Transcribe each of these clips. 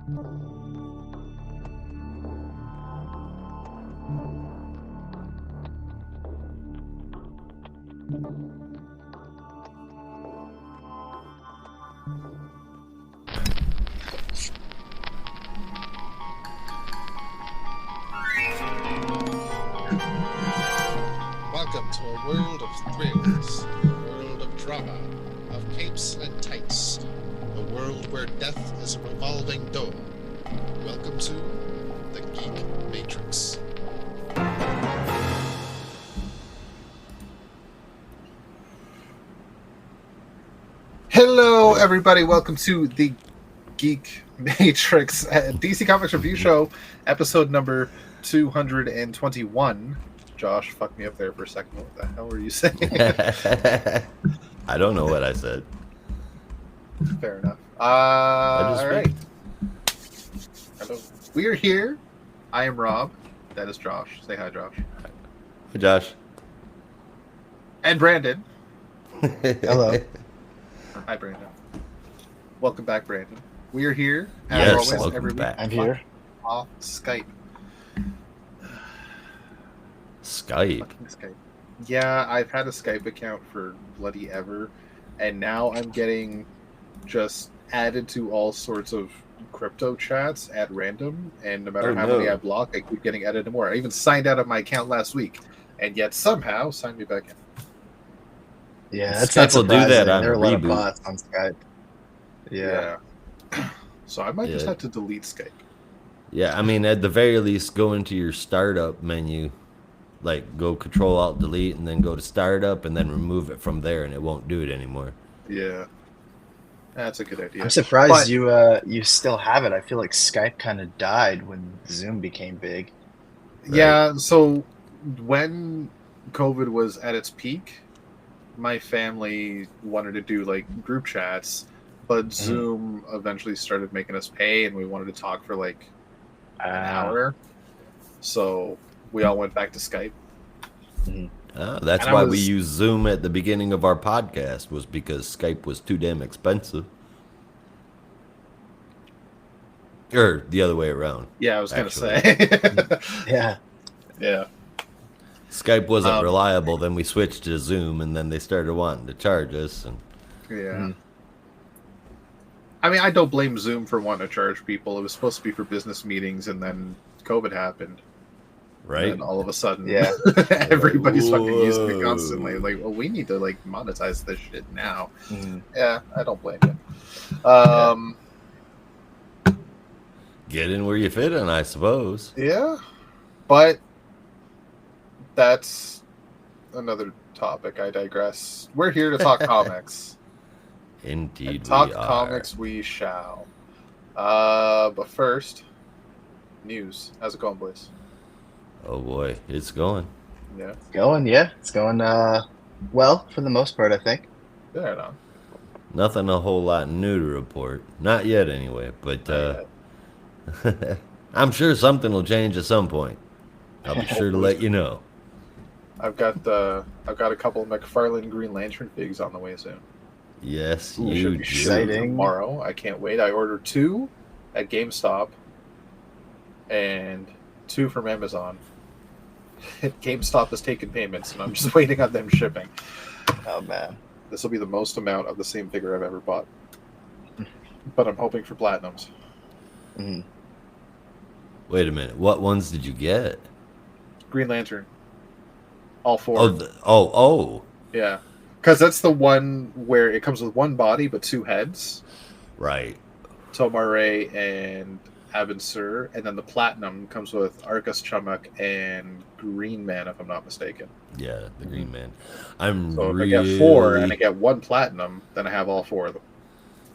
Welcome to a world of thrills, a world of drama, of capes and tights, a world where death is a revolving door. Welcome to the Geek Matrix. Hello, everybody. Welcome to the Geek Matrix DC Comics Review Show, episode number 221. Josh fucked me up there for a second. What the hell were you saying? I don't know what I said. Fair enough. All right. We are here. I am Rob. That is Josh. Say hi, Josh. Hey, Josh. And Brandon. Hello. Hi, Brandon. Welcome back, Brandon. We are here, as always, welcome every back. week. I'm here. Off Skype. Skype. Fucking Skype. Yeah, I've had a Skype account for bloody ever, and now I'm getting just added to all sorts of crypto chats at random, and no matter how many I block, I keep getting added to more. I even signed out of my account last week, and yet somehow signed me back in. Yeah, that's Skype will do that on there are a lot of reboot. bots on Skype. Yeah. So I might just have to delete Skype. Yeah, I mean, at the very least, go into your startup menu, like go Control-Alt-Delete, and then go to startup, and then remove it from there, and it won't do it anymore. Yeah, that's a good idea. I'm surprised you still have it. I feel like Skype kind of died when Zoom became big. Right. Yeah, so when COVID was at its peak, my family wanted to do like group chats, but Zoom eventually started making us pay, and we wanted to talk for like an hour. So we all went back to Skype. That's why we used Zoom at the beginning of our podcast, was because Skype was too damn expensive. Or the other way around. Yeah, I was going to say. Yeah. Skype wasn't reliable, then we switched to Zoom, and then they started wanting to charge us. And yeah. I mean, I don't blame Zoom for wanting to charge people. It was supposed to be for business meetings, and then COVID happened. right? And all of a sudden, Yeah. everybody's fucking using it constantly. Like, well, we need to like monetize this shit now. Yeah, I don't blame you. Get in where you fit in, I suppose. Yeah, but that's another topic. I digress. We're here to talk comics. Indeed, And talk we are. comics we shall. But first, news. How's it going, boys? Oh boy, it's going. Yeah. It's going well for the most part, I think. Right on. Nothing a whole lot new to report. Not yet, anyway. But I'm sure something will change at some point. I'll be sure to let you know. I've got a couple of McFarlane Green Lantern figs on the way soon. Yes, Should you be do. exciting. tomorrow. I can't wait. I ordered 2 at GameStop and 2 from Amazon. GameStop is taking payments, and I'm just waiting on them shipping. Oh man. This will be the most amount of the same figure I've ever bought. But I'm hoping for platinums. Wait a minute. What ones did you get? Green Lantern. All 4. Oh. Yeah. Because that's the one where it comes with 1 body but 2 heads. Right. Tomare and Abin-Sur. And then the platinum comes with Arcus Chumuk and Green Man, if I'm not mistaken. Yeah, the Green Man. So if I get 4 and I get 1 platinum, then I have all 4 of them.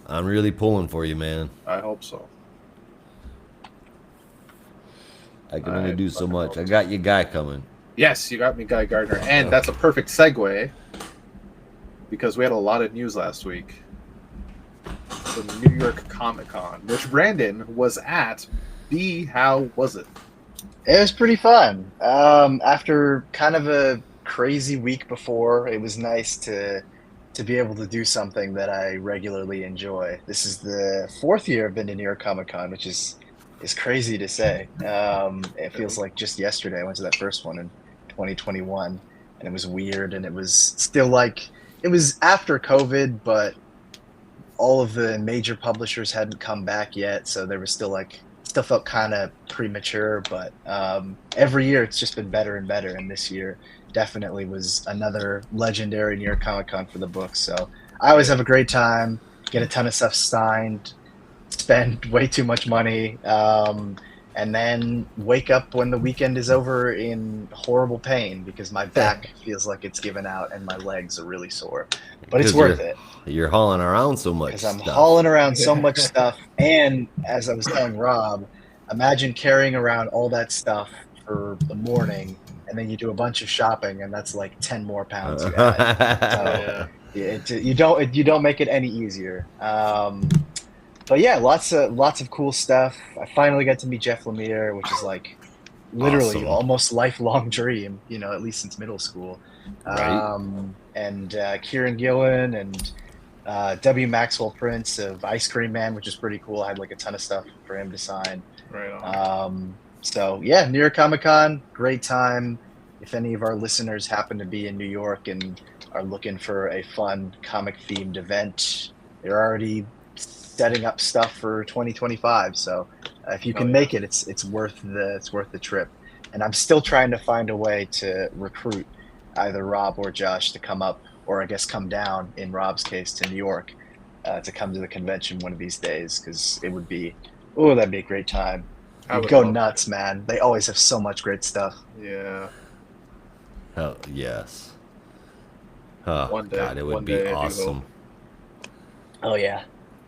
I'm really pulling for you, man. I hope so. I can only do so much. I got your guy coming. Yes, you got me, Guy Gardner. And that's a perfect segue, because we had a lot of news last week. The New York Comic Con, which Brandon was at. How was it? It was pretty fun. After kind of a crazy week before, it was nice to to be able to do something that I regularly enjoy. This is the 4th year I've been to New York Comic Con, which is crazy to say. It feels like just yesterday I went to that first one in 2021, and it was weird, and it was still like it was after COVID, but all of the major publishers hadn't come back yet, so there was still felt kind of premature. But every year it's just been better and better, and this year definitely was another legendary New York Comic Con for the books. So I always have a great time, get a ton of stuff signed, spend way too much money, and then wake up when the weekend is over in horrible pain because my back feels like it's given out and my legs are really sore. But it's worth it. You're hauling around so much because I'm hauling around so much stuff. And as I was telling Rob, imagine carrying around all that stuff for the morning, and then you do a bunch of shopping, and that's like 10 more pounds you add. So you don't make it any easier. But yeah, lots of cool stuff. I finally got to meet Jeff Lemire, which is like literally Awesome. almost lifelong dream, at least since middle school. Right. And Kieran Gillen and W. Maxwell Prince of Ice Cream Man, which is pretty cool. I had like a ton of stuff for him to sign. Right on. So yeah, New York Comic Con, great time. If any of our listeners happen to be in New York and are looking for a fun comic themed event, they're already setting up stuff for 2025. So if you can make it, it's worth the trip. And I'm still trying to find a way to recruit either Rob or Josh to come up, or I guess come down in Rob's case to New York to come to the convention one of these days, because that'd be a great time. You'd go nuts, man. They always have so much great stuff. Yeah. Hell yes. Oh, One day, God, it would one be day, I do awesome. hope. Oh yeah,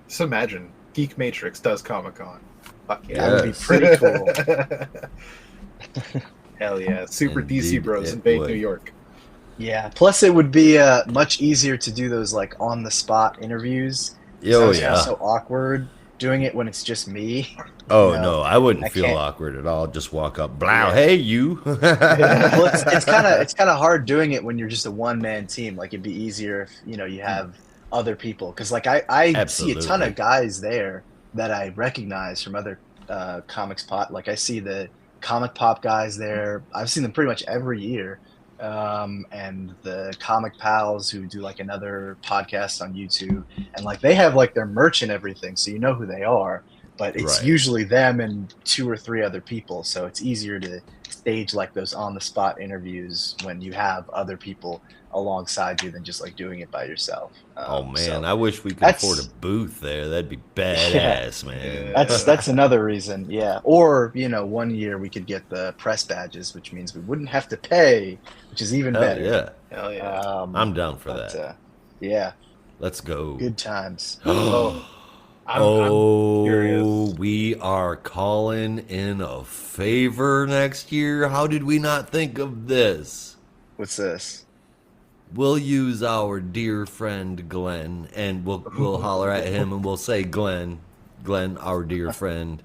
Just imagine Geek Matrix does Comic-Con. Fuck yeah. that would be pretty cool. Hell yeah. Super Indeed, DC Bros it invade would. New York. Yeah. Plus, it would be much easier to do those like on the spot interviews. Oh It's yeah. so awkward doing it when it's just me. Oh no, I wouldn't I feel can't- awkward at all. Just walk up, blow, Yeah. hey you. Well, it's kind of hard doing it when you're just a one-man team. Like it'd be easier if you have other people, because like I see a ton Absolutely. of guys there that I recognize from other comics pop. Like I see the comic pop guys there. I've seen them pretty much every year, and the comic pals who do like another podcast on YouTube, and like they have like their merch and everything, so you know who they are. But it's Right. usually them and 2 or 3 other people, so it's easier to stage like those on-the-spot interviews when you have other people alongside you than just like doing it by yourself. Oh man, so I wish we could that's- afford a booth there. That'd be badass, man. that's another reason, yeah. Or one year we could get the press badges, which means we wouldn't have to pay, which is even Hell better. yeah. Hell yeah. I'm down for but, that. Yeah, Let's go. good times. I'm curious. We are calling in a favor next year. How did we not think of this? What's this? We'll use our dear friend Glenn, and we'll holler at him and we'll say, Glenn, our dear friend,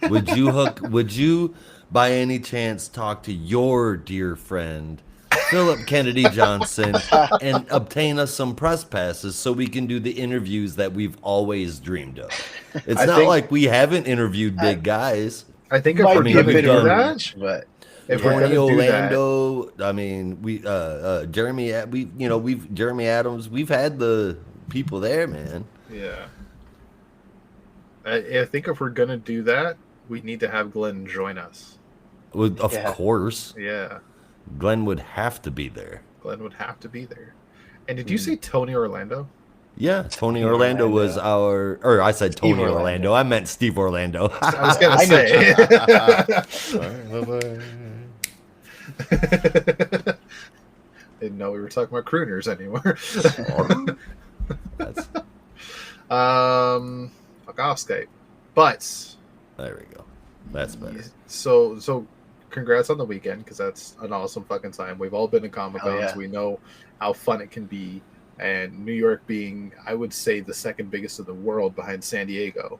would you by any chance talk to your dear friend Philip Kennedy Johnson and obtain us some press passes so we can do the interviews that we've always dreamed of? It's I not think- like we haven't interviewed big guys. I think if Might we're be a gonna bit do of a that, reach, but if we're Tony gonna do that, Orlando, I mean, we Jeremy, we've Jeremy Adams, we've had the people there, man. yeah. I think if we're gonna do that, we need to have Glenn join us. Of Yeah. course, Yeah, Glenn would have to be there. Glenn would have to be there. And did you say Tony Orlando? Yeah, Tony Orlando was Orlando. or I said Steve Tony Orlando. I meant Steve Orlando. I was gonna I know. say. Didn't know we were talking about crooners anymore. That's, Fuck off, Skype. But there we go. That's better. so congrats on the weekend, because that's an awesome fucking time. We've all been to Comic Cons. Oh, yeah. We know how fun it can be, and New York being, I would say, the second biggest in the world behind San Diego.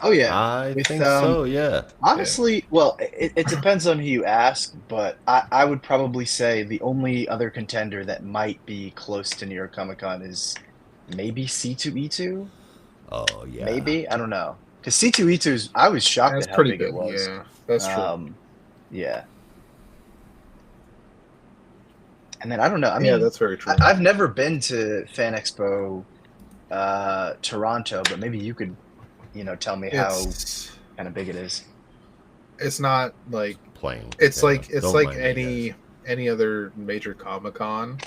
Oh yeah, I with think so. Yeah. honestly, well, it depends on who you ask, but I would probably say the only other contender that might be close to New York Comic Con is maybe C2E2. Oh yeah. Maybe, I don't know, because C2E2's I was shocked That's at how pretty big it big. was. Yeah, that's true. Yeah, and then I don't know. I Yeah, mean, that's very true. I've never been to Fan Expo Toronto, but maybe you could, tell me how It's kind of big it is. it's not like Playing. it's Yeah, like don't mind me, guys. any other major Comic-Con.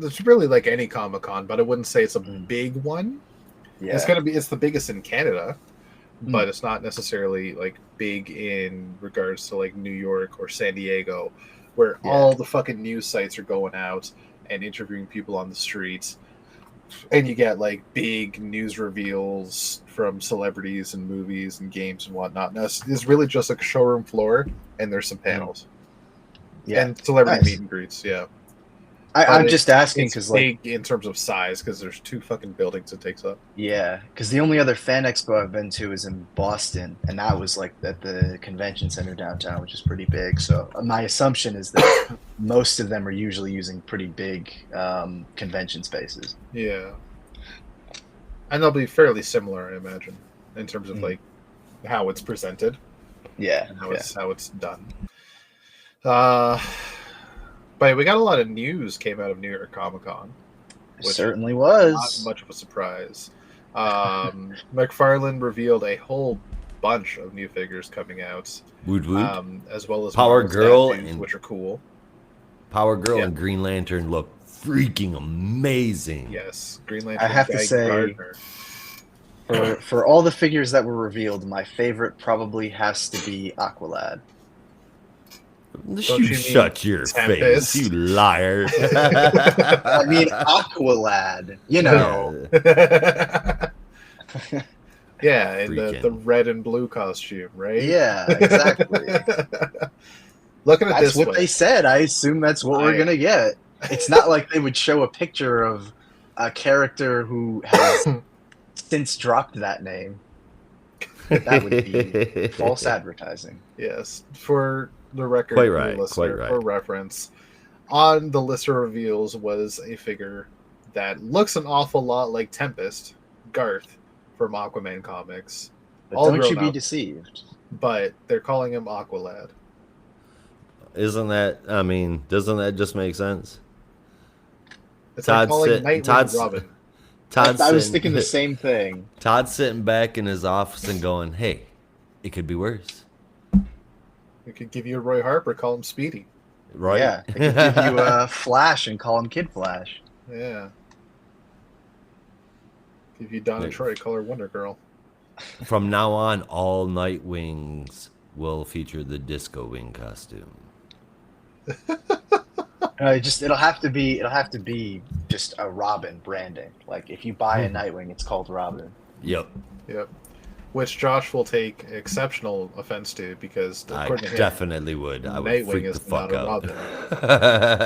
It's really like any Comic-Con, but I wouldn't say it's a big one. Yeah, It's the biggest in Canada, Mm. but it's not necessarily like big in regards to like New York or San Diego, where Yeah. all the fucking news sites are going out and interviewing people on the streets, and you get like big news reveals from celebrities and movies and games and whatnot. Now it's really just a showroom floor, and there's some panels yeah. and celebrity Nice. meet and greets. Yeah, I'm But just asking it's because, like, big in terms of size because there's 2 fucking buildings it takes up. yeah, because the only other fan expo I've been to is in Boston, and that was like at the convention center downtown, which is pretty big. So my assumption is that most of them are usually using pretty big convention spaces. Yeah, and they'll be fairly similar, I imagine, in terms of like how it's presented Yeah, and how yeah. it's done. But we got a lot of news came out of New York Comic Con. It certainly was. Not much of a surprise. McFarlane revealed a whole bunch of new figures coming out, Woot woot. as well as Power Marvel Girl statues, and- which are cool. Power Girl Yeah. and Green Lantern look freaking amazing. Yes, Green Lantern. I have to Guy say- Gardner. For all the figures that were revealed, my favorite probably has to be Aqualad. Don't You you shut mean your Tempest? face, you liar. I mean, Aqualad, you know. Yeah, in Freaking- the red and blue costume, right? Yeah, exactly. Looking at That's this what way, they said. I assume that's what we're gonna get. It's not like they would show a picture of a character who has since dropped that name. That would be false advertising. Yes, for the record, Quite for the right, listener, quite right. for reference, on the list of reveals was a figure that looks an awful lot like Tempest, Garth from Aquaman comics, But All don't you grown be up. deceived. but they're calling him Aqualad. Isn't that, I mean, doesn't that just make sense? It's Todd like calling sit- Nightwing Todd's- Robin. Todd's I was sitting- thinking the same thing. Todd's sitting back in his office and going, hey, it could be worse. We could give you a Roy Harper, call him Speedy. Right? Yeah, they could give you a Flash and call him Kid Flash. Yeah. Give you Donna Wait. Troy, call her Wonder Girl. From now on, all Nightwings will feature the Disco Wing costume. It'll have to be just a Robin branding. Like if you buy a Nightwing, it's called Robin. Yep. Yep. Which Josh will take exceptional offense to because I according to him, definitely would. I would Nightwing freak the is fuck not a out.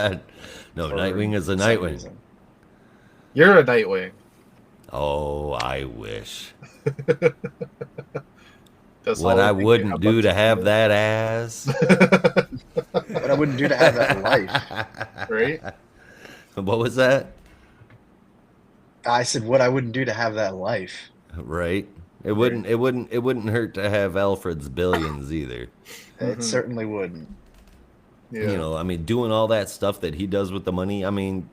Robin. No, for Nightwing is a some Nightwing. reason. You're a Nightwing. Oh, I wish. That's What all I think you wouldn't have do left to have do. that ass. What I wouldn't do to have that life. Right? What was that? I said what I wouldn't do to have that life. Right. It wouldn't hurt to have Alfred's billions either. It Mhm. certainly wouldn't. Yeah. You know, I mean, doing all that stuff that he does with the money, I mean,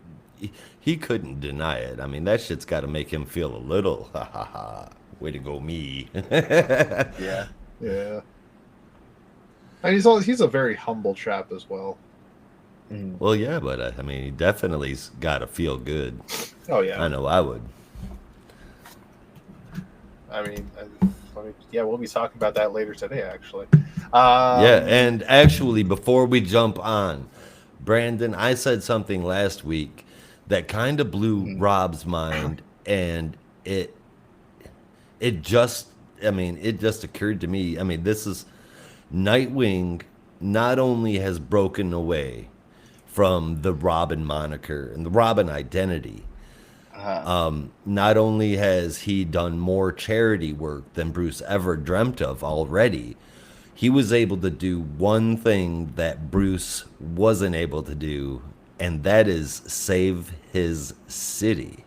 he couldn't deny it. I mean, that shit's got to make him feel a little, ha ha ha, way to go me. Yeah. Yeah. And he's a very humble chap as well. Mm. Well, yeah, but I mean, he definitely's got to feel good. Oh yeah. I know I would. I mean, yeah, we'll be talking about that later today, actually. Yeah, and actually, before we jump on, Brandon, I said something last week that kind of blew Rob's mind, and it just occurred to me. I mean, this is Nightwing not only has broken away from the Robin moniker and the Robin identity, Not only has he done more charity work than Bruce ever dreamt of already, he was able to do one thing that Bruce wasn't able to do, and that is save his city.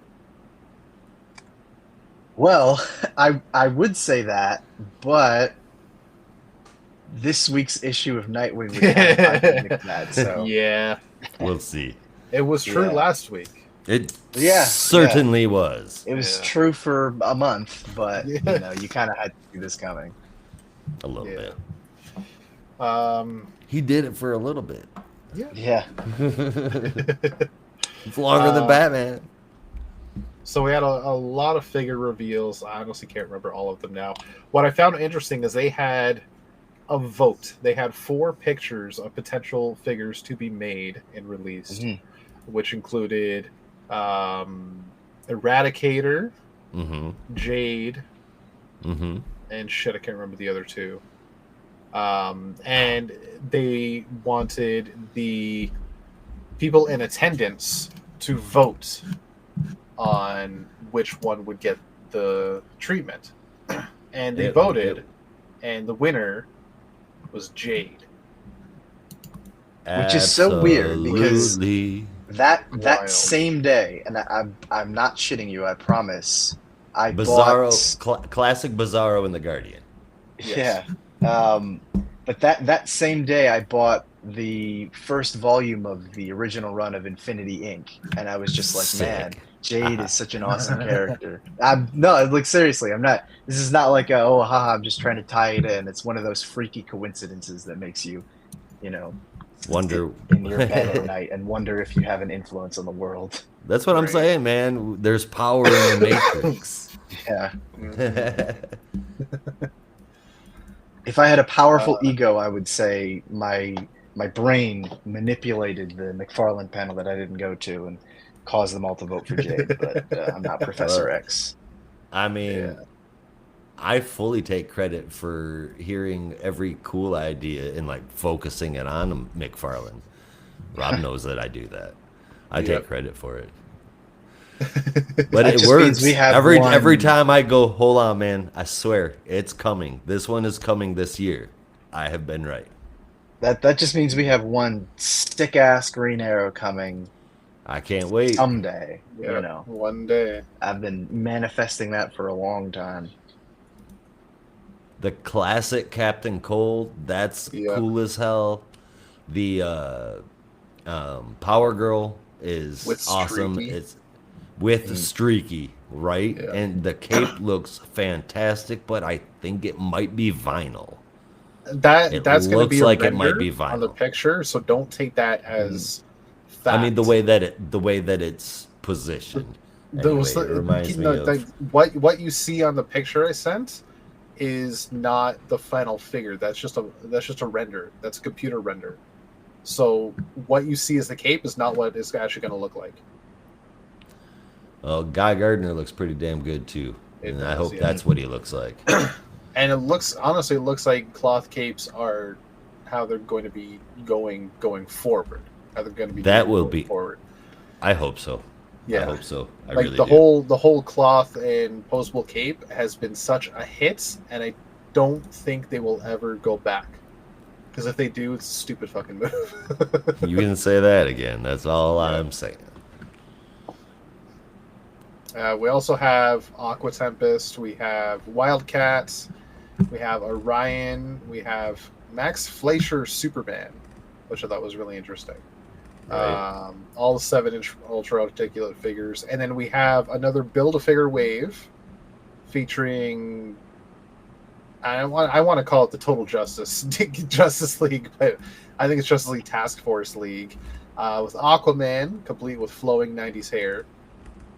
Well, I would say that, but this week's issue of Nightwing would kind of contradict that. So Yeah, We'll see. it was true last week. It Yeah, certainly was. it was Yeah. true for a month, but Yeah. you kind of had to see this coming. A little Yeah. bit. Um, He did it for a little bit. Yeah. It's longer than Batman. So we had a lot of figure reveals. I honestly can't remember all of them now. What I found interesting is they had a vote. They had 4 pictures of potential figures to be made and released, which included Eradicator, Jade, and shit, I can't remember the other 2. And they wanted the people in attendance to vote on which one would get the treatment. And they voted, and the winner was Jade. Which is so weird because Absolutely. that Wild. same day, and I'm not shitting you, I promise. I Bizarro, bought classic Bizarro in the Guardian. Yes. But that same day I bought the first volume of the original run of Infinity Inc. And I was just like, Sick. man, Jade is such an awesome character. No, like seriously, I'm not. This is not like I'm just trying to tie it in. It's one of those freaky coincidences that makes you, Wonder. in your bed at night and wonder if you have an influence on the world. That's what I'm Right. saying, man. There's power in the Matrix. Yeah. Mm-hmm. If I had a powerful ego, I would say my brain manipulated the McFarlane panel that I didn't go to and caused them all to vote for Jade. But I'm not Professor X. I mean, I fully take credit for hearing every cool idea and like focusing it on McFarlane. Rob knows that I do that. I take credit for it. But That it just works. means we have Every one- time I go, hold on, man. I swear it's coming. This one is coming this year. I have been right. That just means we have one stick ass Green Arrow coming I can't wait. someday. Yeah, one day. I've been manifesting that for a long time. The classic Captain Cold, that's cool as hell. The Power Girl is With awesome. Streaky. It's with Streaky, right? Yeah. And the cape looks fantastic, but I think it might be vinyl. That's going to looks be a like it might render be on the vinyl. picture, so don't take that as fact. I mean, the way that it's positioned. Anyway, it reminds me of what you see on the picture I sent is not the final figure. That's just a render. That's a computer render. So what you see as the cape is not what it's actually going to look like. Well, Guy Gardner looks pretty damn good too, It and I does, hope yeah. that's what he looks like. And it looks like cloth capes are how they're going to be going forward. How they're going to be That going will be- forward. I hope so. Yeah. I hope so. I Like really the do. whole cloth and posable cape has been such a hit, and I don't think they will ever go back. Because if they do, it's a stupid fucking move. You can say that again. That's all I'm saying. We also have Aqua Tempest. We have Wildcats. We have Orion. We have Max Fleischer Superman, which I thought was really interesting. Right. All 7-inch ultra articulate figures, and then we have another Build-A-Figure wave featuring. I want to call it the Total Justice League, but I think it's Justice League Task Force League, with Aquaman complete with flowing '90s hair.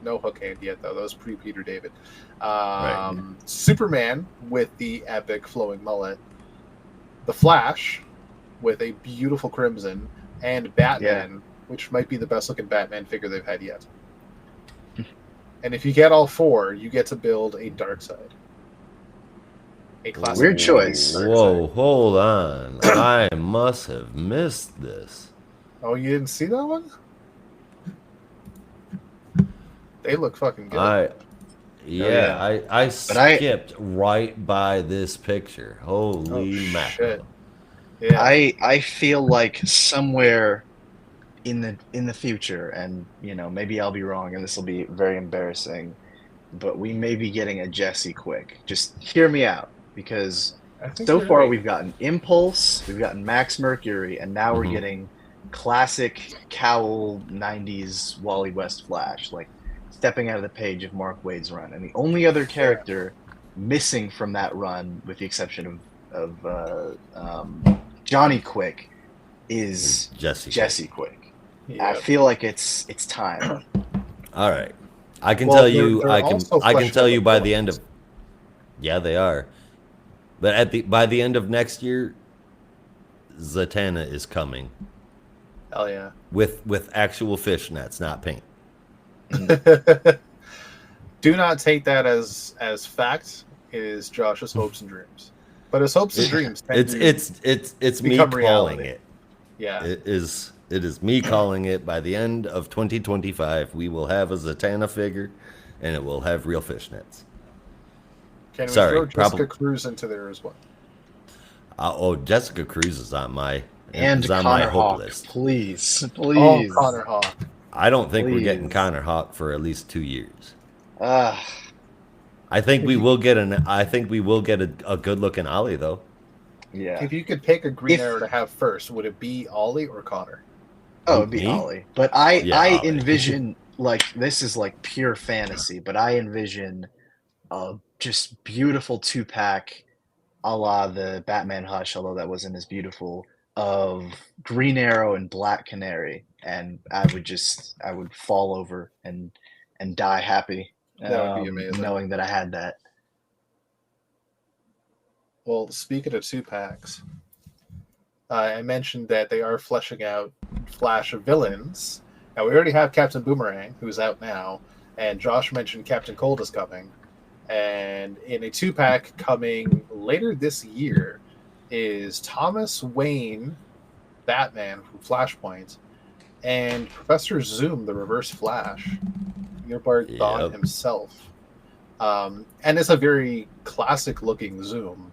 No hook hand yet, though. That was pre-Peter David. Right. Superman with the epic flowing mullet. The Flash with a beautiful crimson. And Batman, which might be the best-looking Batman figure they've had yet. And if you get all 4, you get to build a Darkseid. A classic. Weird choice. Whoa, hold on. I must have missed this. Oh, you didn't see that one? They look fucking good. I skipped right by this picture. Holy mackerel. Yeah. I feel like somewhere in the future, and maybe I'll be wrong, and this will be very embarrassing, but we may be getting a Jesse Quick. Just hear me out, because so far right. we've gotten Impulse, we've gotten Max Mercury, and now we're getting classic cowl 90s Wally West Flash, like stepping out of the page of Mark Waid's run. And the only other character missing from that run, with the exception of Johnny Quick, is Jesse Quick. Yeah. I feel like it's time. All right, I can tell you. I can tell you by the end of. Yeah, they are. But by the end of next year, Zatanna is coming. Hell yeah! With actual fishnets, not paint. Do not take that as fact. It is Josh's hopes and dreams, but his hopes and dreams. It's me calling it. Yeah, it is me calling it. By the end of 2025, we will have a Zatanna figure, and it will have real fishnets. Can we throw Jessica Cruz into there as well? Jessica Cruz is on my Connor hope Hawk, list. Please. Oh, Connor Hawk. I don't think we're getting Connor Hawk for at least 2 years. I think we will get a good looking Ollie though. Yeah. If you could pick a Green Arrow to have first, would it be Ollie or Connor? Oh, it'd be Ollie. But I envision, like, this is like pure fantasy, but I envision a just beautiful 2-pack, a la the Batman Hush, although that wasn't as beautiful, of Green Arrow and Black Canary, and I would fall over and die happy. That would be amazing, knowing that I had that. Well, speaking of 2-packs, I mentioned that they are fleshing out Flash villains. Now, we already have Captain Boomerang, who's out now, and Josh mentioned Captain Cold is coming. And in a 2-pack coming later this year is Thomas Wayne, Batman from Flashpoint, and Professor Zoom, the Reverse Flash, Eobard Thawne himself. And it's a very classic-looking Zoom.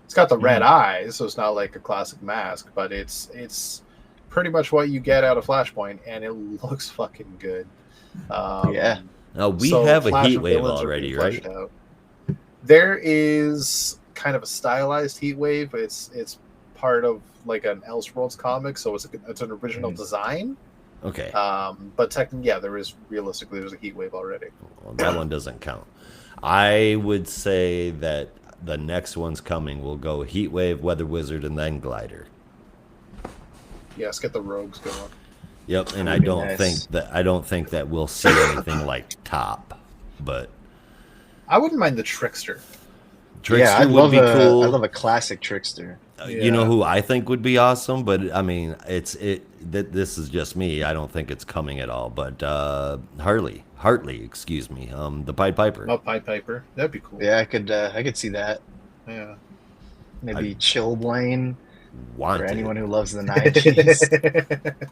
It's got the red eyes, so it's not like a classic mask, but it's pretty much what you get out of Flashpoint, and it looks fucking good. Now, we have a Heatwave already, right? Out. There is kind of a stylized Heatwave. It's part of like an Elseworlds comic, so it's an original design. Okay. But technically, there's a Heatwave already. Well, that one doesn't count. I would say that the next one's coming. We'll go Heatwave, Weather Wizard, and then Glider. Yes, get the rogues going. Yep, and I don't think that we'll see anything like Top, but I wouldn't mind the Trickster. Trickster would be cool. I love a classic Trickster. You know who I think would be awesome, but I mean, this is just me. I don't think it's coming at all. But Hartley, excuse me, the Pied Piper. Oh, Pied Piper, that'd be cool. Yeah, I could see that. Yeah, maybe Chillblaine. For anyone who loves the 90s.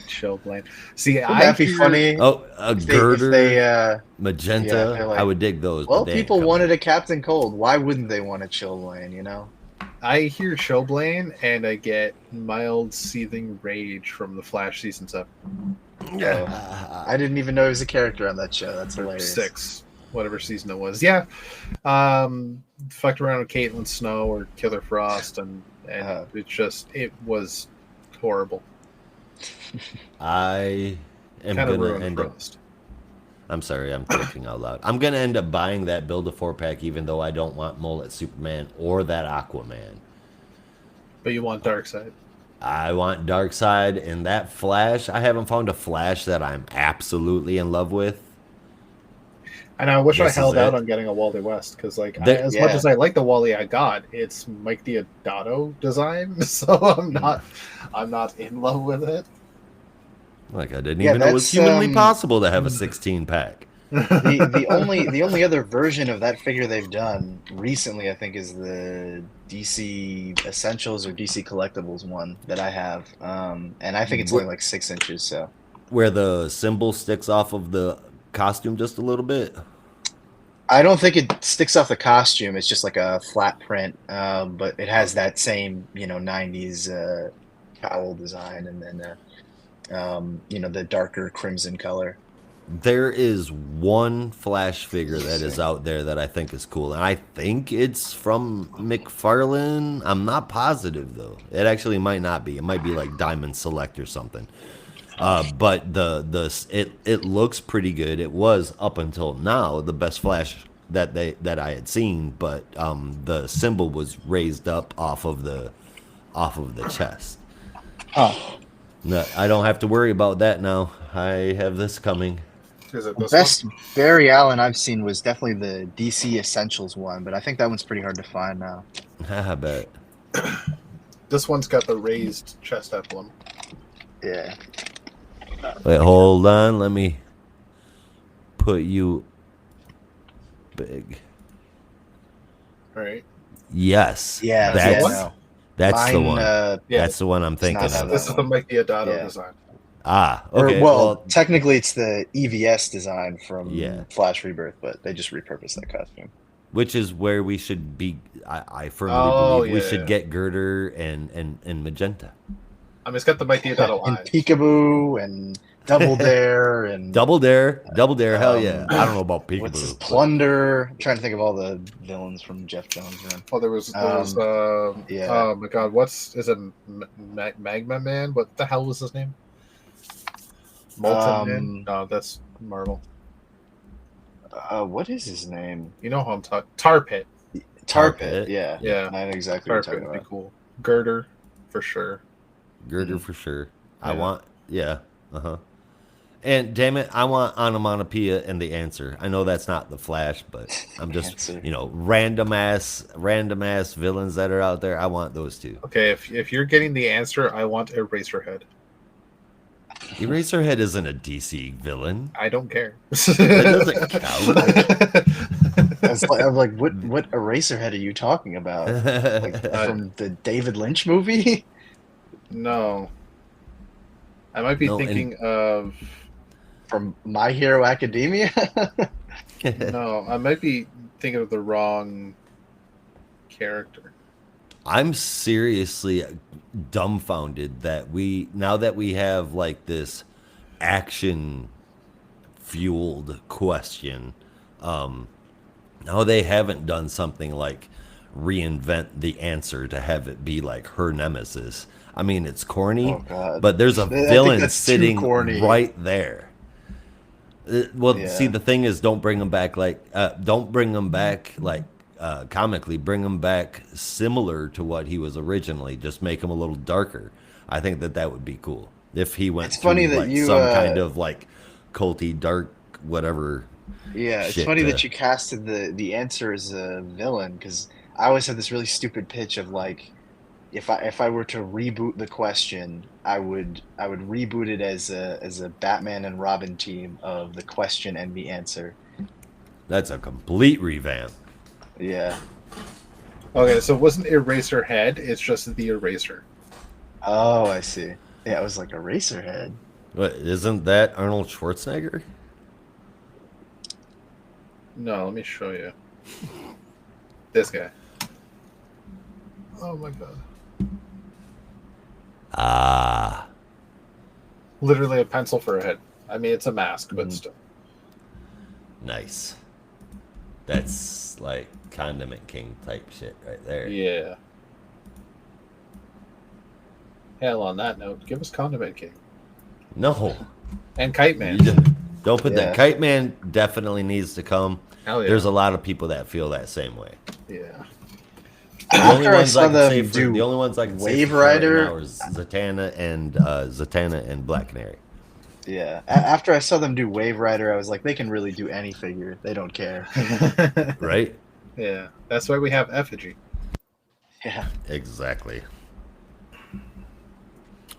Chillblaine. See, would that be funny? Oh, a Girder, they, Magenta. Yeah, like, I would dig those. Well, people wanted a Captain Cold. Why wouldn't they want a Chillblaine, you know? I hear Chillblaine, and I get mild seething rage from the Flash season 7. Yeah, I didn't even know he was a character on that show. That's hilarious. 6, whatever season it was. Yeah, fucked around with Caitlin Snow or Killer Frost, and it was horrible. I am gonna end up. I'm sorry, I'm thinking out loud. I'm gonna end up buying that Build a 4-pack, even though I don't want Mullet Superman or that Aquaman. But you want Darkseid. I want Darkseid, and that Flash. I haven't found a Flash that I'm absolutely in love with. And I wish I held out on getting a Wally West, because as much as I like the Wally I got, it's Mike Deodato design, so I'm not in love with it. Like, I didn't even know it was humanly possible to have a 16-pack. The only other version of that figure they've done recently, I think, is the DC Essentials or DC Collectibles one that I have, and I think it's only like 6 inches. So where the symbol sticks off of the costume just a little bit? I don't think it sticks off the costume. It's just like a flat print, but it has that same, 90s cowl design, and then, the darker crimson color. There is one Flash figure that is out there that I think is cool, and I think it's from McFarlane. I'm not positive though. It actually might not be. It might be like Diamond Select or something. But it looks pretty good. It was up until now the best Flash that I had seen, but the symbol was raised up off of the chest. Oh, No, I don't have to worry about that now. I have this coming. Is it the this best one? Barry Allen I've seen was definitely the DC Essentials one, but I think that one's pretty hard to find now. I bet. This one's got the raised chest emblem. Yeah. Wait, hold on. Let me put you big. All right. Yes. Yeah, That's no. that's the Mine, one. Yeah. That's the one I'm thinking not that of. This is the Mike Diodato Yeah. design. Ah, Or, okay. well, technically it's the EVS design from Yeah. Flash Rebirth, but they just repurposed that costume. which is where we should be. I firmly believe we should get Girder and Magenta. I mean, it's got the Mike Diodato And eyes. Peekaboo and Double Dare and Double Dare, hell yeah. I don't know about what's his Peekaboo. Plunder. I'm trying to think of all the villains from Jeff Jones. Man. Oh, there was yeah. Oh my God, is it Magma Man? What the hell was his name? Molten Man? No, that's Marvel. What is his name? You know how I'm talking. Tar Pit. Tar Pit. Pit. Yeah. Yeah. I know exactly Tar what Pit you're would talking be about. cool. Girder, for sure. Girder for sure. I Yeah. want, And damn it, I want onomatopoeia and the answer. I know that's not the Flash, but I'm just, Answer. random ass villains that are out there. I want those two. Okay, if you're getting the answer, I want Eraserhead. Eraserhead isn't a DC villain. I don't care. That doesn't count. I'm like, what Eraserhead are you talking about? Like from the David Lynch movie? No. I might be No, and- thinking of. From My Hero Academia? No, I might be thinking of the wrong character. I'm seriously dumbfounded that now that we have like this action fueled question, now they haven't done something like reinvent the answer to have it be like her nemesis. I mean, it's corny, Oh, God. but there's a I think villain that's too sitting corny. right there. Well, Yeah. see, the thing is, don't bring them back comically. Bring him back similar to what he was originally. Just make him a little darker. I think that would be cool if he went It's through funny that like you, some kind of like culty dark whatever. Yeah, it's shit, funny that you casted the answer as a villain, because I always had this really stupid pitch of like, if I were to reboot the question, I would reboot it as a Batman and Robin team of the question and the answer. That's a complete revamp. Yeah. Okay, so it wasn't Eraserhead, it's just the Eraser. Oh, I see. Yeah, it was like Eraserhead. What, isn't that Arnold Schwarzenegger? No, let me show you. This guy. Oh my God. Ah, Literally a pencil for a head. I mean, it's a mask, but still. nice. That's like Condiment King type shit right there. Yeah. Hell, on that note, give us Condiment King. No, And Kite Man. you don't put Yeah. that. Kite Man definitely needs to come. Hell yeah. There's a lot of people that feel that same way. Yeah. The only After I ones saw I can say them for do the only ones I can say Wave for right Rider- now is Zatanna and Black Canary. Yeah. After I saw them do Wave Rider, I was like, they can really do any figure. They don't care. Right? Yeah. That's why we have Effigy. Yeah. Exactly.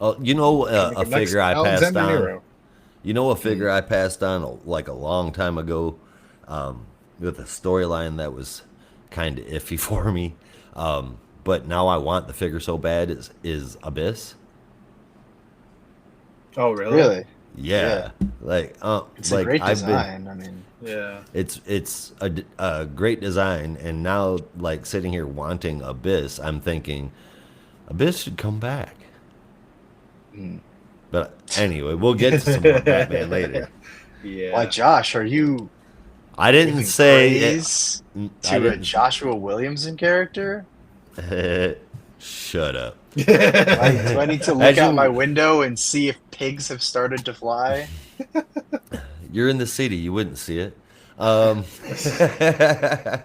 Oh, you know a Next, figure I passed Alexander on. Nero. You know a figure I passed on like a long time ago, with a storyline that was kind of iffy for me. But now I want the figure so bad is Abyss. Oh, really? Really? Yeah, like It's like a great I've been. design. I mean, Yeah. It's a great design, and now like sitting here wanting Abyss, I'm thinking Abyss should come back. mm. But anyway, we'll get to some more Batman later. Yeah. Why, Josh, are you I didn't giving say praise I to a didn't. Joshua Williamson character? Shut up. Do I need to look As out you- my window and see if pigs have started to fly? You're in the city, you wouldn't see it.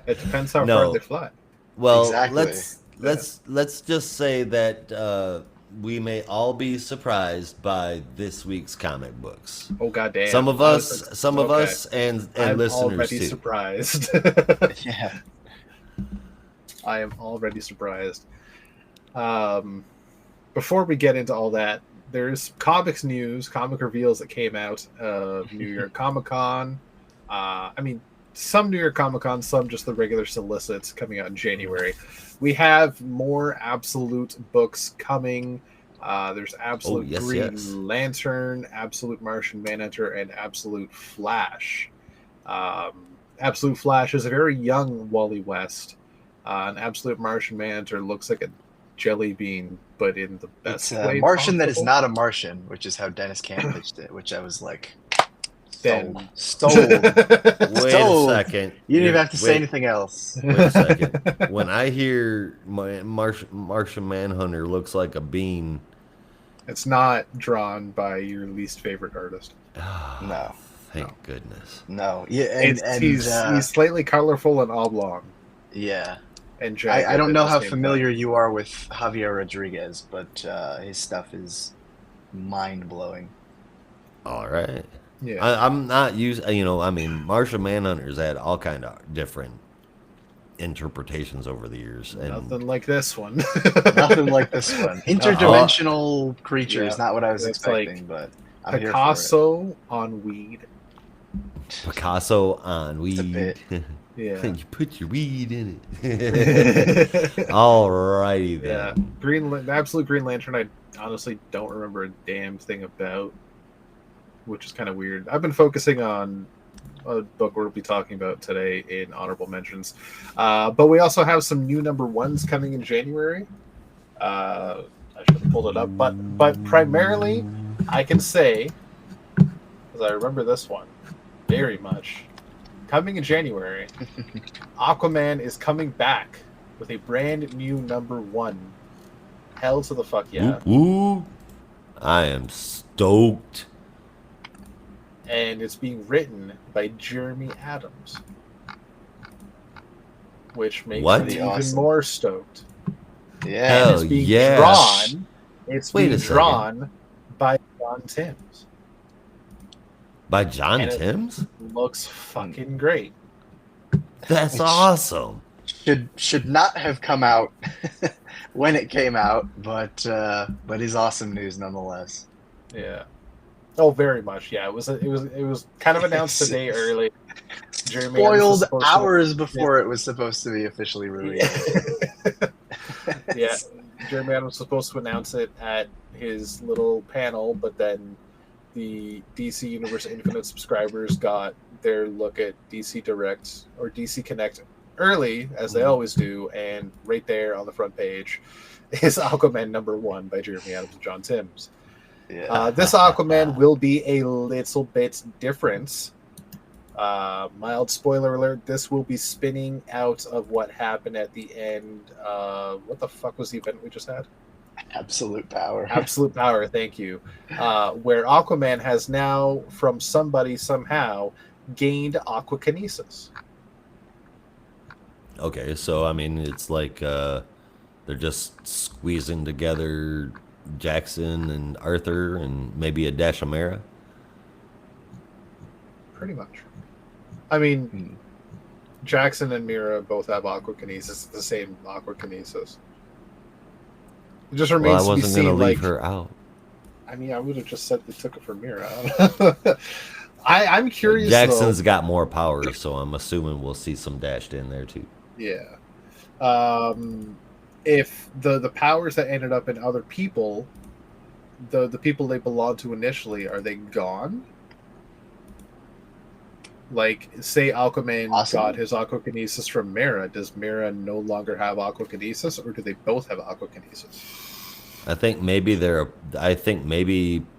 It depends how No. far they fly. Well, Exactly. let's just say that we may all be surprised by this week's comic books. Oh goddamn! Some of us, Okay. and I'm listeners already too. surprised. Yeah. I am already surprised. Before we get into all that, there's comics news, comic reveals that came out of New York Comic Con. I mean, some New York Comic Con, some just the regular solicits coming out in January. We have more Absolute books coming. There's Absolute Green Lantern, Absolute Martian Manhunter, and Absolute Flash. Absolute Flash is a very young Wally West. An Absolute Martian Manhunter looks like a jelly bean, but in the best It's a way Martian that is possible. not a Martian, which is how Dennis Camp pitched it, which I was like, Then- sold. Wait Sold. a second. You didn't even have to say Wait- anything else. Wait a second. When I hear my Martian Manhunter looks like a bean. It's not drawn by your least favorite artist. No. Thank goodness. No. Yeah, He's slightly colorful and oblong. yeah. And jagged I don't at know the how same familiar time. you are with Javier Rodriguez, but his stuff is mind-blowing. All right. Yeah. I'm not used. I mean, Martian Manhunter's had all kind of different interpretations over the years, and Nothing like this one. Nothing like this one. Interdimensional creature is Yeah. not what I was It's like expecting, but I'm here for Picasso on weed. Picasso on It's a weed. bit. Yeah. You put your weed in it. All righty Yeah. then. Absolute Green Lantern, I honestly don't remember a damn thing about, which is kind of weird. I've been focusing on a book we'll be talking about today in honorable mentions. But we also have some new number ones coming in January. I should have pulled it up. But primarily, I can say, because I remember this one very much, coming in January, Aquaman is coming back with a brand new number one. Hell to the fuck yeah. Whoop, whoop. I am stoked. And it's being written by Jeremy Adams, which makes What? me even Awesome. more stoked. Yeah. Hell It's being yes. drawn. It's Wait being a second. drawn by John Timms. By John And it- Timms? Looks fucking great. That's Which- awesome. Should not have come out when it came out, but is awesome news nonetheless. Yeah. Oh, very much. Yeah, it was kind of announced today early. Jeremy Adams was Spoiled supposed to- hours before it was supposed to be officially released. Yeah, Jeremy Adams was supposed to announce it at his little panel, but then the DC Universe Infinite subscribers got their look at DC Direct or DC Connect early, as they always do, and right there on the front page is Aquaman number one by Jeremy Adams and John Timms. Yeah. This Aquaman will be a little bit different. Mild spoiler alert, this will be spinning out of what happened at the end of... What the fuck was the event we just had? Absolute power. Absolute Power, thank you. Where Aquaman has now, from somebody somehow, gained aquakinesis. Okay, so I mean, it's like they're just squeezing together Jackson and Arthur and maybe a dash of Mara. Pretty much. I mean, Hmm. Jackson and Mira both have aquakinesis, the same aquakinesis. It just Well, I remains to be wasn't going to seen, leave like... her out. I mean, I would have just said they took it from Mira. I'm curious, Jackson's though. got more power, so I'm assuming we'll see some dashed in there too. Yeah. If the powers that ended up in other people the people they belonged to initially, are they gone? Like, say Aquaman Possibly. got his aquakinesis from Mera. Does Mera no longer have aquakinesis, or do they both have aquakinesis? I think maybe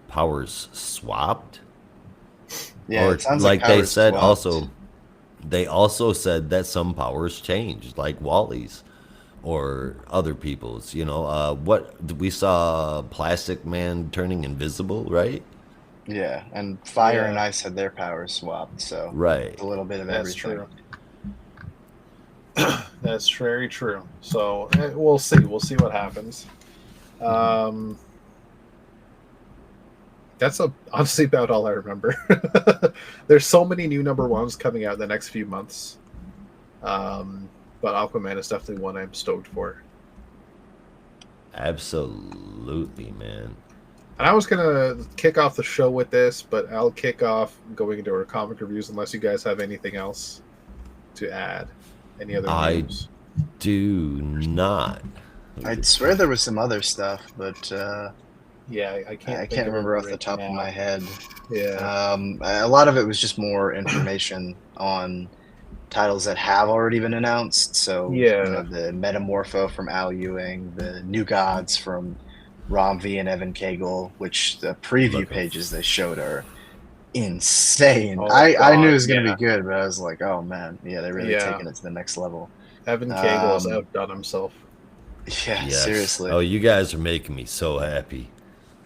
powers swapped. Yeah, Or it sounds like they powers said, swapped. they also said that some powers changed, like Wally's or other people's. What we saw Plastic Man turning invisible, right? Yeah, and Fire and Yeah. Ice had their powers swapped, so Right. it's a little bit of That's everything. true. That's very true. So we'll see. We'll see what happens. That's honestly about all I remember. There's so many new number ones coming out in the next few months. But Aquaman is definitely one I'm stoked for. Absolutely, man. And I was gonna kick off the show with this, but I'll kick off going into our comic reviews unless you guys have anything else to add. Any other news? Do not. I'd swear there was some other stuff, but Yeah, I can't. I think can't of remember it off the right top now. of my head. Yeah. A lot of it was just more information on titles that have already been announced. So, Yeah. the Metamorpho from Al Ewing, the New Gods from Rom V and Evan Cagle, which the preview pages they showed are insane. Oh, I knew it God, was going to yeah. be good, but I was like, oh man, yeah, they're really Yeah. taking it to the next level. Evan Cagle has outdone himself. Yeah, Yes. seriously. Oh, you guys are making me so happy.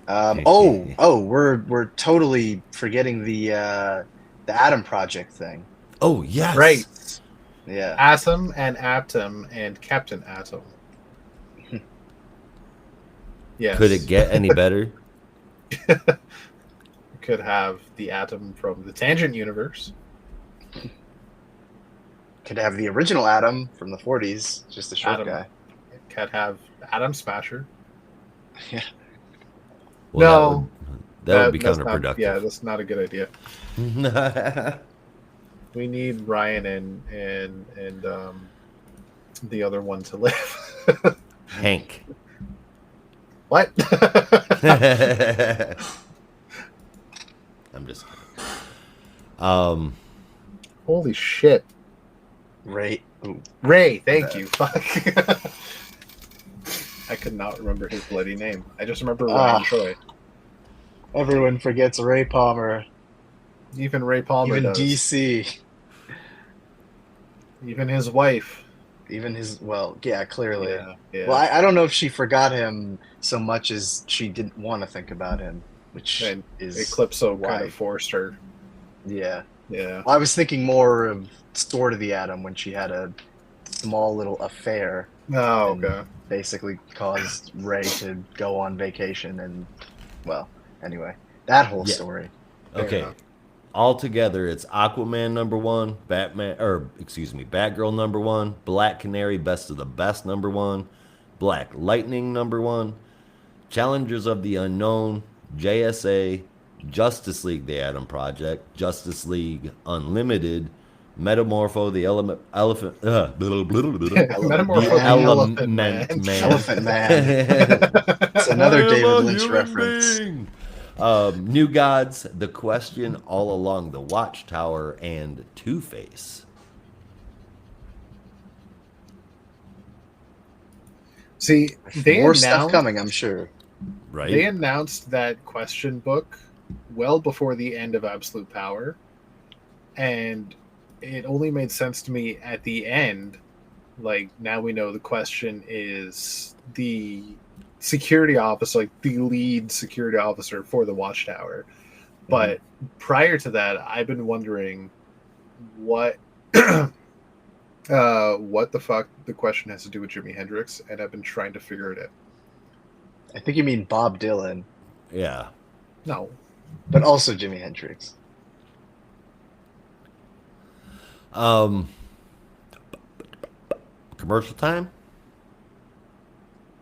We're totally forgetting the Atom Project thing. Oh, yes. Right. Yeah. Atom and Atom and Captain Atom. Yes. Could it get any better? Could have the Atom from the Tangent universe. Could have the original Atom from the 40s, just a short Atom. guy. Could have Atom Smasher. Yeah. Well, No. that would be That's counterproductive. Yeah, that's not a good idea. We need Ryan and the other one to live. Hank. What? I'm just kidding. Holy shit. Ray. Ooh. Ray, thank you. Fuck. I could not remember his bloody name. I just remember Ryan Troy. Everyone forgets Ray Palmer. Even Ray Palmer Even does. DC. Even his wife. Even his, well, yeah, clearly. Yeah. Well, I don't know if she forgot him so much as she didn't want to think about him, which And is Eclipso kind why. of forced her. Yeah. Yeah. Well, I was thinking more of Sword of the Atom when she had a small little affair. Oh, and okay. Basically caused Ray to go on vacation and, well, anyway, that whole story. Okay. enough. Altogether, it's Aquaman #1, Batgirl #1, Black Canary Best of the Best #1, Black Lightning #1, Challengers of the Unknown, JSA, Justice League The Atom Project, Justice League Unlimited, Metamorpho the Elephant Metamorpho the Elephant Man. Elephant Man. It's another David Lynch reference. New Gods, The Question, All Along the Watchtower, and Two-Face. See, they More announced, stuff coming, I'm sure. Right? They announced that Question book well before the end of Absolute Power, and it only made sense to me at the end. Like, now we know the Question is the security officer, like the lead security officer for the Watchtower. But prior to that, I've been wondering what what the fuck the Question has to do with Jimi Hendrix, and I've been trying to figure it out. I think you mean Bob Dylan, Yeah. No. but also Jimi Hendrix. Commercial time?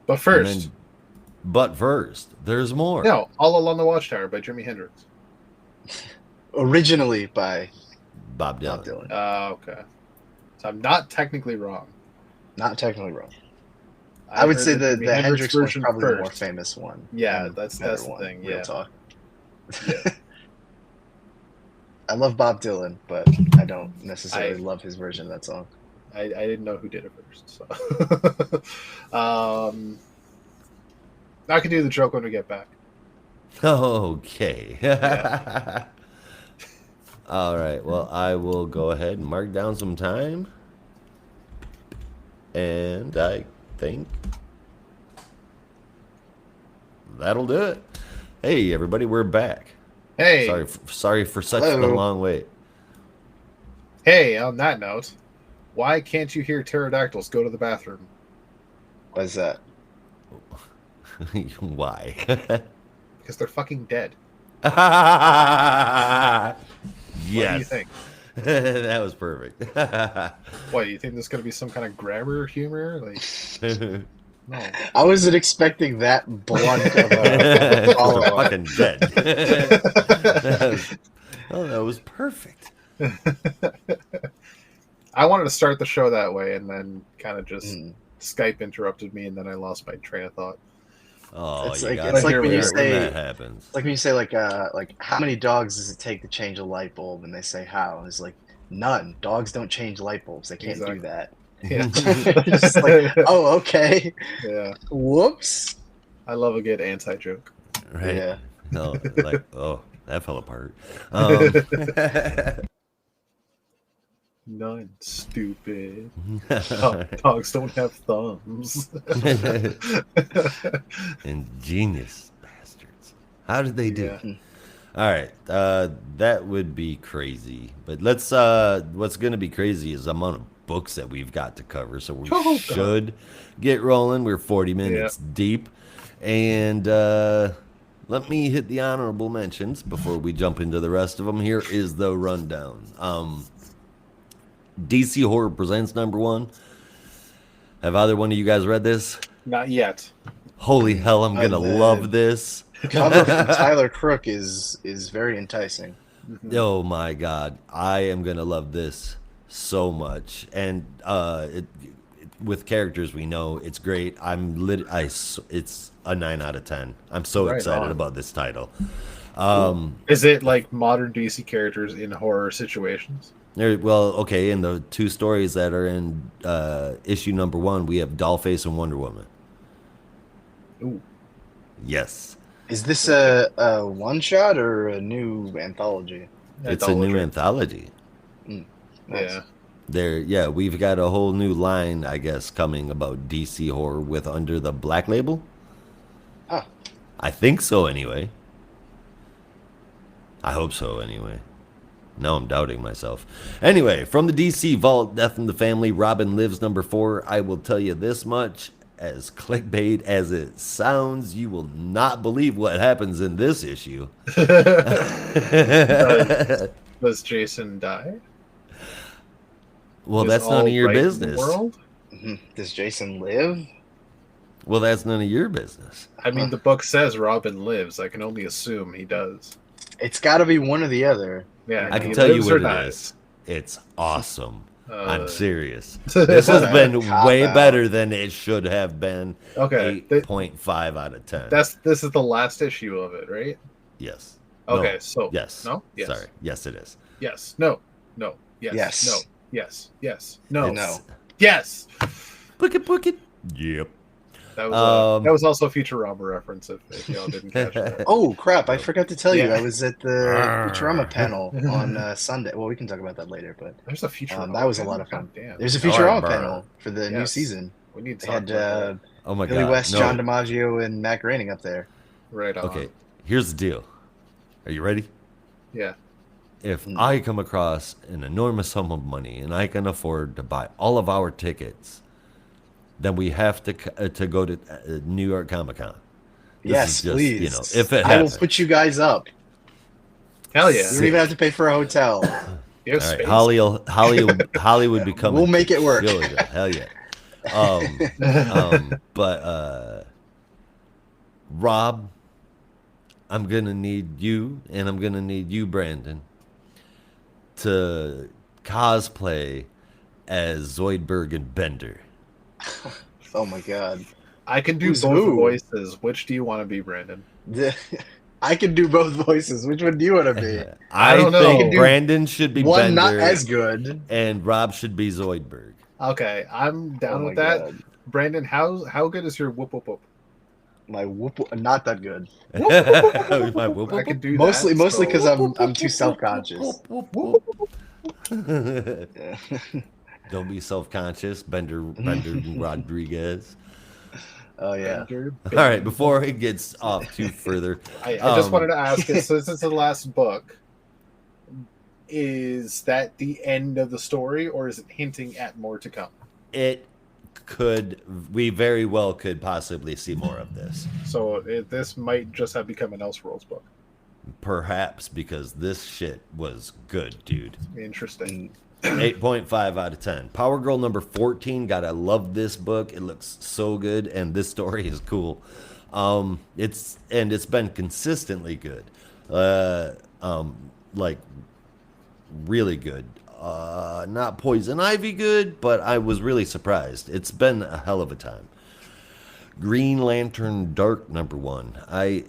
But first, But first, there's more. no, All Along the Watchtower by Jimi Hendrix. Originally by Bob Bob Dylan. Dylan. Okay. So I'm not technically wrong. Not technically wrong. I would heard say the the Jimi Hendrix one's version probably the more first. famous one. Yeah, and that's better the one, thing. Real Yeah. talk. Yeah. I love Bob Dylan, but I don't necessarily love his version of that song. I didn't know who did it first. So. I can do the joke when we get back. Okay. Yeah. All right. Well, I will go ahead and mark down some time. And I think that'll do it. Hey, everybody, we're back. Hey. Sorry for such Hello. a long wait. Hey, on that note, why can't you hear pterodactyls go to the bathroom? What is that? Why? Because they're fucking dead. Yes. What do you think? That was perfect. What, do you think there's going to be some kind of grammar humor? Like, no. I wasn't expecting that blunt of a follow-up. Fucking dead. That was perfect. I wanted to start the show that way, and then kind of just Skype interrupted me, and then I lost my train of thought. Oh, It's you like- gotta it's like hear when you when say- that happens. Like when you say like how many dogs does it take to change a light bulb, and they say how? It's like none. Dogs don't change light bulbs. They can't Exactly. do that. Yeah. Just like, oh, okay. Yeah. Whoops. I love a good anti-joke. Right? Yeah. No, like, oh, that fell apart. None. Stupid. Dogs don't have thumbs. Ingenious bastards. How did they do Yeah. it? All right, that would be crazy. But let's. What's going to be crazy is the amount of books that we've got to cover. So we Oh, God. should get rolling. We're 40 minutes deep, and let me hit the honorable mentions before we jump into the rest of them. Here is the rundown. DC Horror Presents #1. Have either one of you guys read this? Not yet. Holy hell, I'm gonna man. love this. Cover from Tyler Crook is very enticing. Oh my god, I am gonna love this so much, and with characters we know, it's great. It's a 9 out of 10. I'm so Right excited on. about this title. Is it like modern DC characters in horror situations? Well, okay, in the two stories that are in issue #1, we have Dollface and Wonder Woman. Ooh. Yes, Is this a one shot or a new anthology? it's a new anthology. Nice. Yeah. We've got a whole new line, I guess, coming about DC horror with under the Black Label. Ah. I think so, anyway. I hope so, anyway. Now I'm doubting myself. Anyway, from the DC Vault, Death in the Family, Robin Lives #4. I will tell you this much, as clickbait as it sounds, you will not believe what happens in this issue. Does Jason die? Well, Is that's none all of your right in the business. world? Does Jason live? Well, that's none of your business. I mean, the book says Robin lives. I can only assume he does. It's got to be one or the other. Yeah, I can he tell you lives what or it dies. is. It's awesome. I'm Uh, serious. This has been Cop way out. better than it should have been. Okay, 8.5 out of 10. this is the last issue of it, right? Yes. Okay, No. so Yes. no, yes, Sorry. Yes, it is. yes, no, no, yes, Yes. no, yes, yes, no, No. yes. Book it. Yep. That was Um, that was also a Futurama reference. If y'all didn't catch that. Oh crap! I forgot to tell you, Yeah. I was at the Futurama panel on Sunday. Well, we can talk about that later, but There's a Futurama. that was a panel? lot of fun. God damn. there's a Oh, Futurama brr. panel for the new Yes. season. We need to They talk had about that. Oh my Billy god. West, No. John DiMaggio, and Matt Groening up there. Right on. Okay. Here's the deal. Are you ready? Yeah. If I come across an enormous sum of money and I can afford to buy all of our tickets, then we have to go to New York Comic Con. Yes, please. You know, if it I will happens. put you guys up. Hell yeah. You don't even have to pay for a hotel. You have All right, space? Holly would become. We'll make it work. Hell yeah. But Rob, I'm gonna need you, and I'm gonna need you, Brandon, to cosplay as Zoidberg and Bender. Oh my god. I can do Who's both who? voices. Which do you want to be, Brandon? I can do both voices. Which one do you want to be? I don't know. think Brandon should be One Bender, not as good. and Rob should be Zoidberg. Okay, I'm down Oh with my that. God. Brandon, how good is your whoop whoop whoop? My whoop, not that good. My whoop, I can do Mostly that. because I'm too self-conscious. Yeah. Don't be self-conscious, Bender Rodriguez. Oh yeah. All right, before it gets off too further, I just wanted to ask, since this is the last book, is that the end of the story, or is it hinting at more to come? We very well could possibly see more of this. So this might just have become an Elseworlds book. Perhaps, because this shit was good, dude. Interesting. 8.5 out of 10. Power Girl number 14. God, I love this book. It looks so good, and this story is cool. It's been consistently good. Like really good. Not Poison Ivy good, but I was really surprised. It's been a hell of a time. Green Lantern Dark number 1. I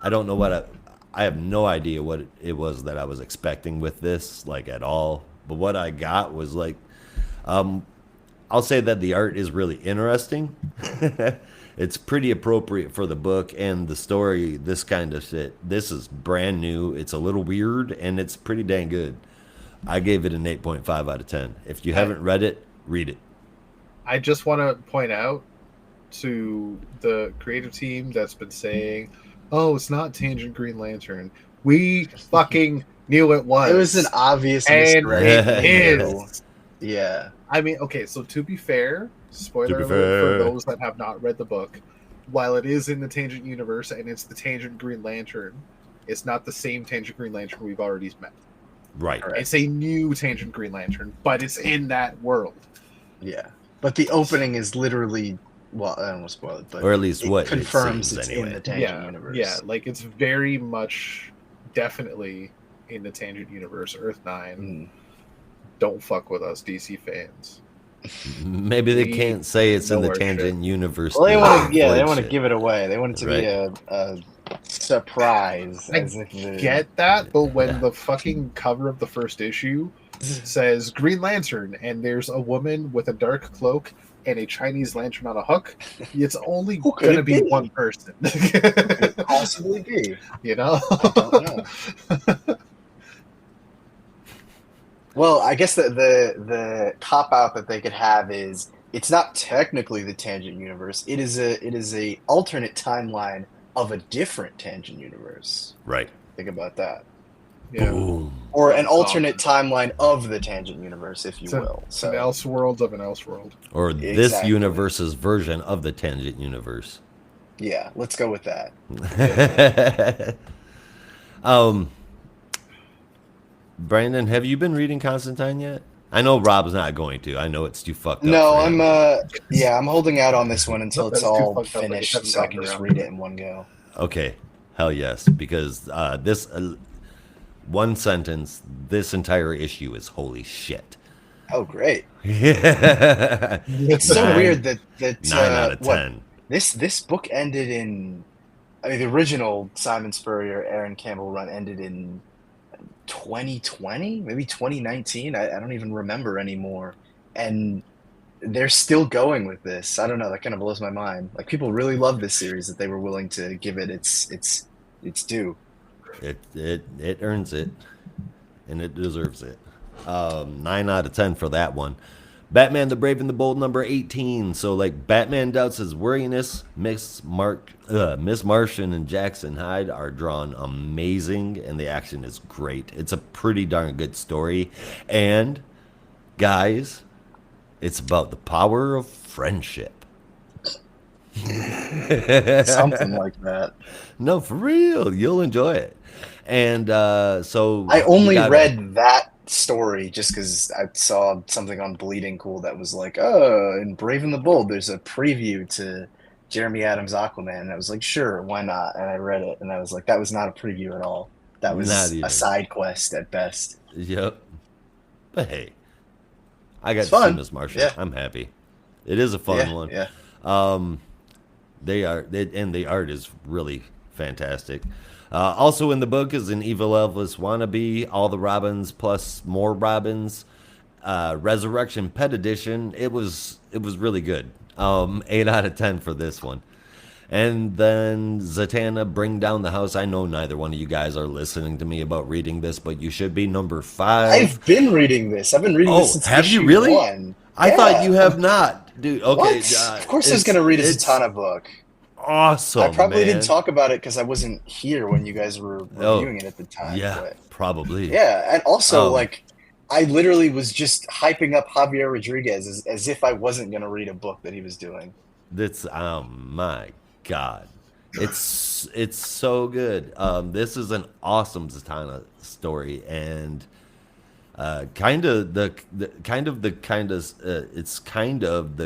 don't know what I have no idea what it was that I was expecting with this, like, at all. But what I got was like, I'll say that the art is really interesting. It's pretty appropriate for the book and the story. This kind of shit. This is brand new. It's a little weird, and it's pretty dang good. I gave it an 8.5 out of 10. If you haven't read it, read it. I just want to point out to the creative team that's been saying, "Oh, it's not Tangent Green Lantern." We fucking knew it was. It was an obvious and misdirect. it is. Yeah. I mean, okay, so to be fair, spoiler alert for those that have not read the book, while it is in the Tangent universe and it's the Tangent Green Lantern, it's not the same Tangent Green Lantern we've already met. Right. It's a new Tangent Green Lantern, but it's in that world. Yeah. But the opening is literally, well, I don't want to spoil it, but or at least what confirms it's anyway. in the Tangent universe. Yeah, like it's very much definitely in the Tangent universe. Earth 9. Don't fuck with us, DC fans. Maybe they can't say it's in the Tangent universe. Well, they want to give it away. They want it to be a surprise. Get that, but when the fucking cover of the first issue says Green Lantern and there's a woman with a dark cloak and a Chinese lantern on a hook, it's only going to be one person. Could possibly be. You know? I don't know. Well, I guess the cop out that they could have is it's not technically the Tangent universe. It is a alternate timeline of a different Tangent universe. Right. Think about that. Yeah. Boom. Or an alternate timeline of the Tangent universe, if you will. So an Elseworld of an Elseworld. Or this universe's version of the Tangent universe. Yeah, let's go with that. Brandon, have you been reading Constantine yet? I know Rob's not going to. I know it's too fucked up. No, I'm holding out on this one until it's all finished so I can just read it in one go. Okay. Hell yes, because this one sentence, this entire issue is holy shit. Oh, great. Yeah. It's so weird that 9 out of 10. This book ended in, I mean, the original Simon Spurrier, Aaron Campbell run ended in 2020, maybe 2019. I don't even remember anymore. And they're still going with this. I don't know. That kind of blows my mind. Like, people really love this series that they were willing to give it its due. It earns it, and it deserves it. 9 out of 10 for that one. Batman the Brave and the Bold number 18. So, like, Batman doubts his worthiness. Miss Martian and Jackson Hyde are drawn amazing, and the action is great. It's a pretty darn good story. And, guys, it's about the power of friendship. Something like that. No, for real. You'll enjoy it. And so I only read that story just because I saw something on Bleeding Cool that was like, oh, in Brave and the Bold, there's a preview to Jeremy Adams' Aquaman. And I was like, sure, why not? And I read it, and I was like, that was not a preview at all. That was a side quest at best. Yep. But hey, I got to see Miss Martian. Yeah. I'm happy. It is a fun one. Yeah. And the art is really fantastic. Also in the book is an Evil Elvis wannabe, all the Robins plus more Robins, Resurrection Pet Edition. It was really good. 8 out of 10 for this one. And then Zatanna, Bring Down the House. I know neither one of you guys are listening to me about reading this, but you should be. Number 5. I've been reading this. I've been reading this since have you issue really? 1. I thought you have not, dude. Okay, What? Of course I was going to read a Zatanna book. Awesome. I probably man. didn't talk about it because I wasn't here when you guys were reviewing it at the time. Yeah, but probably. yeah, and also I literally was just hyping up Javier Rodriguez as if I wasn't going to read a book that he was doing. That's my God, it's so good. This is an awesome Zatanna story, and it's kind of the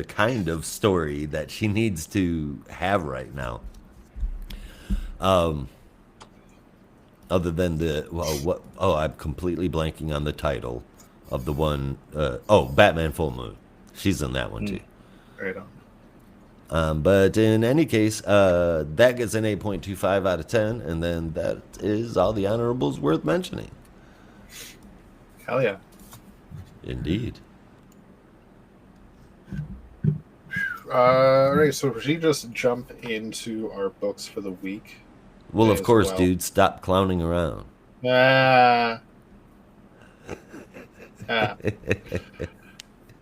kind of story that she needs to have right now. Other than I'm completely blanking on the title of the one. Batman Full Moon. She's in that one too. Right on. But in any case, that gets an 8.25 out of 10, and then that is all the honorables worth mentioning. Hell yeah. Indeed. All right, so should we just jump into our books for the week? Well, of course, dude. Stop clowning around.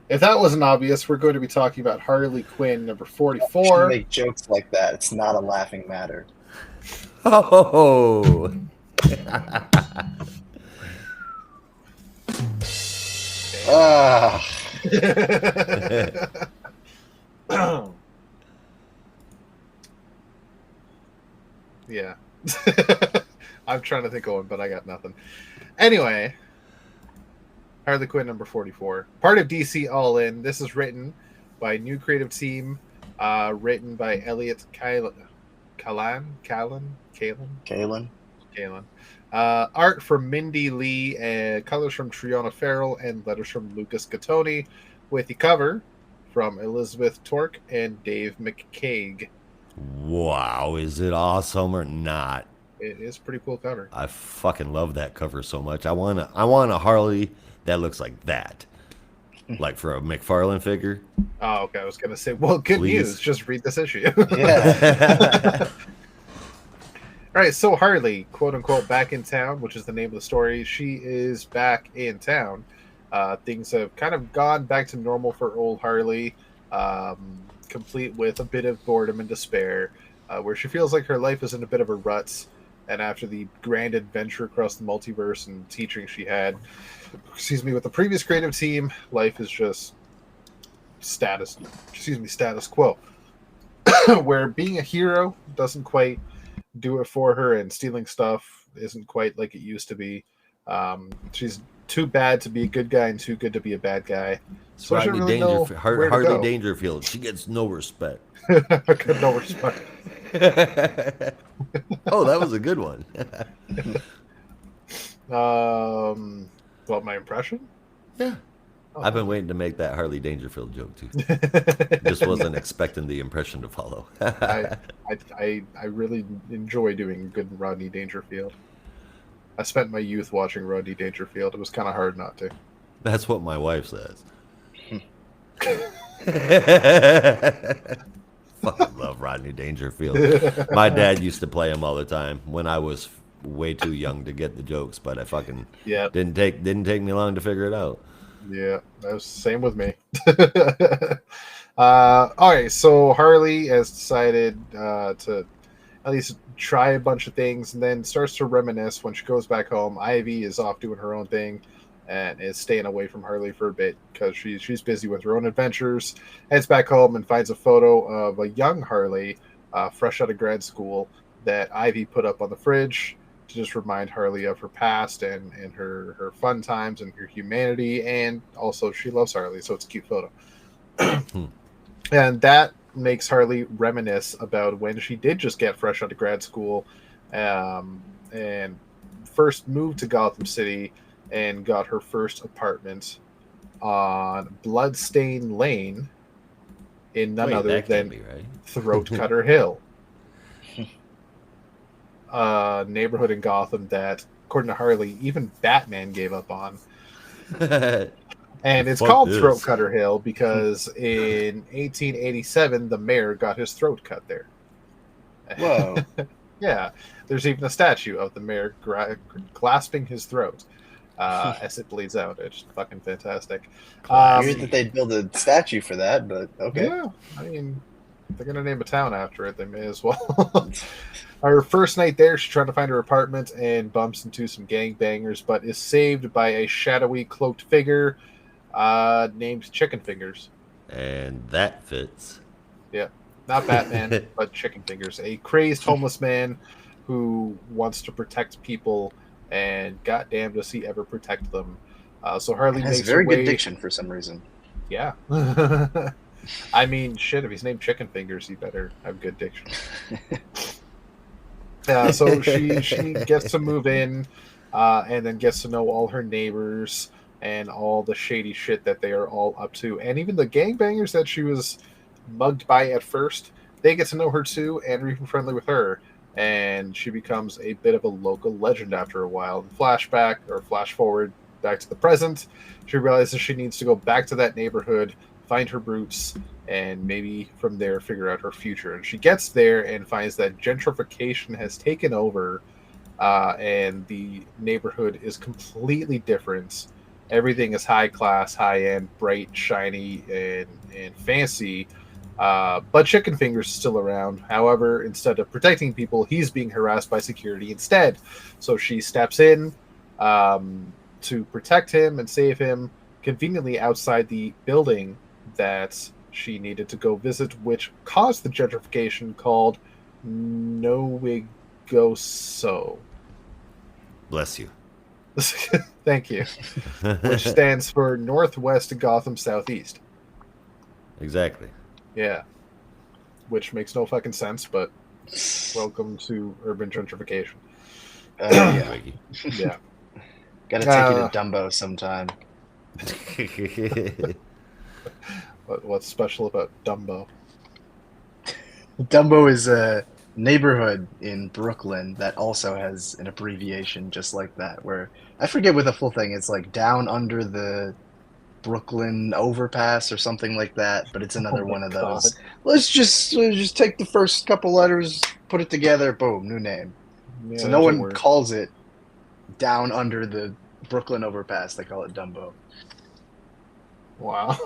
If that wasn't obvious, we're going to be talking about HarleyQuinn number 44. You make jokes like that. It's not a laughing matter. Oh. Yeah. I'm trying to think of one, but I got nothing. Anyway, HarleyQuinn number 44. Part of DC All In. This is written by a new creative team, written by Elliot Kalan. Art from Mindy Lee, colors from Triona Farrell, and letters from Lucas Gattoni, with the cover from Elizabeth Torque and Dave McCaig. Wow, is it awesome or not? It is a pretty cool cover. I fucking love that cover so much. I want a Harley that looks like that. Like for a McFarlane figure. Oh, okay. I was going to say, well, good news. Just read this issue. Yeah. All right, so Harley, quote unquote, back in town, which is the name of the story. She is back in town. Things have kind of gone back to normal for old Harley, complete with a bit of boredom and despair, where she feels like her life is in a bit of a rut. And after the grand adventure across the multiverse and teaching she had, with the previous creative team, life is just status quo. Where being a hero doesn't quite do it for her, and stealing stuff isn't quite like it used to be. She's too bad to be a good guy and too good to be a bad guy. So Harley Dangerfield. She gets no respect. No respect. Oh, that was a good one. What, my impression? Yeah. Oh. I've been waiting to make that Harley Dangerfield joke too. Just wasn't expecting the impression to follow. I really enjoy doing good Rodney Dangerfield. I spent my youth watching Rodney Dangerfield. It was kind of hard not to. That's what my wife says. Fucking love Rodney Dangerfield. My dad used to play him all the time when I was way too young to get the jokes, but I fucking didn't take me long to figure it out. Yeah, that was the same with me. All right, so Harley has decided to at least try a bunch of things, and then starts to reminisce when she goes back home. Ivy is off doing her own thing and is staying away from Harley for a bit because she's busy with her own adventures. Heads back home and finds a photo of a young Harley, fresh out of grad school, that Ivy put up on the fridge to just remind Harley of her past and her fun times and her humanity, and also she loves Harley, so it's a cute photo. And that makes Harley reminisce about when she did just get fresh out of grad school, and first moved to Gotham City and got her first apartment on Bloodstained Lane in none Wait, other that than can't be right. Throat Cutter Hill, a neighborhood in Gotham that, according to Harley, even Batman gave up on. And it's Fuck called this. Throat Cutter Hill because in 1887 the mayor got his throat cut there. Whoa. Yeah, there's even a statue of the mayor clasping his throat as it bleeds out. It's fucking fantastic. Weird that they'd build a statue for that, but okay. Yeah, I mean, they're gonna name a town after it. They may as well. Our first night there, she's trying to find her apartment and bumps into some gangbangers, but is saved by a shadowy cloaked figure named Chicken Fingers. And that fits. Yeah, not Batman, but Chicken Fingers, a crazed homeless man who wants to protect people, and goddamn does he ever protect them. So Harley Has makes very her way... good diction for some reason. Yeah. I mean, shit, if he's named Chicken Fingers, he better have good diction. So she gets to move in and then gets to know all her neighbors and all the shady shit that they are all up to. And even the gangbangers that she was mugged by at first, they get to know her too and are even friendly with her. And she becomes a bit of a local legend after a while. In flashback, or flash forward back to the present, she realizes she needs to go back to that neighborhood, find her roots, and maybe from there figure out her future. And she gets there and finds that gentrification has taken over, and the neighborhood is completely different. Everything is high class, high end, bright, shiny, and fancy. But Chicken Fingers is still around. However, instead of protecting people, he's being harassed by security instead. So she steps in to protect him and save him, conveniently outside the building that she needed to go visit, which caused the gentrification, called Nowigoso. Bless you. Thank you. Which stands for Northwest Gotham Southeast. Exactly. Yeah. Which makes no fucking sense, but welcome to urban gentrification. Yeah. Yeah. Gotta take you to Dumbo sometime. What's special about Dumbo? Dumbo is a neighborhood in Brooklyn that also has an abbreviation just like that, where I forget what the full thing is, like down under the Brooklyn overpass or something like that, but it's another one of those. Let's just take the first couple letters, put it together, boom, new name. Yeah, so no one calls it down under the Brooklyn overpass. They call it Dumbo. Wow.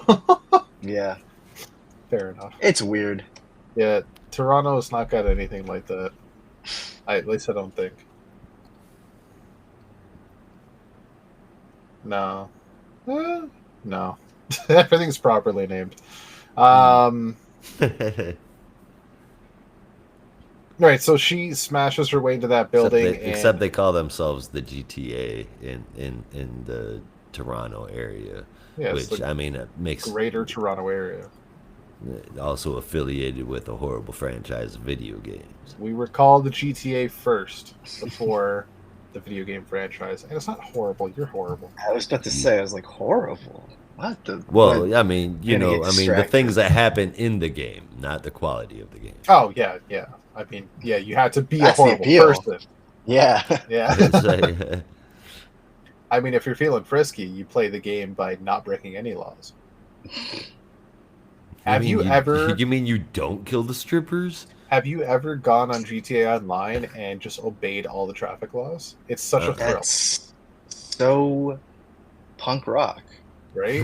Yeah. Fair enough. It's weird. Yeah, Toronto's not got anything like that. At least I don't think. No. No. Everything's properly named. Right, so she smashes her way into that building. Except they call themselves the GTA in the Toronto area. Yeah, which, I mean, it makes... Greater Toronto area. Also affiliated with a horrible franchise of video games. We were called the GTA first, before the video game franchise. And it's not horrible, you're horrible. I was about to say, I was like, horrible? What the... Well, I mean, the things that happen in the game, not the quality of the game. Oh, yeah. I mean, yeah, you had to be That's a horrible person. Yeah. Yeah. I mean, if you're feeling frisky, you play the game by not breaking any laws. You mean you don't kill the strippers? Have you ever gone on GTA Online and just obeyed all the traffic laws? It's such a thrill. That's so punk rock. Right?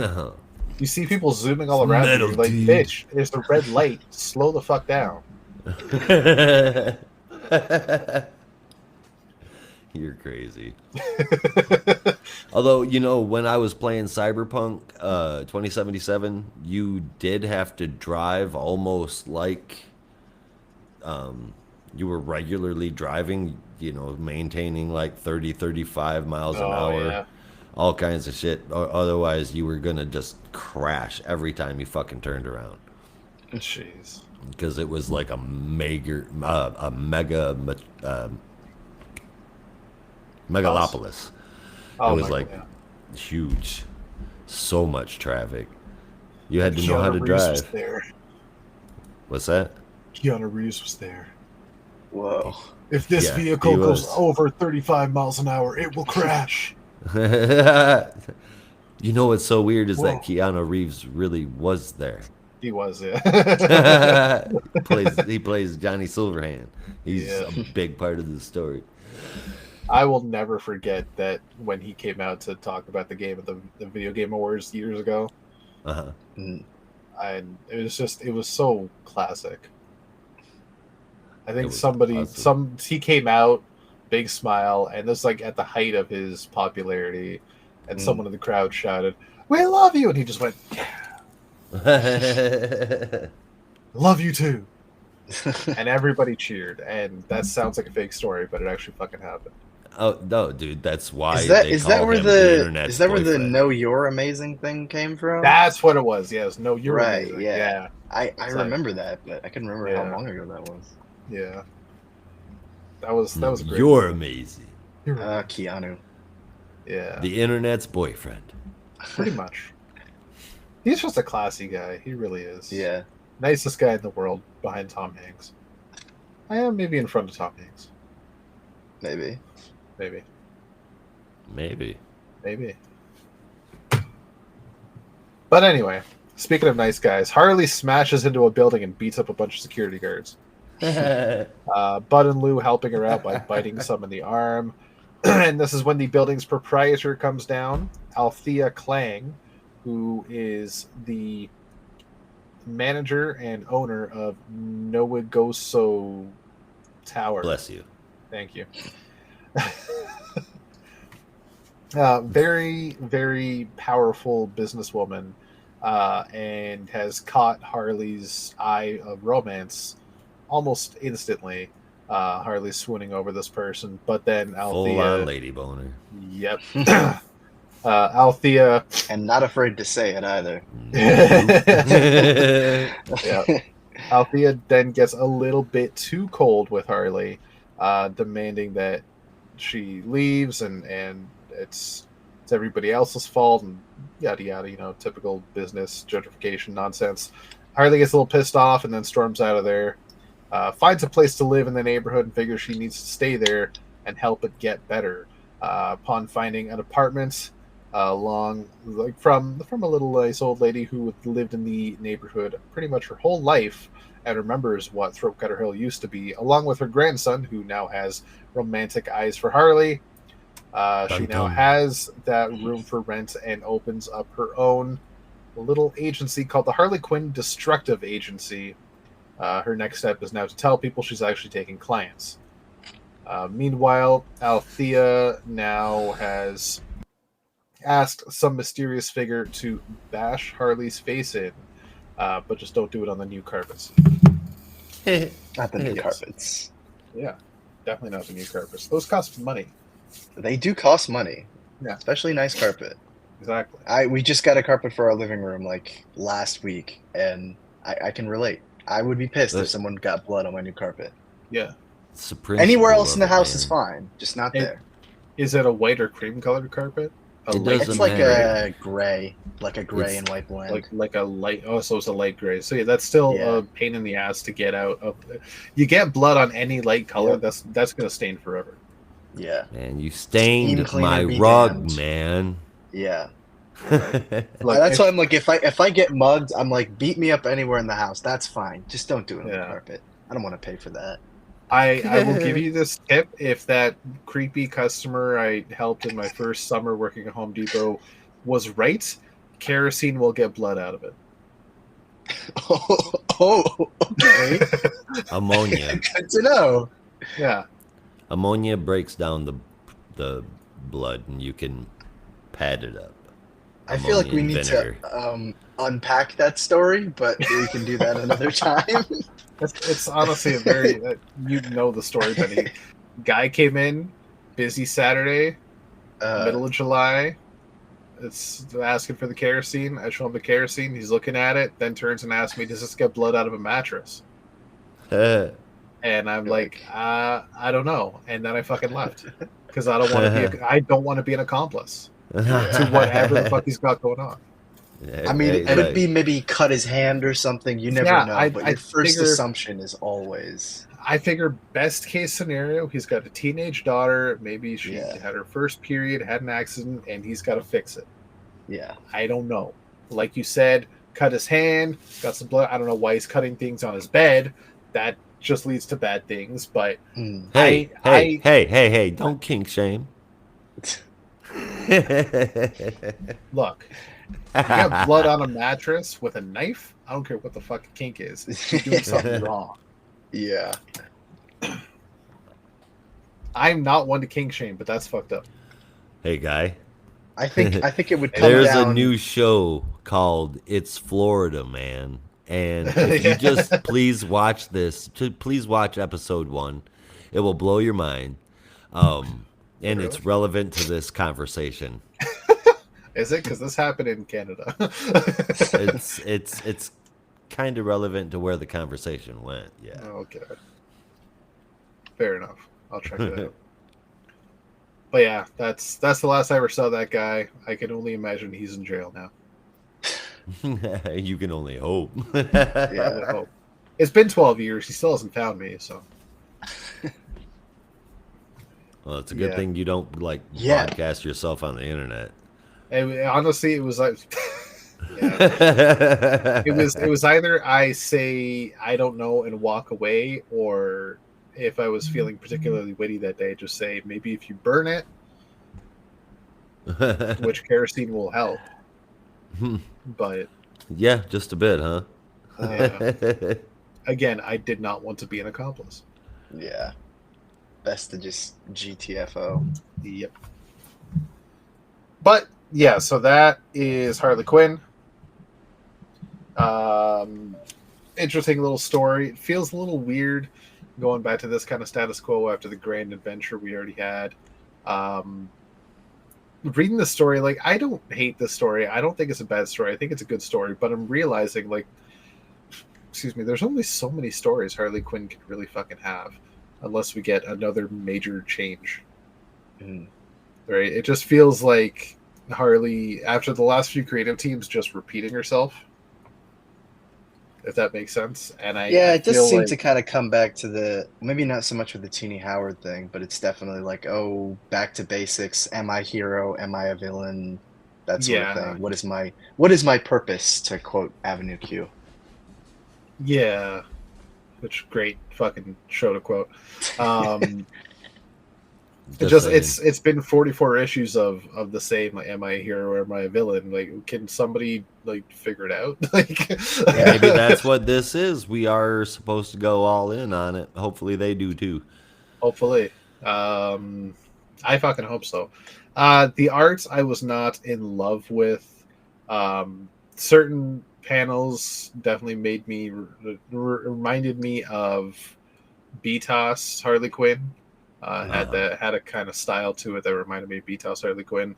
You see people zooming all around you. You're like, bitch, there's the red light. Slow the fuck down. You're crazy. Although, when I was playing Cyberpunk 2077, you did have to drive almost like you were regularly driving, maintaining like 30, 35 miles an hour. Yeah. All kinds of shit. Otherwise, you were going to just crash every time you fucking turned around. Jeez. Because it was like a mega megalopolis. It was like huge, so much traffic. You had to know how to drive. What's that? Keanu Reeves was there. Whoa. If this Yeah, vehicle he goes was. over 35 miles an hour, it will crash. You know what's so weird is Whoa. that Keanu Reeves really was there. He was, yeah. He plays Johnny Silverhand. He's Yeah. a big part of the story. I will never forget that when he came out to talk about the game at the Video Game Awards years ago. Uh-huh. And it was so classic. I think he came out, big smile, and this like at the height of his popularity, and someone in the crowd shouted, "We love you!" And he just went, "Love you too!" And everybody cheered. And that sounds like a fake story, but it actually fucking happened. Oh no, dude! That's why Is that call where him the "Know You're Amazing" thing came from? That's what it was. Yes, no, you're right. amazing. Yeah, I It's remember that, but I couldn't remember Yeah. how long ago that was. Yeah, that was great. You're amazing. Keanu. Yeah, The internet's boyfriend. pretty much. He's just a classy guy. He really is. Yeah. Nicest guy in the world behind Tom Hanks. I am maybe in front of Tom Hanks. Maybe. Maybe. But anyway, speaking of nice guys, Harley smashes into a building and beats up a bunch of security guards. Bud and Lou helping her out by biting some in the arm. And this is when the building's proprietor comes down, Althea Klang, who is the manager and owner of Nowigoso Tower. Bless you. Thank you. Very, very powerful businesswoman, and has caught Harley's eye of romance almost instantly. Harley's swooning over this person, but then Althea, full-on lady boner. Yep. Althea, and not afraid to say it either. Yeah. Althea then gets a little bit too cold with Harley, demanding that she leaves, and it's everybody else's fault, and yada yada, typical business gentrification nonsense. Harley gets a little pissed off and then storms out of there, finds a place to live in the neighborhood, and figures she needs to stay there and help it get better. Upon finding an apartment from a little nice old lady who lived in the neighborhood pretty much her whole life and remembers what Throatcutter Hill used to be, along with her grandson, who now has romantic eyes for Harley. She now has that room for rent and opens up her own little agency called the HarleyQuinn Destructive Agency. Her next step is now to tell people she's actually taking clients. Meanwhile, Althea now has asked some mysterious figure to bash Harley's face in, but just don't do it on the new carpets. Not the new carpets. Yeah, definitely not the new carpets. Those cost money. They do cost money. Yeah. Especially nice carpet. Exactly. We just got a carpet for our living room like last week, and I can relate. I would be pissed if someone got blood on my new carpet. Yeah. Anywhere else in the house is fine, just not there. Is it a white or cream colored carpet? It's like a gray, and white blend. Like a light. Oh, so it's a light gray. So yeah, that's still a pain in the ass to get out of. You get blood on any light color, that's gonna stain forever. Yeah. Man, you stained my rug, man. Yeah. Look, that's why I'm like, if I get mugged, I'm like, beat me up anywhere in the house. That's fine. Just don't do it on the carpet. I don't want to pay for that. I will give you this tip. If that creepy customer I helped in my first summer working at Home Depot was right, kerosene will get blood out of it. Oh, okay. Ammonia. Good to know. Yeah. Ammonia breaks down the blood, and you can pad it up. I feel like we need to unpack that story, but we can do that another time. It's honestly a very the story, Benny. Guy came in, busy Saturday, middle of July. It's asking for the kerosene. I show him the kerosene. He's looking at it, then turns and asks me, "Does this get blood out of a mattress?" And I'm like, I don't know. And then I fucking left because I don't want to be. I don't want to be an accomplice to whatever the fuck he's got going on. I mean, it could be maybe cut his hand or something. You never know. But your first assumption is always. I figure best case scenario, he's got a teenage daughter. Maybe she had her first period, had an accident, and he's got to fix it. Yeah. I don't know. Like you said, cut his hand, got some blood. I don't know why he's cutting things on his bed. That just leads to bad things. But hey, don't kink shame. Look, you got blood on a mattress with a knife. I don't care what the fuck a kink is. You're doing something wrong. Yeah. I'm not one to kink shame, but that's fucked up. Hey, guy. I think it would come There's down... a new show called It's Florida, Man. And if you just please watch this, please watch episode 1. It will blow your mind. And it's relevant to this conversation. Is it? Because this happened in Canada. It's kind of relevant to where the conversation went. Yeah. Okay. Fair enough. I'll check it out. But yeah, that's the last I ever saw that guy. I can only imagine he's in jail now. You can only hope. Yeah, I hope. It's been 12 years. He still hasn't found me, so. Well, it's a good thing you don't broadcast yourself on the internet. And honestly, it was like it was either I say I don't know and walk away, or if I was feeling particularly witty that day, just say maybe if you burn it, which kerosene will help. But yeah, just a bit, huh? Again, I did not want to be an accomplice. Yeah. Best to just GTFO. Yep. But yeah, so that is HarleyQuinn. Interesting little story. It feels a little weird going back to this kind of status quo after the grand adventure we already had. Reading the story, like, I don't hate this story. I don't think it's a bad story. I think it's a good story, but I'm realizing, like, there's only so many stories HarleyQuinn could really fucking have unless we get another major change. Right? It just feels like Harley, after the last few creative teams, just repeating herself. If that makes sense. And it just seemed to kind of come back to the, maybe not so much with the Teenie Howard thing, but it's definitely like, back to basics. Am I a hero? Am I a villain? That sort of thing. What is my purpose, to quote Avenue Q? Yeah. Which great fucking show to quote. It's been 44 issues of the same, like, am I a hero or am I a villain? Like, can somebody figure it out? Maybe that's what this is. We are supposed to go all in on it. Hopefully they do too. Hopefully. I fucking hope so. The art I was not in love with. Certain panels definitely made me reminded me of BTOS HarleyQuinn. Had a kind of style to it that reminded me of BTOS HarleyQuinn.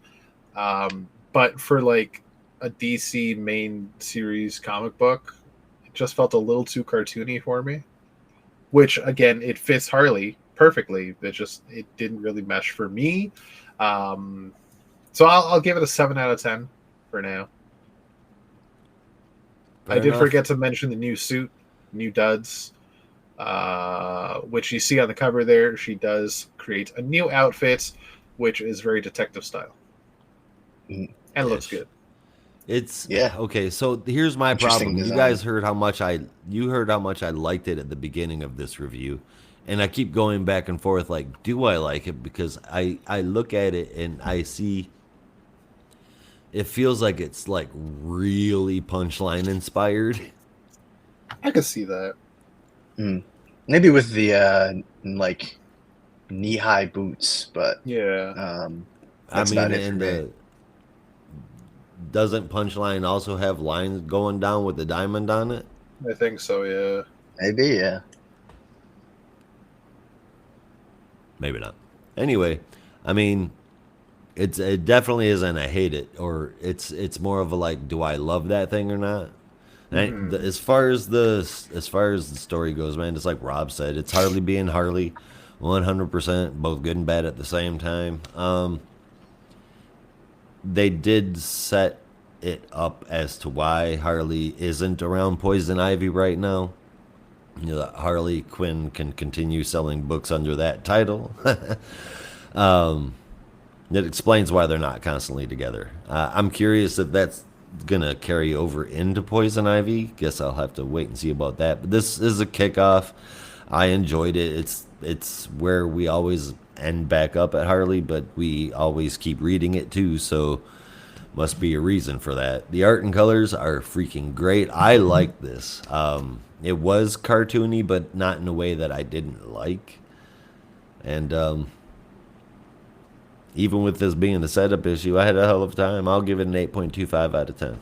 But for like a DC main series comic book, it just felt a little too cartoony for me. Which, again, it fits Harley perfectly. It didn't really mesh for me. So I'll give it a 7 out of 10 for now. I did forget to mention the new suit, new duds. Which you see on the cover there. She does create a new outfit, which is very detective style. And looks good. Okay, so here's my problem. You guys heard how much I liked it at the beginning of this review, and I keep going back and forth, like, do I like it? Because I look at it and I see it feels like it's like really Punchline inspired. I can see that. Maybe with the like knee-high boots, but that's about it for me. Doesn't Punchline also have lines going down with the diamond on it? I think so, yeah. Maybe, yeah. Maybe not. Anyway, I mean, it definitely isn't a hate it, or it's more of a like, do I love that thing or not? And as far as the story goes, man, it's like Rob said, it's Harley being Harley, 100%, both good and bad at the same time. They did set it up as to why Harley isn't around Poison Ivy right now. You know, that HarleyQuinn can continue selling books under that title. It explains why they're not constantly together. I'm curious if that's gonna carry over into Poison Ivy. Guess I'll have to wait and see about that. But this is a kickoff. I enjoyed it. It's where we always end back up at Harley, but we always keep reading it too, so must be a reason for that. The art and colors are freaking great. I like this. It was cartoony, but not in a way that I didn't like. And even with this being the setup issue, I had a hell of a time. I'll give it an 8.25 out of 10.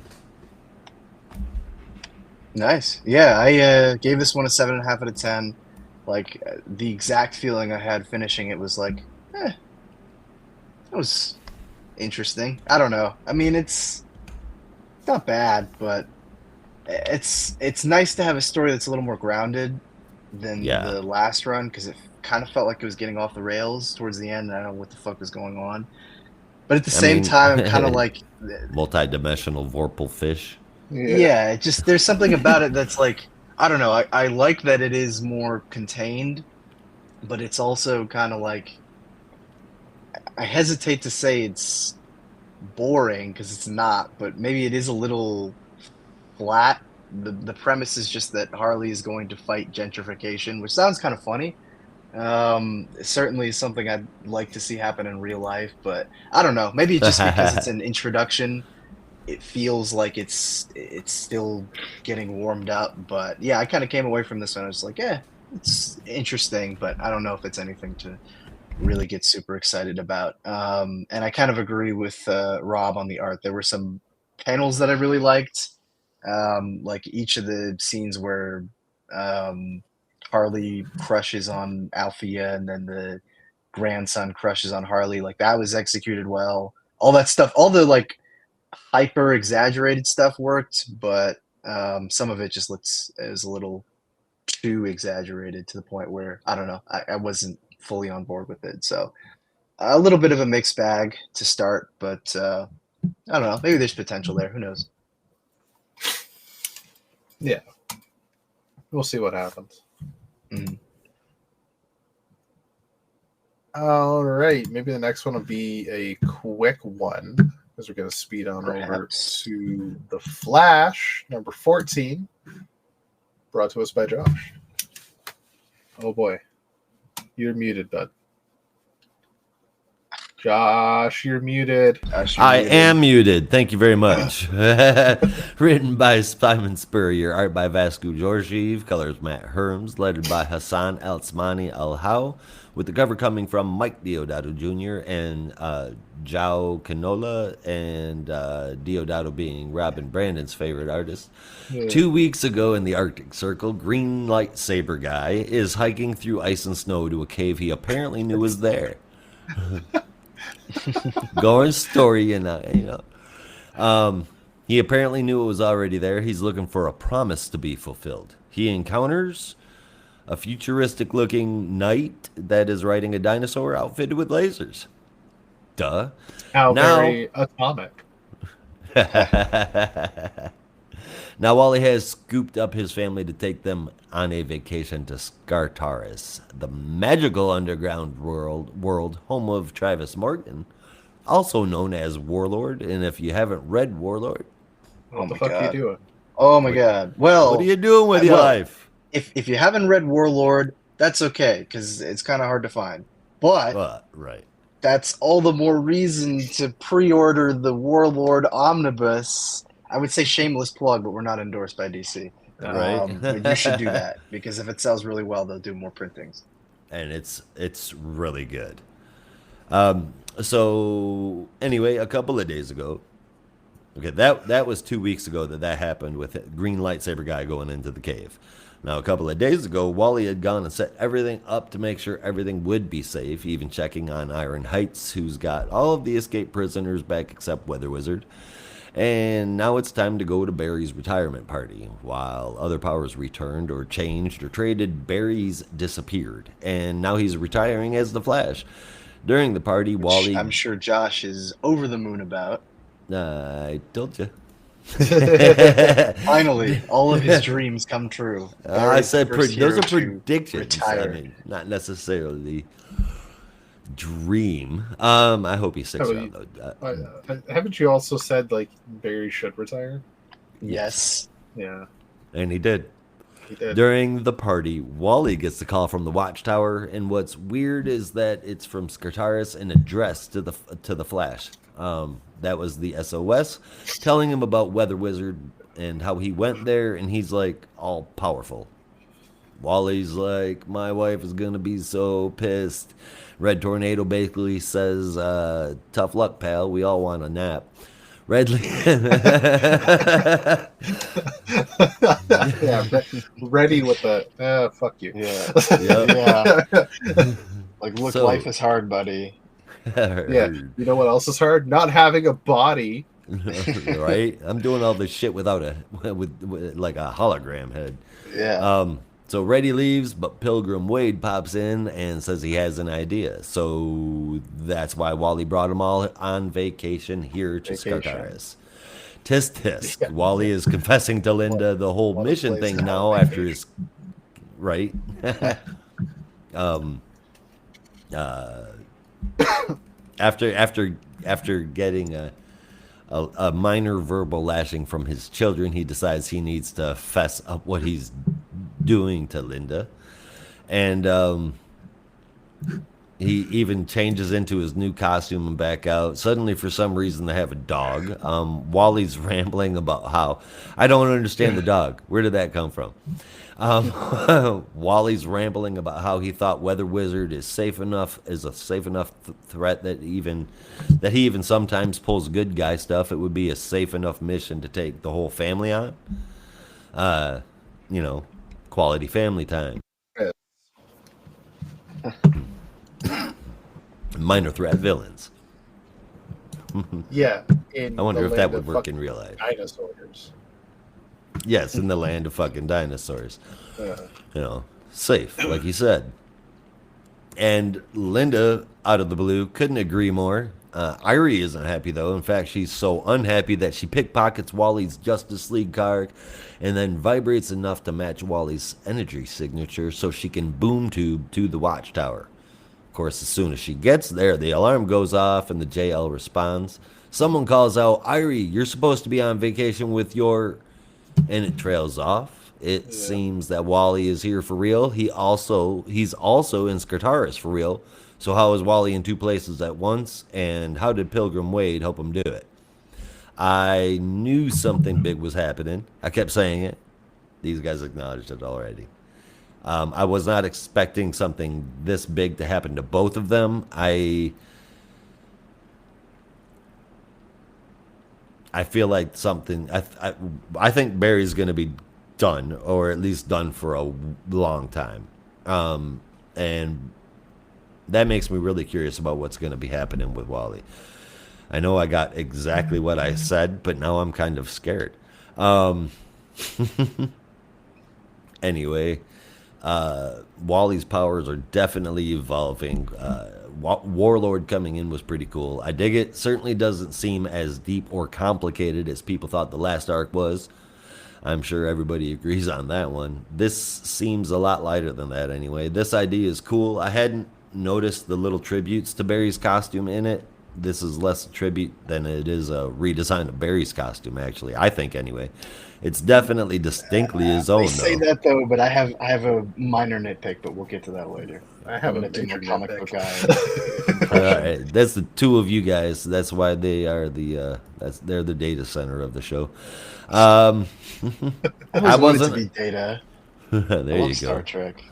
Nice. Yeah, I gave this one a 7.5 out of 10. Like, the exact feeling I had finishing it was like, that was interesting. I don't know. I mean, it's not bad, but it's nice to have a story that's a little more grounded than the last run, because it kind of felt like it was getting off the rails towards the end, and I don't know what the fuck was going on. But at the same time, I'm kind of like... multi-dimensional Vorpal fish. Yeah, it just, there's something about it that's like, I don't know, I like that it is more contained, but it's also kind of like, I hesitate to say it's boring, because it's not, but maybe it is a little flat. The premise is just that Harley is going to fight gentrification, which sounds kind of funny. Certainly something I'd like to see happen in real life, but I don't know, maybe just because it's an introduction, it feels like it's still getting warmed up. But yeah, I kind of came away from this one, I was like, it's interesting, but I don't know if it's anything to really get super excited about. And I kind of agree with Rob on the art. There were some panels that I really liked, like each of the scenes where Harley crushes on Althea and then the grandson crushes on Harley, like that was executed well. All that stuff, all the like hyper exaggerated stuff worked, but some of it just looks as a little too exaggerated to the point where I don't know, I wasn't fully on board with it. So a little bit of a mixed bag to start, but I don't know, maybe there's potential there, who knows. Yeah, we'll see what happens. All right, maybe the next one will be a quick one, because we're going to speed on over to TheFlash, number 14, brought to us by Josh. Oh boy, you're muted, bud. Josh, you're muted. I am muted. Thank you very much. Written by Simon Spurrier, art by Vasco Georgiev, colors Matt Herms, lettered by Hassan Al-Smani Al-How, with the cover coming from Mike Deodato Jr. and João Canola, and Deodato being Robin Brandon's favorite artist. Yeah. 2 weeks ago in the Arctic Circle, Green Lightsaber Guy is hiking through ice and snow to a cave he apparently knew was there. Going story, you know. He apparently knew it was already there. He's looking for a promise to be fulfilled. He encounters a futuristic-looking knight that is riding a dinosaur outfitted with lasers. Duh. How very atomic. Now, Wally has scooped up his family to take them on a vacation to Skartaris, the magical underground world home of Travis Morgan, also known as Warlord. And if you haven't read Warlord, what the fuck are you doing? Oh my god. Well, what are you doing with your life? If you haven't read Warlord, that's okay, because it's kind of hard to find. But right. That's all the more reason to pre-order the Warlord Omnibus. I would say shameless plug, but we're not endorsed by DC. Right. But you should do that, because if it sells really well, they'll do more printings. And it's really good. So anyway, a couple of days ago, okay, that was 2 weeks ago that happened with Green Lightsaber Guy going into the cave. Now, a couple of days ago, Wally had gone and set everything up to make sure everything would be safe, even checking on Iron Heights, who's got all of the escaped prisoners back except Weather Wizard. And now it's time to go to Barry's retirement party. While other powers returned or changed or traded, Barry's disappeared. And now he's retiring as the Flash. During the party, Wally... I'm sure Josh is over the moon about. I told you. Finally, all of his dreams come true. I said First those hero are to predictions. I retire. mean, not necessarily dream. I hope he sticks Oh, around though. haven't you also said like Barry should retire? Yes. Yeah, And he did. he did. During the party, Wally gets the call from the watchtower, and what's weird is that it's from Skartaris and addressed to the Flash. That was the SOS, telling him about Weather Wizard and how he went there, and he's like all powerful. Wally's like, my wife is gonna be so pissed. Red Tornado basically says, "Tough luck, pal. We all want a nap." Yeah, ready with the fuck you. Yeah. Yeah. Like, look, So- life is hard, buddy. Yeah. You know what else is hard? Not having a body. Right? I'm doing all this shit without with like a hologram head. Yeah. So Reddy leaves, but Pilgrim Wade pops in and says he has an idea. So that's why Wally brought them all on vacation here to Skartaris. Tisk tisk. Yeah. Wally is confessing to Linda the whole What a mission place thing to now have after his right. After getting a minor verbal lashing from his children, he decides he needs to fess up what he's doing to Linda. And he even changes into his new costume and back out. Suddenly, for some reason, they have a dog. Wally's rambling about how I don't understand the dog. Where did that come from? Wally's rambling about how he thought Weather Wizard is a safe enough threat that he even sometimes pulls good guy stuff. It would be a safe enough mission to take the whole family on. Quality family time. Minor threat villains. Yeah. I wonder if that would work in real life. Dinosaurs. Yes, in the land of fucking dinosaurs. Safe, like you said. And Linda, out of the blue, couldn't agree more. Irie isn't happy, though. In fact, she's so unhappy that she pickpockets Wally's Justice League card and then vibrates enough to match Wally's energy signature so she can boom tube to the watchtower. Of course, as soon as she gets there, the alarm goes off and the JL responds. Someone calls out, "Irie, you're supposed to be on vacation with your..." And it trails off. It seems that Wally is here for real. He's also in Skartaris for real. So how is Wally in two places at once? And how did Pilgrim Wade help him do it? I knew something big was happening. I kept saying it. These guys acknowledged it already. I was not expecting something this big to happen to both of them. I feel like something. I think Barry's going to be done, or at least done for a long time, and that makes me really curious about what's going to be happening with Wally. I know I got exactly what I said, but now I'm kind of scared. Anyway, Wally's powers are definitely evolving. Warlord coming in was pretty cool. I dig it. Certainly doesn't seem as deep or complicated as people thought the last arc was. I'm sure everybody agrees on that one. This seems a lot lighter than that anyway. This idea is cool. I hadn't noticed the little tributes to Barry's costume in it. This is less a tribute than it is a redesign of Barry's costume, actually. I think anyway. It's definitely distinctly his own, They say though. that though, but I have a minor nitpick, but we'll get to that later. I have I'm a gonna do major my comic book nitpick. guy. All right, that's the two of you guys. That's why they are they're the data center of the show. I I always wanted to wasn't. be Data. There I you love go. Star Trek.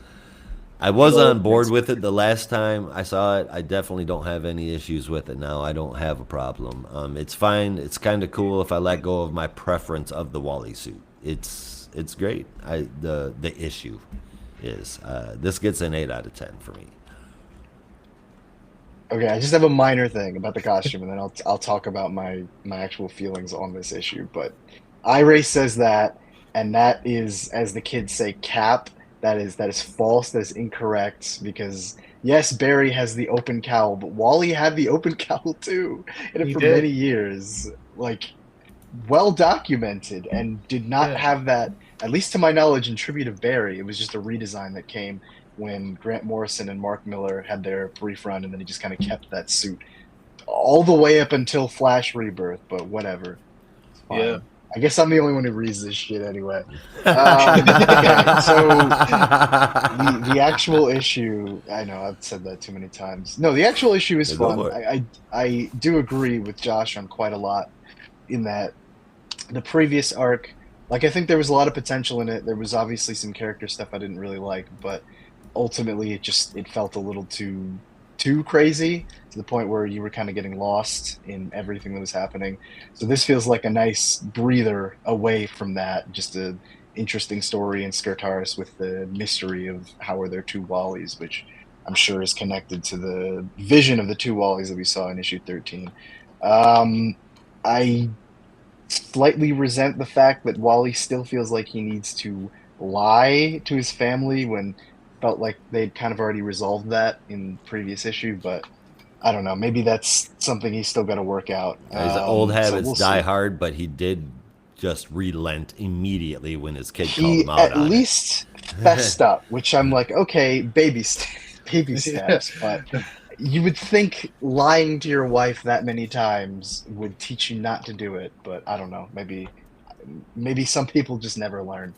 I was Well, on board with it the last time I saw it. I definitely don't have any issues with it now. I don't have a problem. It's fine. It's kind of cool if I let go of my preference of the Wally suit. It's great. The issue is this gets an 8 out of 10 for me. Okay, I just have a minor thing about the costume, and then I'll talk about my actual feelings on this issue. But Iray says that, and that is, as the kids say, cap. That is false. That is incorrect, because yes, Barry has the open cowl, but Wally had the open cowl too, and He for did. many years. Like, well documented and did not have that, at least to my knowledge, in Tribute of Barry. It was just a redesign that came when Grant Morrison and Mark Miller had their brief run, and then he just kind of kept that suit all the way up until Flash Rebirth, but whatever. It's fine. Yeah. I guess I'm the only one who reads this shit anyway. Okay, so the actual issue, I know I've said that too many times. No, the actual issue is fun. I do agree with Josh on quite a lot in that the previous arc, like I think there was a lot of potential in it. There was obviously some character stuff I didn't really like, but ultimately it felt a little too crazy to the point where you were kind of getting lost in everything that was happening. So this feels like a nice breather away from that. Just an interesting story in Skartaris with the mystery of how are there two Wallies, which I'm sure is connected to the vision of the two Wallies that we saw in issue 13. I slightly resent the fact that Wally still feels like he needs to lie to his family when felt like they'd kind of already resolved that in previous issue, but I don't know. Maybe that's something he's still got to work out. His old habits we'll die see. hard, but he did just relent immediately when his kid called him out At on least fessed up, which I'm like, okay, baby steps, but you would think lying to your wife that many times would teach you not to do it, but I don't know. Maybe some people just never learn.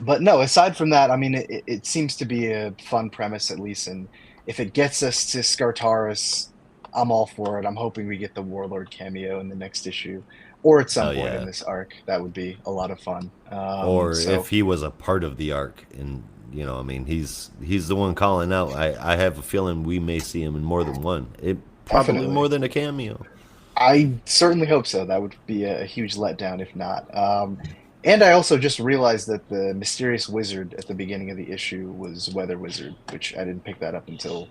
But no, aside from that, I mean, it seems to be a fun premise, at least, and if it gets us to Skartaris, I'm all for it. I'm hoping we get the Warlord cameo in the next issue, or at some point in this arc. That would be a lot of fun. Or if he was a part of the arc, and you know, I mean, he's the one calling out. I have a feeling we may see him in more than one. Probably Definitely. more than a cameo. I certainly hope so. That would be a huge letdown if not. And I also just realized that the mysterious wizard at the beginning of the issue was Weather Wizard, which I didn't pick that up until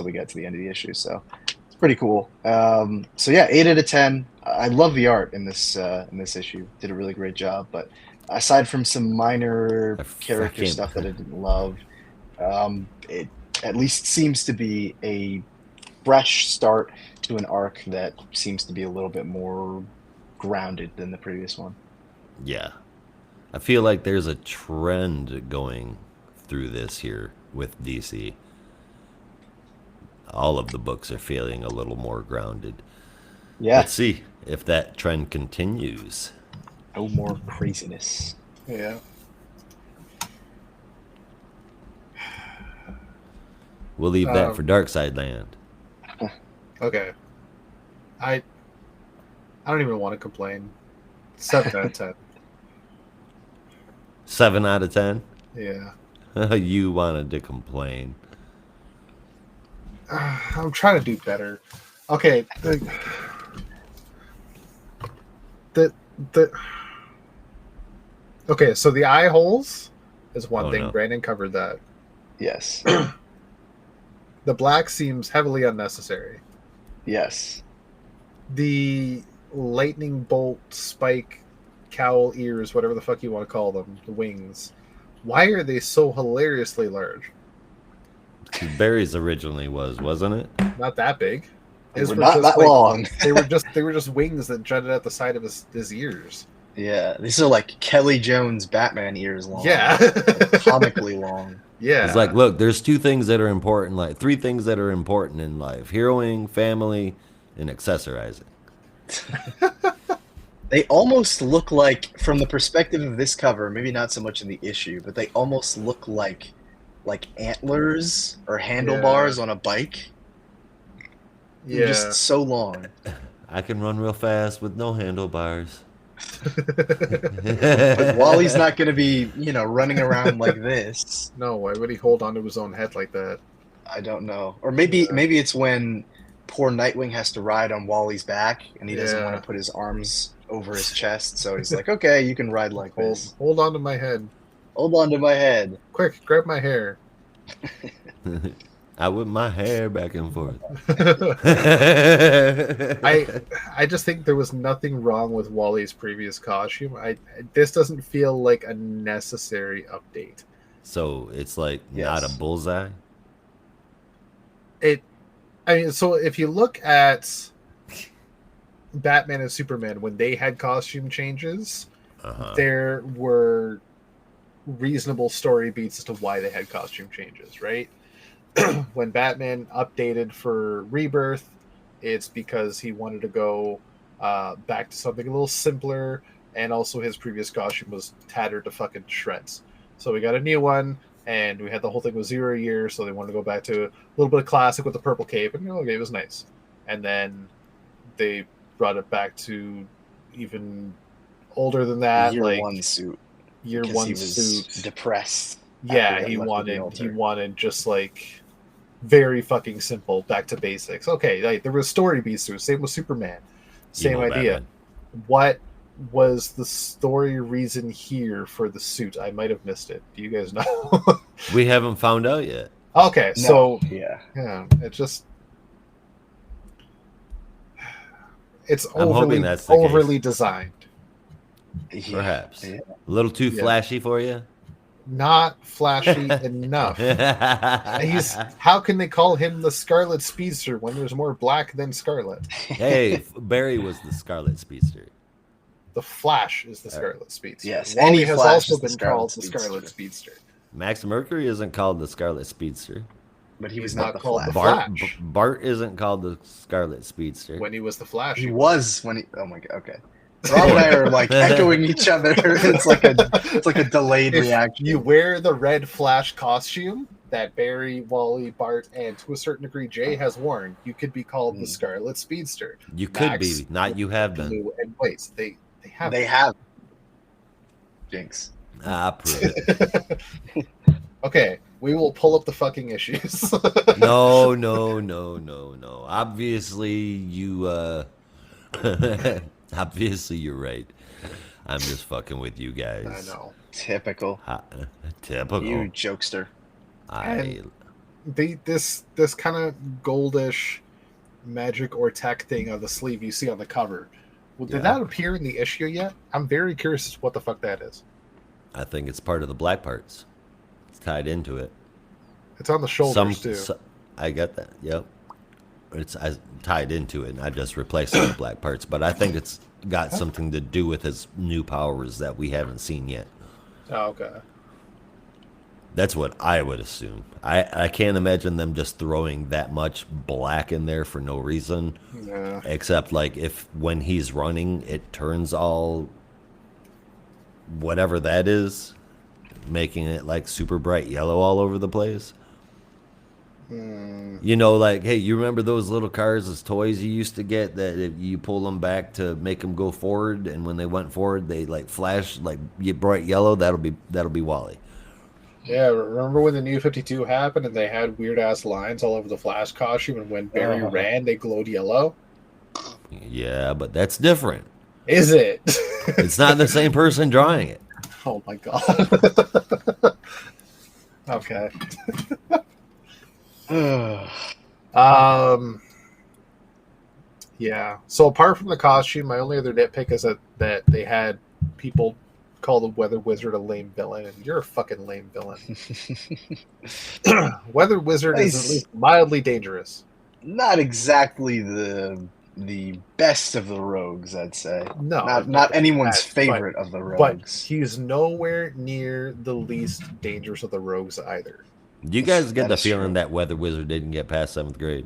we got to the end of the issue. So it's pretty cool. So yeah, 8 out of 10. I love the art in this issue. Did a really great job. But aside from some minor character stuff that I didn't love, it at least seems to be a fresh start to an arc that seems to be a little bit more grounded than the previous one. Yeah. I feel like there's a trend going through this here with DC. All of the books are feeling a little more grounded. Yeah. Let's see if that trend continues. No more craziness. Yeah. We'll leave that for Darkside Land. Okay. I don't even want to complain. 7 out of 10. 7 out of 10? Yeah. You wanted to complain. I'm trying to do better. Okay. Okay, so the eye holes is one thing. No. Brandon covered that. Yes. The black seems heavily unnecessary. Yes. The lightning bolt spike cowl ears, whatever the fuck you want to call them, the wings, why are they so hilariously large? Barry's originally wasn't it? Not that big. They were not that long. they were just wings that jutted out the side of his ears. Yeah, these are like Kelly Jones Batman ears long. Yeah. Comically long. Yeah. It's like, look, there's 2 things that are important, like 3 things that are important in life: heroing, family, and accessorizing. They almost look like, from the perspective of this cover, maybe not so much in the issue, but they almost look like antlers or handlebars on a bike. They're just so long. I can run real fast with no handlebars. But Wally's not going to be, running around like this. No, why would he hold onto his own head like that? I don't know. Or maybe it's when poor Nightwing has to ride on Wally's back and he doesn't want to put his arms over his chest, so he's like, okay, you can ride like this. Hold on to my head. Hold on to my head. Quick, grab my hair. I whip my hair back and forth. I just think there was nothing wrong with Wally's previous costume. This doesn't feel like a necessary update. So it's like not a bullseye? So if you look at Batman and Superman, when they had costume changes, Uh-huh. there were reasonable story beats as to why they had costume changes, right? When Batman updated for Rebirth, it's because he wanted to go back to something a little simpler, and also his previous costume was tattered to fucking shreds. So we got a new one, and we had the whole thing with 0 year, so they wanted to go back to a little bit of classic with the purple cape, and okay, it was nice. And then they brought it back to even older than that, Year like one suit. year Because one he was suit. depressed. Yeah, after he left with the wanted altar. just like very fucking simple, back to basics. Okay, like there was story beats to it. Same with Superman. Same Emo idea. Batman. What was the story reason here for the suit? I might have missed it. Do you guys know? We haven't found out yet. Okay, No, so yeah. it just it's I'm hoping overly that's the case. overly designed. Yeah. Perhaps. Yeah. A little too Yeah. flashy for you? Not flashy enough. How can they call him the Scarlet Speedster when there's more black than Scarlet? Hey, Barry was the Scarlet Speedster. The Flash is the Scarlet Speedster. Yes, Wally any has Flash also is the been Scarlet called the Speedster. Scarlet Speedster. Max Mercury isn't called the Scarlet Speedster. But he He's was not not the called Flash. the Bart, Flash. Bart isn't called the Scarlet Speedster. When he was the Flash, He was when he. Oh my god. Okay. Rob and I are like echoing each other. It's like a delayed If reaction. you wear the red Flash costume that Barry, Wally, Bart, and to a certain degree Jay has worn, you could be called the Scarlet Speedster. You could Max, be, not you have been. Blue, and white. They have. They have. Jinx. I prove it. Okay, we will pull up the fucking issues. No. Obviously, obviously you're right. I'm just fucking with you guys. I know. Typical. Typical. You jokester. This kind of goldish magic or tech thing on the sleeve you see on the cover. Well, did Yeah. that appear in the issue yet? I'm very curious as to what the fuck that is. I think it's part of the black parts. It's tied into it. It's on the shoulders too. I get that. Yep. It's tied into it, and I just replaced all the black parts. But I think it's got something to do with his new powers that we haven't seen yet. Oh, okay. That's what I would assume. I can't imagine them just throwing that much black in there for no reason. Yeah. Except like if when he's running, it turns all whatever that is, making it like super bright yellow all over the place. You know, like, hey, you remember those little cars as toys you used to get that if you pull them back to make them go forward, and when they went forward, they like flash like bright yellow. That'll be Wally. Yeah, remember when the New 52 happened and they had weird ass lines all over the Flash costume, and when Barry ran, they glowed yellow? Yeah, but that's different. Is it? It's not the same person drawing it. Oh my god. Okay. Yeah. So apart from the costume, my only other nitpick is that they had people call the Weather Wizard a lame villain, and you're a fucking lame villain. Weather Wizard is at least mildly dangerous. Not exactly the best of the rogues, I'd say. No, not anyone's bad, favorite of the but rogues. he's nowhere near the least dangerous of the rogues either. Do you guys get That the is feeling true. that Weather Wizard didn't get past 7th grade?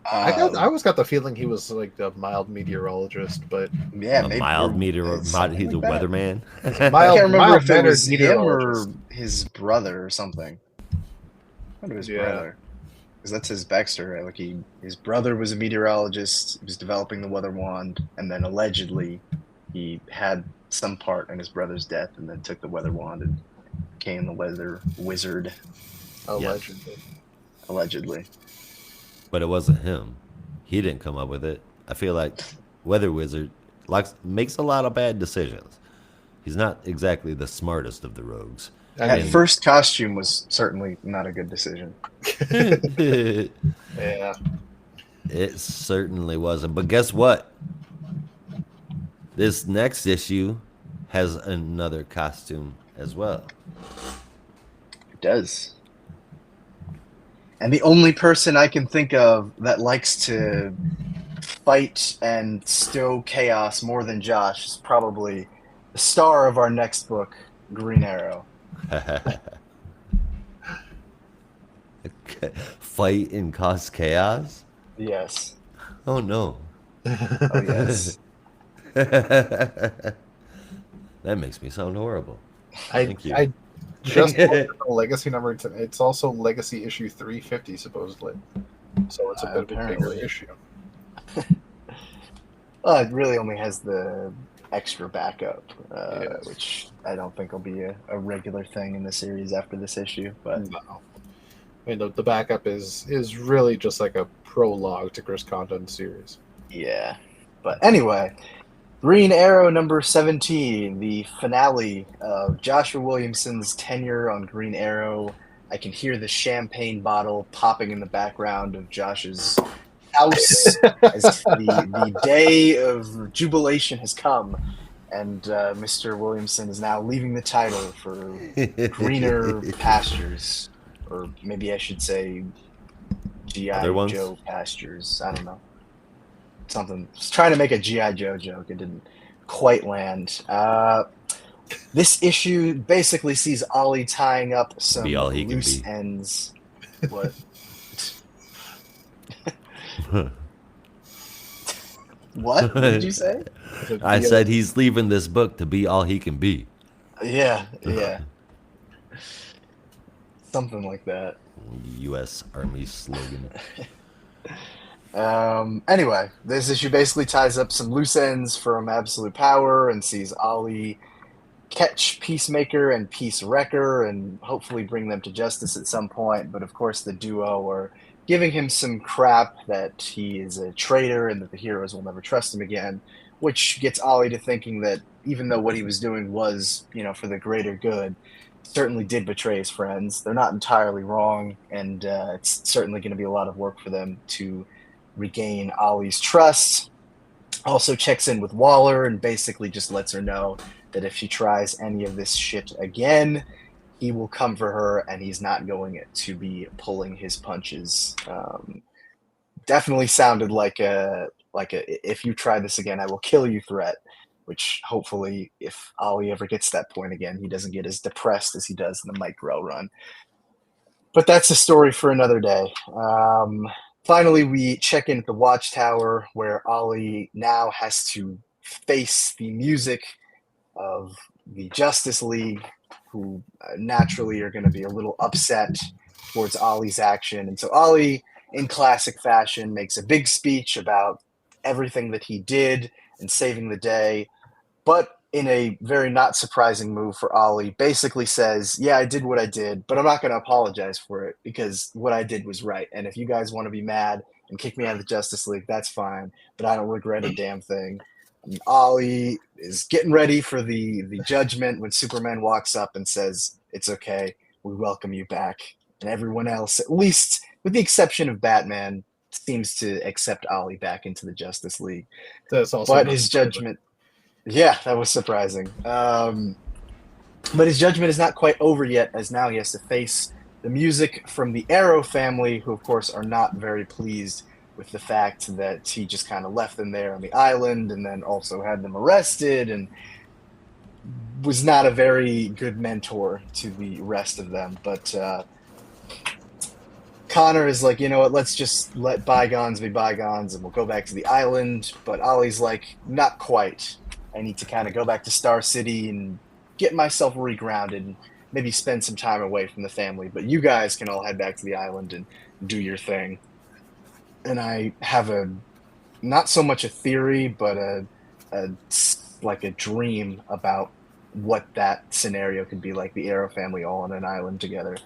I always got the feeling he was like a mild meteorologist, but Yeah, A maybe mild meteor, he's a like that. weatherman. I mild, can't remember mild if it mannered was him or meteorologist. his brother or something. I thought it was Yeah. brother, because that's his backstory. Like his brother was a meteorologist. He was developing the weather wand, and then allegedly he had some part in his brother's death, and then took the weather wand and became the weather wizard. Allegedly. Allegedly. But it wasn't him. He didn't come up with it. I feel like Weather Wizard makes a lot of bad decisions. He's not exactly the smartest of the rogues. That first costume was certainly not a good decision. Yeah. It certainly wasn't. But guess what? This next issue has another costume as well. It does. And the only person I can think of that likes to fight and stow chaos more than Josh is probably the star of our next book, Green Arrow. Fight and cause chaos? Yes. Oh no. Oh, yes. That makes me sound horrible. Thank you. I just looked at the legacy number. It's also legacy issue 350 supposedly, so it's a bit of a bigger issue. Well, it really only has the extra backup, Yes. which I don't think will be a regular thing in the series after this issue. But No. I mean, the backup is really just like a prologue to Chris Condon's series. yeah. But anyway, Green Arrow number 17, the finale of Joshua Williamson's tenure on Green Arrow. I can hear the champagne bottle popping in the background of Josh's house as the day of jubilation has come. And Mr. Williamson is now leaving the title for greener pastures. Or maybe I should say G.I. Joe pastures. I don't know. Something. I was trying to make a G.I. Joe joke. It didn't quite land. This issue basically sees Ollie tying up some loose ends. What? What did you say? I said he's leaving this book to be all he can be. Yeah. Something like that. U.S. Army slogan. Anyway, this issue basically ties up some loose ends from Absolute Power and sees Ollie catch Peacemaker and Peace Wrecker and hopefully bring them to justice at some point. But of course, the duo are giving him some crap that he is a traitor and that the heroes will never trust him again, which gets Ollie to thinking that even though what he was doing was, for the greater good, certainly did betray his friends. They're not entirely wrong, and it's certainly going to be a lot of work for them to regain Ollie's trust. Also checks in with Waller and basically just lets her know that if she tries any of this shit again, he will come for her and he's not going to be pulling his punches. Definitely sounded like a if you try this again, I will kill you threat, which hopefully if Ollie ever gets to that point again, he doesn't get as depressed as he does in the Micro run. But that's a story for another day. Finally, we check in at the Watchtower, where Ollie now has to face the music of the Justice League, who naturally are going to be a little upset towards Ollie's action. And so Ollie, in classic fashion, makes a big speech about everything that he did and saving the day, but in a very not surprising move for Ollie, basically says, yeah, I did what I did, but I'm not going to apologize for it because what I did was right. And if you guys want to be mad and kick me out of the Justice League, that's fine, but I don't regret a damn thing. And Ollie is getting ready for the judgment when Superman walks up and says, it's okay, we welcome you back. And everyone else, at least with the exception of Batman, seems to accept Ollie back into the Justice League. That's also but his judgment... Yeah, that was surprising. But his judgment is not quite over yet, as now he has to face the music from the Arrow family, who, of course, are not very pleased with the fact that he just kind of left them there on the island and then also had them arrested and was not a very good mentor to the rest of them. But Connor is like, you know what, let's just let bygones be bygones and we'll go back to the island. But Ollie's like, not quite. I need to kind of go back to Star City and get myself regrounded and maybe spend some time away from the family. But you guys can all head back to the island and do your thing. And I have not so much a theory, but like a dream about what that scenario could be like, the Arrow family all on an island together.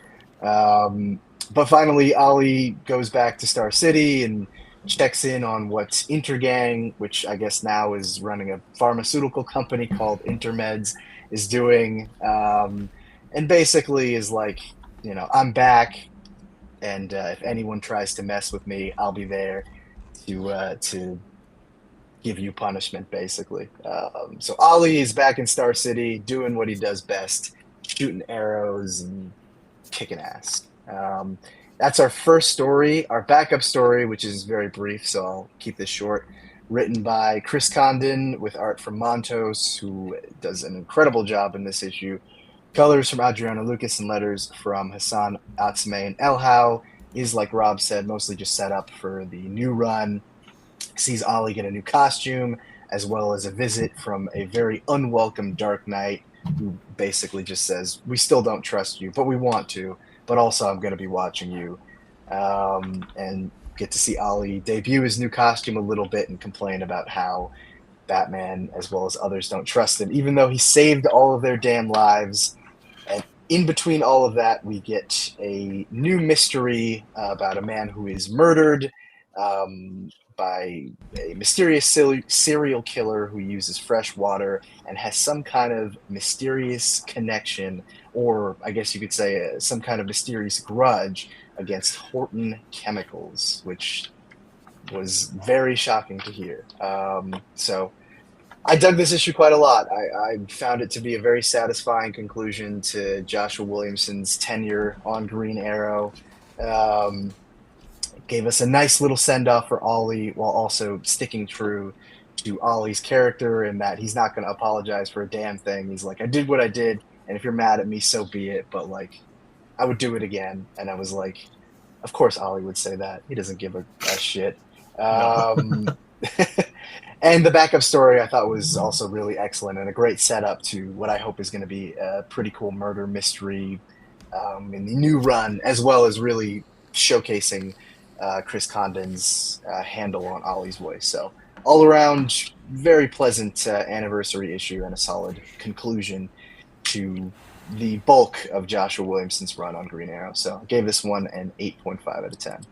But finally, Ollie goes back to Star City and checks in on what Intergang, which I guess now is running a pharmaceutical company called Intermeds, is doing. And basically is like, I'm back, and if anyone tries to mess with me, I'll be there to give you punishment, basically. So Ollie is back in Star City doing what he does best, shooting arrows and kicking ass. That's our first story. Our backup story, which is very brief, so I'll keep this short, written by Chris Condon with art from Montos, who does an incredible job in this issue. Colors from Adriano Lucas and letters from Hassan Atsme and Elhau. Is, like Rob said, mostly just set up for the new run. Sees Ollie get a new costume, as well as a visit from a very unwelcome Dark Knight, who basically just says, "We still don't trust you, but we want to. But also, I'm going to be watching you." And get to see Ollie debut his new costume a little bit and complain about how Batman, as well as others, don't trust him, even though he saved all of their damn lives. And in between all of that, we get a new mystery about a man who is murdered by a mysterious serial killer who uses fresh water and has some kind of mysterious connection, or I guess you could say some kind of mysterious grudge against Horton Chemicals, which was very shocking to hear. So I dug this issue quite a lot. I found it to be a very satisfying conclusion to Joshua Williamson's tenure on Green Arrow. Gave us a nice little send-off for Ollie while also sticking true to Ollie's character and that he's not going to apologize for a damn thing. He's like, I did what I did, and if you're mad at me, so be it. But, like, I would do it again. And I was like, of course Ollie would say that. He doesn't give a shit. And the backup story I thought was also really excellent and a great setup to what I hope is going to be a pretty cool murder mystery in the new run, as well as really showcasing Chris Condon's handle on Ollie's voice. So all around, very pleasant anniversary issue and a solid conclusion to the bulk of Joshua Williamson's run on Green Arrow. So I gave this one an 8.5 out of 10.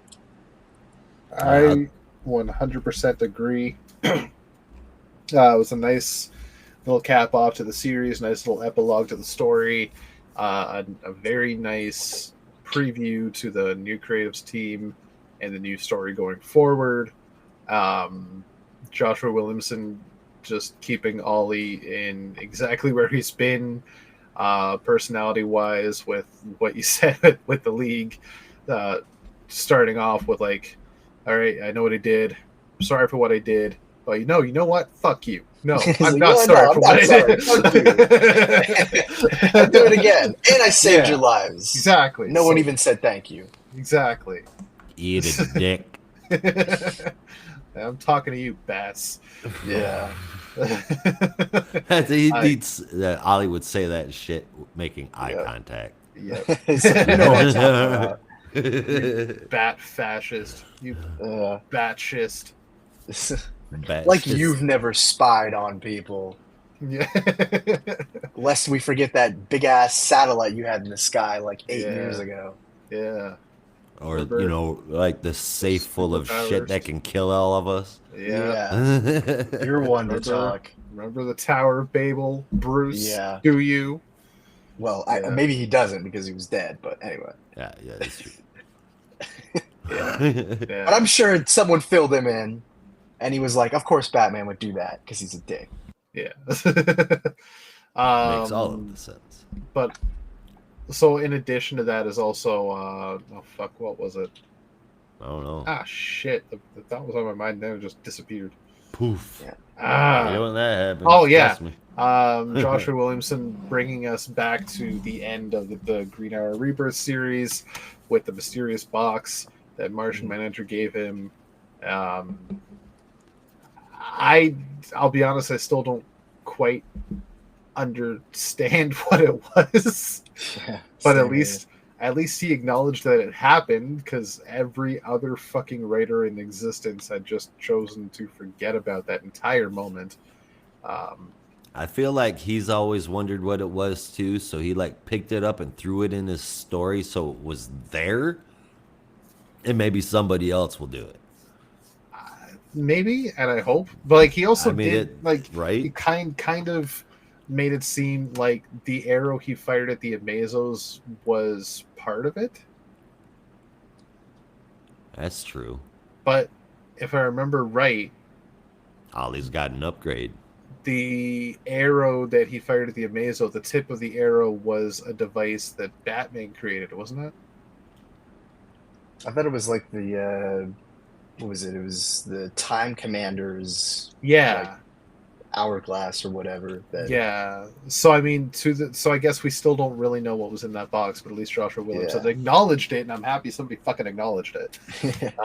I 100% agree. It was a nice little cap off to the series, nice little epilogue to the story, a very nice preview to the new creatives team and the new story going forward. Joshua Williamson just keeping Ollie in exactly where he's been, personality-wise, with what you said with the League, starting off with like, all right, I know what I did. I'm sorry for what I did. But you know what? Fuck you. No, I'm not sorry for what I did. Fuck you. I'll do it again. And I saved your lives. Exactly. No one even said thank you. Exactly. Eat a dick. I'm talking to you, Bats. Yeah. Ollie would say that shit making eye contact. Yep. You know what I'm talking about. You bat fascist. You batshist. Like you've never spied on people. Yeah. Lest we forget that big ass satellite you had in the sky like 8 years ago. Yeah. Or, you know, like the safe full of shit that can kill all of us. Yeah. You're one to talk. Remember the Tower of Babel, Bruce? Yeah. Do you? Well, maybe he doesn't because he was dead, but anyway. Yeah, that's true. But I'm sure someone filled him in, and he was like, of course Batman would do that because he's a dick. Yeah. Makes all of the sense. But, so in addition to that is also, what was it? I don't know. Ah, shit. The thought was on my mind, then it just disappeared. Poof. Yeah. You know when that happens. Oh, yeah. Joshua Williamson bringing us back to the end of the Green Arrow Rebirth series with the mysterious box that Martian Manhunter gave him. I'll be honest, I still don't quite understand what it was. But at least he acknowledged that it happened, because every other fucking writer in existence had just chosen to forget about that entire moment. I feel like he's always wondered what it was too, so he like picked it up and threw it in his story so it was there, and maybe somebody else will do it. Maybe, and I hope. But like he also right? He kind of made it seem like the arrow he fired at the Amazos was part of it. That's true. But if I remember right, Ollie's got an upgrade. The arrow that he fired at the Amazo, the tip of the arrow was a device that Batman created, wasn't it? I thought it was like the what was it? It was the Time Commanders. Yeah. Hourglass or whatever. Yeah. So I mean, so I guess we still don't really know what was in that box, but at least Joshua Williamson acknowledged it, and I'm happy somebody fucking acknowledged it.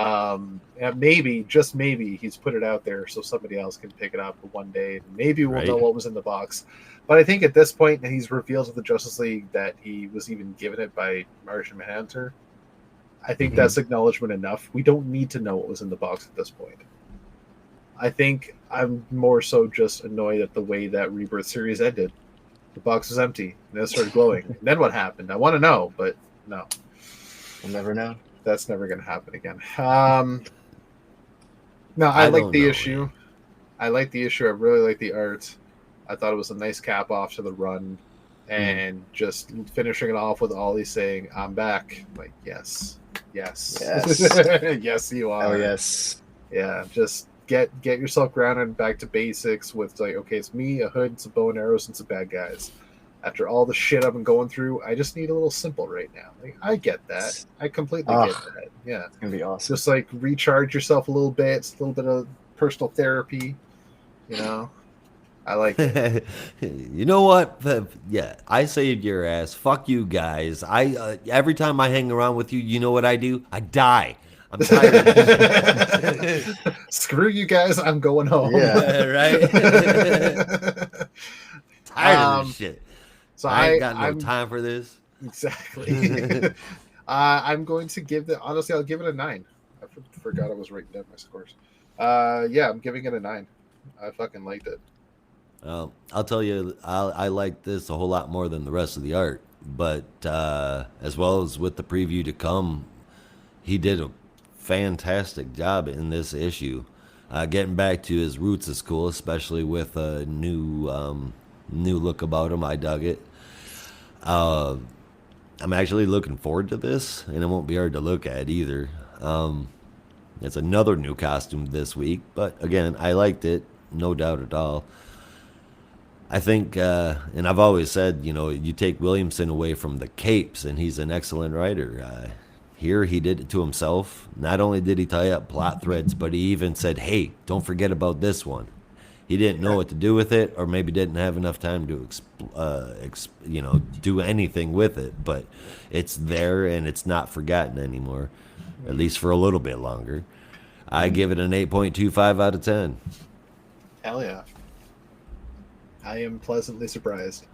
And maybe, just maybe, he's put it out there so somebody else can pick it up one day. And maybe we'll know what was in the box. But I think at this point, he's revealed to the Justice League that he was even given it by Martian Manhunter. I think that's acknowledgement enough. We don't need to know what was in the box at this point. I think I'm more so just annoyed at the way that Rebirth series ended. The box was empty, and then it started glowing. And then what happened? I want to know, but no. We'll never know. That's never going to happen again. No, I like the issue. Man. I like the issue. I really like the art. I thought it was a nice cap off to the run. And just finishing it off with Ollie saying, "I'm back." Like, yes. Yes, you are. Oh, yes. Yeah, just get yourself grounded and back to basics with like, okay, it's me, a hood, some bow and arrows, and some bad guys. After all the shit I've been going through, I just need a little simple right now. Like, I get that. I completely get that. Yeah. It's going to be awesome. Just like recharge yourself a little bit. It's a little bit of personal therapy, you know? I like it. You know what? Yeah, I saved your ass. Fuck you guys. Every time I hang around with you, you know what I do? I die. I'm tired of this. Screw you guys, I'm going home. Yeah, right? Tired of this shit. So I ain't got no time for this. Exactly. I'm going to give honestly, I'll give it a 9. I forgot I was writing down my scores. Yeah, I'm giving it a 9. I fucking liked it. I'll tell you, I like this a whole lot more than the rest of the art. But as well as with the preview to come, he did a fantastic job in this issue. Getting back to his roots is cool, especially with a new look about him. I dug it. I'm actually looking forward to this, and it won't be hard to look at either. It's another new costume this week, but again, I liked it, no doubt at all. I think, and I've always said, you take Williamson away from the capes, and he's an excellent writer. Here, he did it to himself. Not only did he tie up plot threads, but he even said, hey, don't forget about this one. He didn't know what to do with it, or maybe didn't have enough time to, do anything with it. But it's there, and it's not forgotten anymore, at least for a little bit longer. I give it an 8.25 out of 10. Hell yeah. I am pleasantly surprised.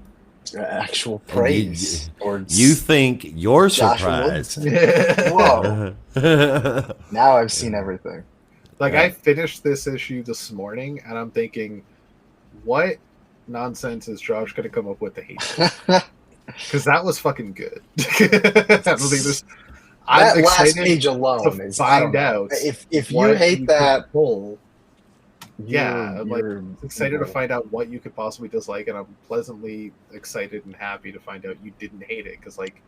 Actual praise. You think you're surprised. Whoa. Now I've seen everything. Like, I finished this issue this morning, and I'm thinking, what nonsense is Josh going to come up with to hate this? Because that was fucking good. That last page alone is find out if you hate that. Yeah, I'm like excited to find out what you could possibly dislike, and I'm pleasantly excited and happy to find out you didn't hate it, because like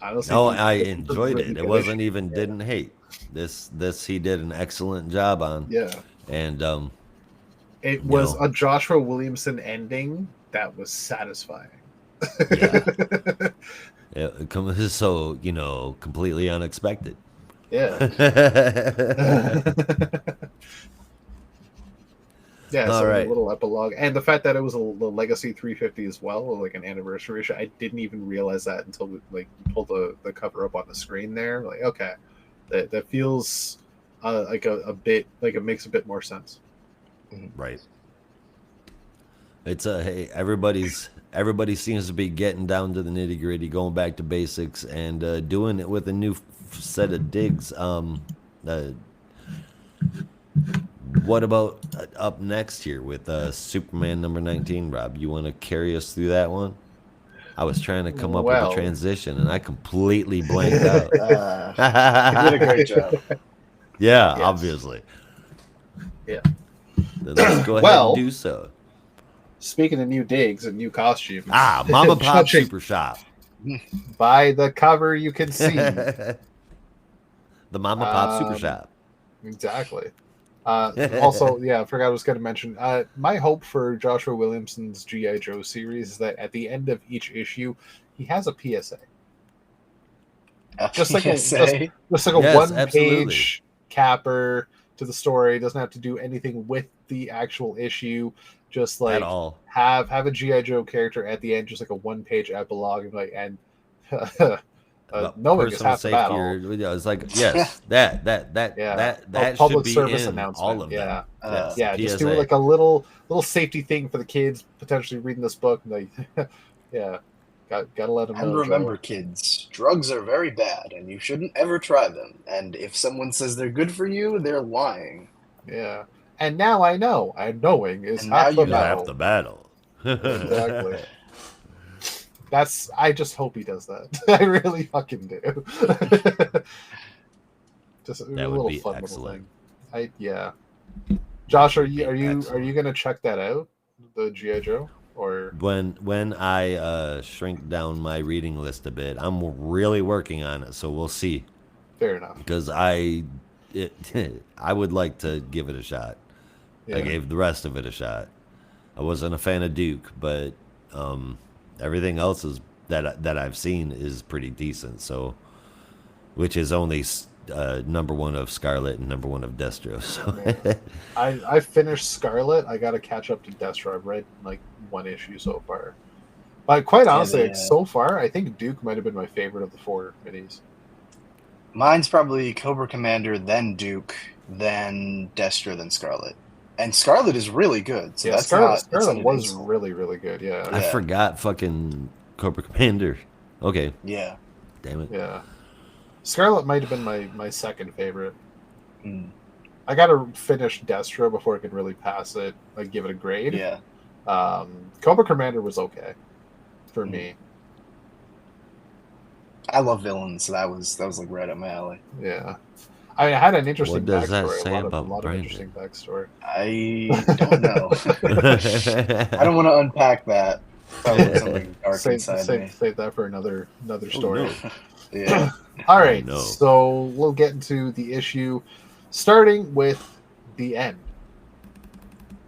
honestly, I enjoyed it. It wasn't even didn't hate. This he did an excellent job on. Yeah, and it was a Joshua Williamson ending that was satisfying. Yeah, so completely unexpected. Yeah. Yeah, so a little epilogue. And the fact that it was a Legacy 350 as well, like an anniversary issue, I didn't even realize that until we pulled the cover up on the screen there. Like, okay, that feels like a bit, like it makes a bit more sense. Right. It's hey, everybody seems to be getting down to the nitty gritty, going back to basics, and doing it with a new set of digs. What about up next here with Superman number 19, Rob? You want to carry us through that one? I was trying to come up with a transition, and I completely blanked out. You did a great job. Yeah, yes. Obviously. Yeah. Then let's go ahead and do so. Speaking of new digs and new costumes. Mama Pop Super Shop. By the cover, you can see. The Mama Pop Super Shop. Exactly. Also, I forgot I was going to mention, my hope for Joshua Williamson's G.I. Joe series is that at the end of each issue, he has a PSA. Just like a one-page capper to the story. It doesn't have to do anything with the actual issue. Just like At all. have a G.I. Joe character at the end, just like a 1-page epilogue, and like knowing is Personal half the safety, battle. it's like yes, that Public should be service in announcement. all of them. Yes, Just PSA. do like a little safety thing for the kids potentially reading this book. And like, gotta let them know. And remember, kids, drugs are very bad, and you shouldn't ever try them. And if someone says they're good for you, they're lying. Yeah. And now I know. And knowing is And half now the you battle. Half the battle. Exactly. I just hope he does that. I really fucking do. Just a That little would be fun excellent. little thing. Josh, are you gonna check that out? The G.I. Joe? Or When I shrink down my reading list a bit, I'm really working on it, so we'll see. fair enough. Because I would like to give it a shot. Yeah. I gave the rest of it a shot. I wasn't a fan of Duke, but everything else is that I've seen is pretty decent. So, which is only number one of Scarlet and number one of Destro. So I finished Scarlet. I got to catch up to Destro. I've read like one issue so far. But quite honestly, like, so far, I think Duke might have been my favorite of the 4 minis. Mine's probably Cobra Commander, then Duke, then Destro, then Scarlet. And Scarlet is really good. So that's Scarlet not was really, really good. Yeah. I forgot fucking Cobra Commander. Okay. Yeah. Damn it. Yeah. Scarlet might have been my second favorite. Mm. I got to finish Destro before I could really pass it, like give it a grade. Yeah. Cobra Commander was okay for me. I love villains, so that was like right up my alley. Yeah. I had an interesting What does backstory. that say a about lot of Brandon? interesting backstory. I don't know. I don't want to unpack that. Probably something dark inside me. Save that for another story. Oh, no. Yeah. All right, No. so we'll get into the issue, starting with the end,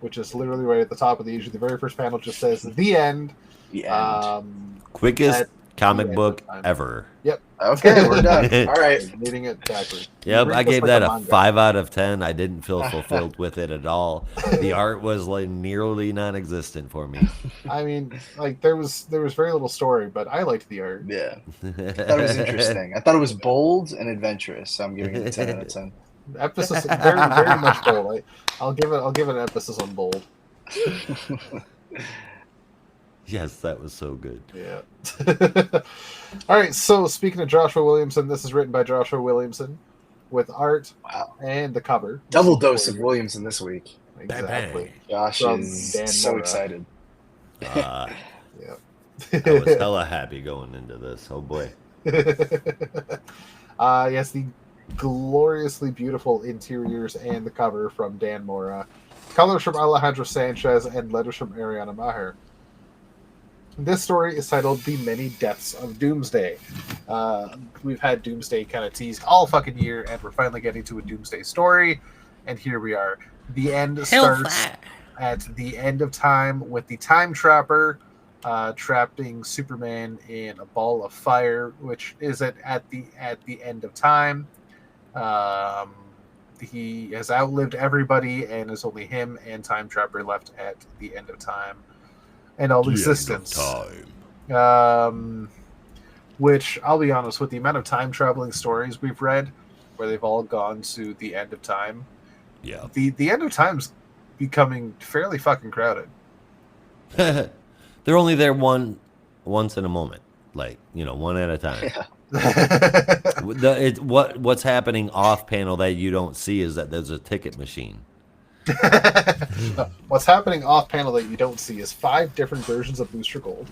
which is literally right at the top of the issue. The very first panel just says "the end." The end. Quickest comic the book end of time. ever. Yep. Okay, we're done. All right. Reading it backwards. Yep, Read I this gave like that a manga. 5 out of 10. I didn't feel fulfilled with it at all. The art was like nearly non-existent for me. I mean, like there was very little story, but I liked the art. Yeah. I thought it was interesting. I thought it was bold and adventurous, so I'm giving it a 10 out of 10. Emphasis very much bold. I'll give it an emphasis on bold. Yes, that was so good. Yeah. All right. So speaking of Joshua Williamson, this is written by Joshua Williamson with art Wow. and the cover. Double dose of Williamson this week. Exactly. Josh From is Dan so Mora. excited. Yeah. Yeah. I was hella happy going into this. Oh boy. Yes, the gloriously beautiful interiors and the cover from Dan Mora. Colors from Alejandro Sanchez and letters from Ariana Maher. This story is titled The Many Deaths of Doomsday. We've had Doomsday kind of teased all fucking year, and we're finally getting to a Doomsday story. And here we are. The end starts at the end of time with the Time Trapper trapping Superman in a ball of fire, which is at the end of time. He has outlived everybody, and it's only him and Time Trapper left at the end of time. And all existence. Which, I'll be honest, with the amount of time traveling stories we've read, where they've all gone to the end of time, Yeah. the end of time's becoming fairly fucking crowded. They're only there once in a moment, like, one at a time. Yeah. What's happening off panel that you don't see is that there's a ticket machine. What's happening off panel that you don't see is 5 different versions of Booster Gold,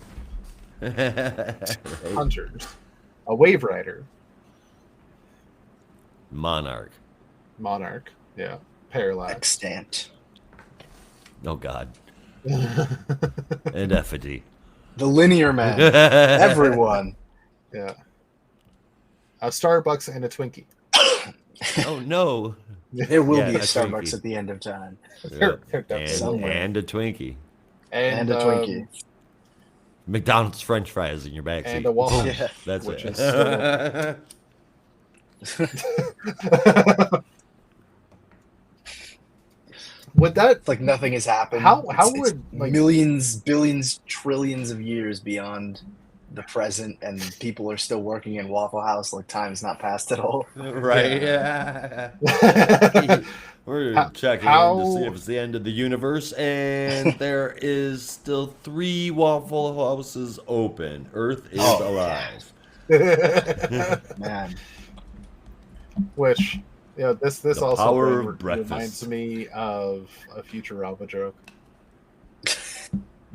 Right. Hunters, a Wave Rider, Monarch. yeah, Parallax, Extant. Oh God. And Effigy. The Linear Man. Everyone. yeah, a Starbucks and a Twinkie. Oh no. There will be a a Starbucks Twinkie. at the end of time. Yep. somewhere. And a Twinkie. And a Twinkie. McDonald's French fries in your backseat. And a Waffle. Yeah. That's Which it. is Would that It's like nothing has happened. How It's would, like- millions, billions, trillions of years beyond the present, and people are still working in Waffle House like time has not passed at all? Right? Yeah. Yeah. We're How- checking how- in to see if it's the end of the universe, and there is still 3 Waffle Houses open. Earth is Oh, alive. Man, Which, this The also power of reminds breakfast. me of a Futurama joke.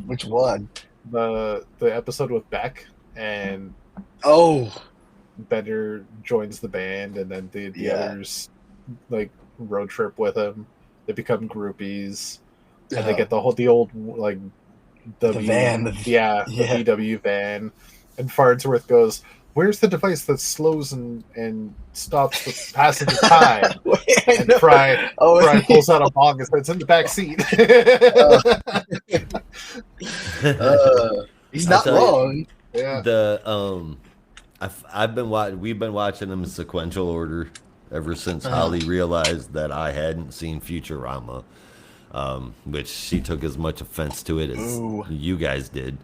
which one? The episode with Beck and Oh, Bender joins the band, and then the Yeah. others like road trip with him. They become groupies, and they get the old like The van. the Yeah. VW van. And Farnsworth goes, "Where's the device that slows and stops the passenger time?" I And know. Fry Oh, pulls out a bong and says, "It's in the back seat." he's I'll not tell you. wrong. Yeah. The we've been watching them in sequential order ever since Holly realized that I hadn't seen Futurama, which she took as much offense to it as Ooh. you guys did.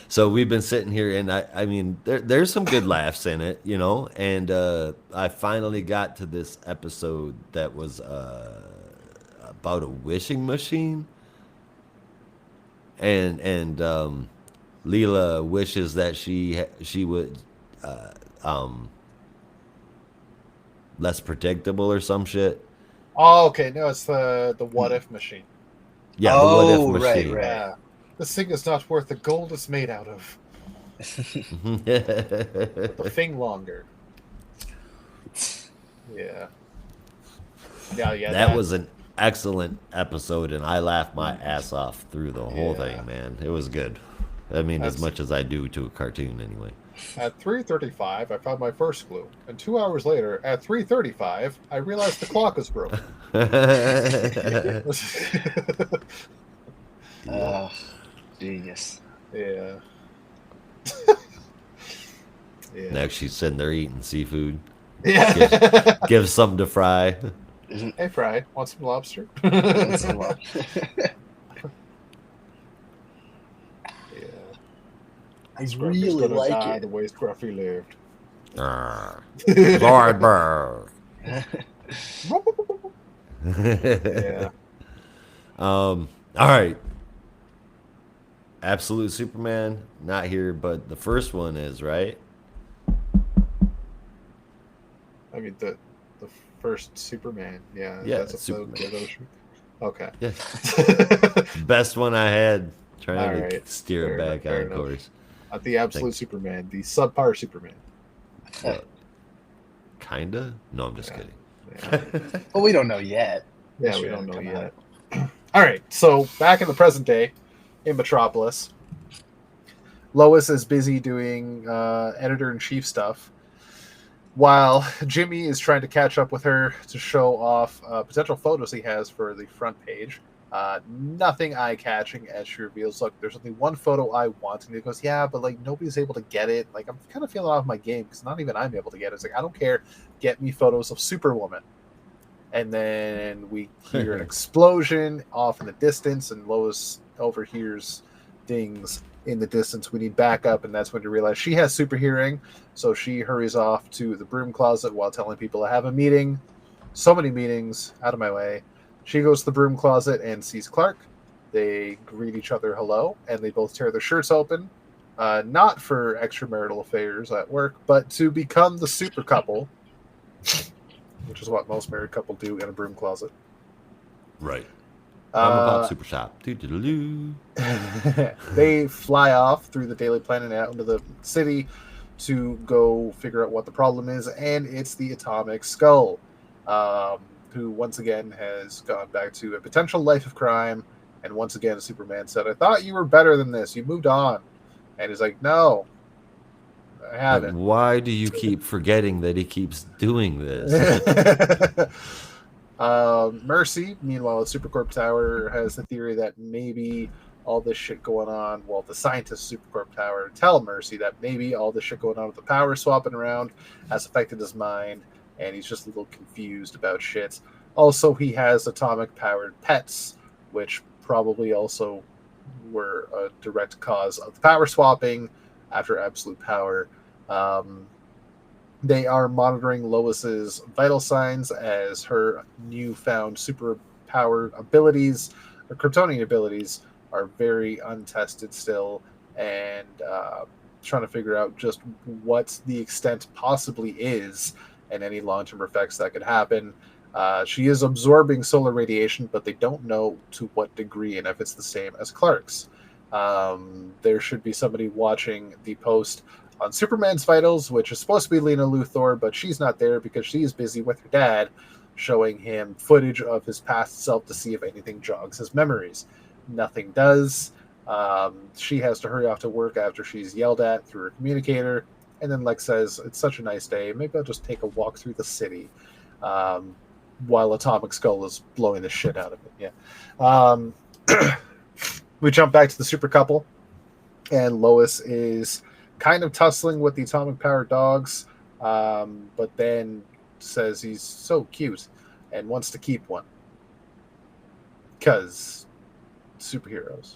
So we've been sitting here, and I mean, there's some good laughs in it, and I finally got to this episode that was about a wishing machine, and Leela wishes that she would less predictable or some shit. Oh, okay. No, it's the what if machine. Yeah, the what if Oh, right, machine. right. Yeah. This thing is not worth the gold it's made out of. The thing longer. Yeah. Yeah. That was an excellent episode, and I laughed my ass off through the whole thing, man. It was good. I mean, as much as I do to a cartoon, anyway. At 3:35, I found my first clue, and 2 hours later, at 3:35, I realized the clock was broken. Genius. Yeah. Yeah. Next, she's sitting there eating seafood. Yeah. Give something to Fry. Hey, Fry, want some lobster? That's a lot. Yeah. I Scruffy's really gonna like die it. the way Scruffy lived. Lord Burr. Yeah. All right. Absolute Superman, not here, but the first one is, right? I mean, the first Superman. Yeah. Yeah, That's Superman. Okay. Yeah. Best one I had. Trying All to right. steer Fair it back enough, fair on enough. course. The absolute Superman, the subpar Superman. Kinda? No, I'm just kidding. Yeah. Well, we don't know yet. Yeah, Sure, we don't know come yet. All right, so back in the present day, in Metropolis, Lois is busy doing editor-in-chief stuff, while Jimmy is trying to catch up with her to show off potential photos he has for the front page. Nothing eye-catching, as she reveals, "Look, there's only one photo I want." And he goes, "Yeah, but like nobody's able to get it. Like I'm kind of feeling off my game because not even I'm able to get it." It's like, "I don't care. Get me photos of Superwoman." And then we hear an explosion off in the distance, and Lois overhears things in the distance. We need backup, and that's when you realize she has super hearing. So she hurries off to the broom closet while telling people to have a meeting. So many meetings, out of my way. She goes to the broom closet and sees Clark. They greet each other hello, and they both tear their shirts open. Not for extramarital affairs at work, but to become the super couple, which is what most married couple do in a broom closet. Right. I'm about Super Shop. They fly off through the Daily Planet out into the city to go figure out what the problem is, and it's the Atomic Skull, who once again has gone back to a potential life of crime. And once again, Superman said, "I thought you were better than this. You moved on." And he's like, "No, I haven't." Why do you keep forgetting that he keeps doing this? Mercy, meanwhile, at Supercorp Tower, has the theory that maybe all this shit going on, well, the scientists at Supercorp Tower tell Mercy that maybe all this shit going on with the power swapping around has affected his mind, and he's just a little confused about shit. Also, he has atomic-powered pets, which probably also were a direct cause of the power swapping after Absolute Power. Um, they are monitoring Lois's vital signs as her newfound superpower abilities, or Kryptonian abilities, are very untested still, and trying to figure out just what the extent possibly is and any long-term effects that could happen. She is absorbing solar radiation, but they don't know to what degree and if it's the same as Clark's. There should be somebody watching the post on Superman's vitals, which is supposed to be Lena Luthor, but she's not there because she's busy with her dad, showing him footage of his past self to see if anything jogs his memories. Nothing does. She has to hurry off to work after she's yelled at through her communicator, and then Lex says, "It's such a nice day. Maybe I'll just take a walk through the city." While Atomic Skull is blowing the shit out of it. Yeah. We jump back to the super couple, and Lois is kind of tussling with the atomic powered dogs, but then says he's so cute and wants to keep one. Because superheroes.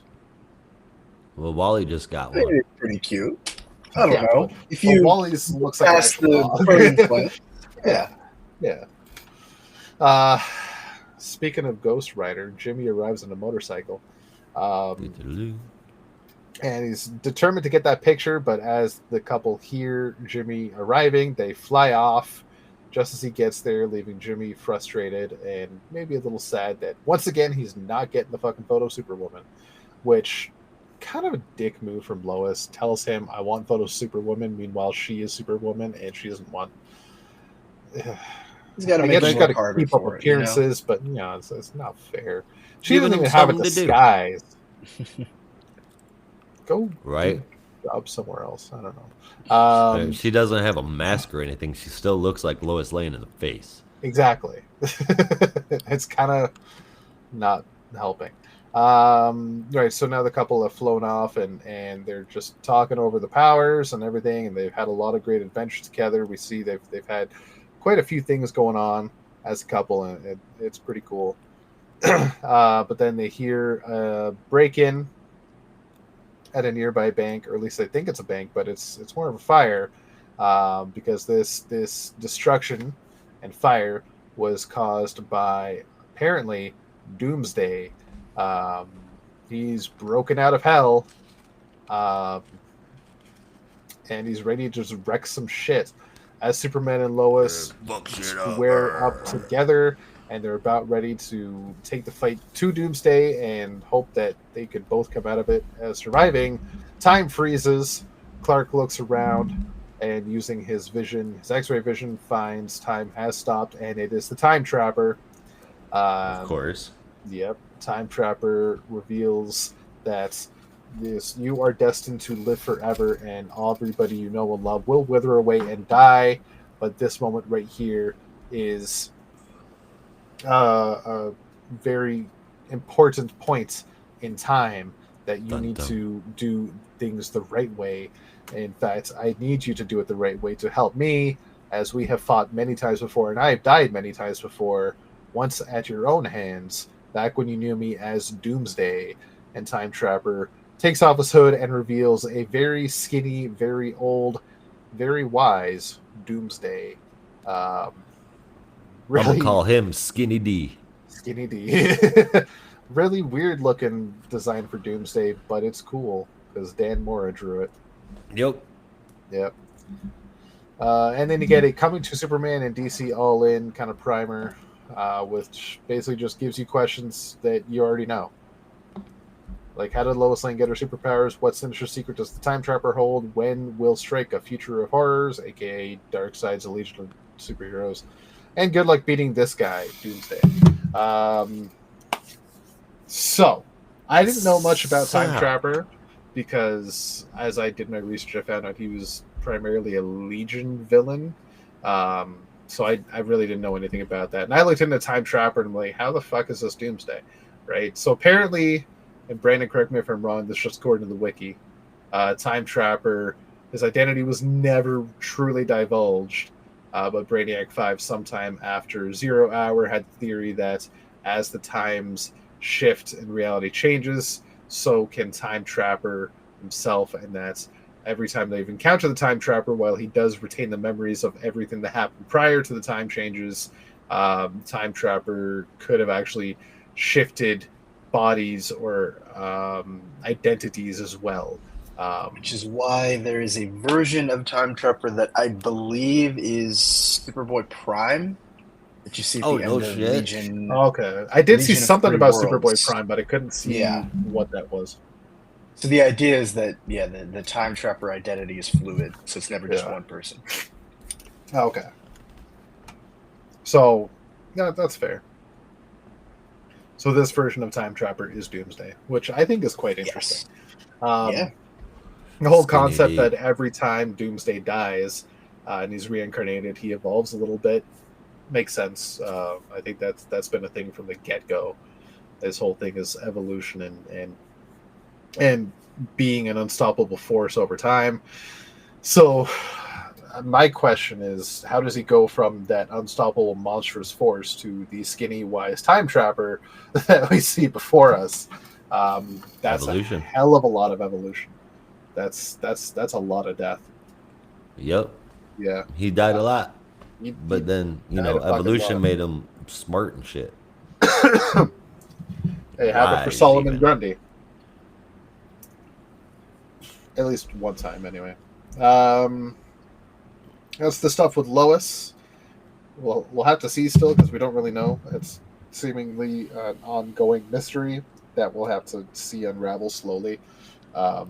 Well, Wally just got Maybe one. it's pretty cute. I don't know. If Well, you Wally's looks like an pass actual the dog. burning point, yeah. Yeah. Speaking of Ghost Rider, Jimmy arrives on a motorcycle. And he's determined to get that picture, but as the couple hear Jimmy arriving, they fly off just as he gets there, leaving Jimmy frustrated and maybe a little sad that once again he's not getting the fucking photo Superwoman, which kind of a dick move from Lois. Tells him, I want photo Superwoman, meanwhile she is Superwoman and she doesn't want. He's got to I make guess it she's more got to harder keep up for it, you know? appearances, but it's not fair. She Giving doesn't him even have a something to do. disguise. Go Right? job somewhere else. I don't know. She doesn't have a mask or anything. She still looks like Lois Lane in the face. Exactly. It's kind of not helping. Right, so now the couple have flown off and they're just talking over the powers and everything, and they've had a lot of great adventures together. We see they've had quite a few things going on as a couple, and it's pretty cool. But then they hear a break-in at a nearby bank, or at least they think it's a bank, but it's more of a fire, because this destruction and fire was caused by apparently Doomsday. He's broken out of hell, and he's ready to just wreck some shit. As Superman and Lois square up together, and they're about ready to take the fight to Doomsday and hope that they could both come out of it as surviving, time freezes. Clark looks around and, using his vision, his X-ray vision, finds time has stopped, and it is the Time Trapper. Of course. Yep. Time Trapper reveals that you are destined to live forever, and everybody you know and love will wither away and die. But this moment right here is a very important point in time that you need to do things the right way. In fact, I need you to do it the right way to help me, as we have fought many times before, and I have died many times before, once at your own hands, back when you knew me as Doomsday. And Time Trapper takes off his hood and reveals a very skinny, very old, very wise Doomsday. Really, I'm gonna call him Skinny D. Skinny D. Really weird looking design for Doomsday, but it's cool because Dan Mora drew it. Yep. And then you get a Coming to Superman and DC All In kind of primer, which basically just gives you questions that you already know. Like, how did Lois Lane get her superpowers? What sinister secret does the Time Trapper hold? When will strike a future of horrors, aka Darkseid's Legion of Superheroes? And good luck beating this guy, Doomsday. So, I didn't know much about Time Trapper because, as I did my research, I found out he was primarily a Legion villain. So I really didn't know anything about that. And I looked into Time Trapper and I'm like, how the fuck is this Doomsday? Right? So apparently, and Brandon, correct me if I'm wrong, this is just according to the wiki, Time Trapper, his identity was never truly divulged. But Brainiac 5, sometime after 0 Hour, had the theory that as the times shift and reality changes, so can Time Trapper himself, and that every time they've encountered the Time Trapper, while he does retain the memories of everything that happened prior to the time changes, Time Trapper could have actually shifted bodies or identities as well. Which is why there is a version of Time Trapper that I believe is Superboy Prime that you see at Oh, the no end of shit. Legion. Okay, I did see Legion of something Free about Worlds. Superboy Prime, but I couldn't see Yeah. what that was. So the idea is that, yeah, the Time Trapper identity is fluid, so it's never just Yeah. one person. Okay. So, yeah, that's fair. So this version of Time Trapper is Doomsday, which I think is quite interesting. Yeah. The whole Skinny concept deep. that every time Doomsday dies and he's reincarnated, he evolves a little bit makes sense. I think that's been a thing from the get-go. This whole thing is evolution and being an unstoppable force over time. So my question is, how does he go from that unstoppable monstrous force to the skinny wise time trapper that we see before us? That's Evolution. a hell of a lot of evolution. That's a lot of death. Yep. Yeah. He died a lot. But He then, you died know, a fucking evolution lot. made him smart and shit. Hey, have it for Wise Solomon even. Grundy. At least one time, anyway. That's the stuff with Lois. We'll have to see still because we don't really know. It's seemingly an ongoing mystery that we'll have to see unravel slowly. I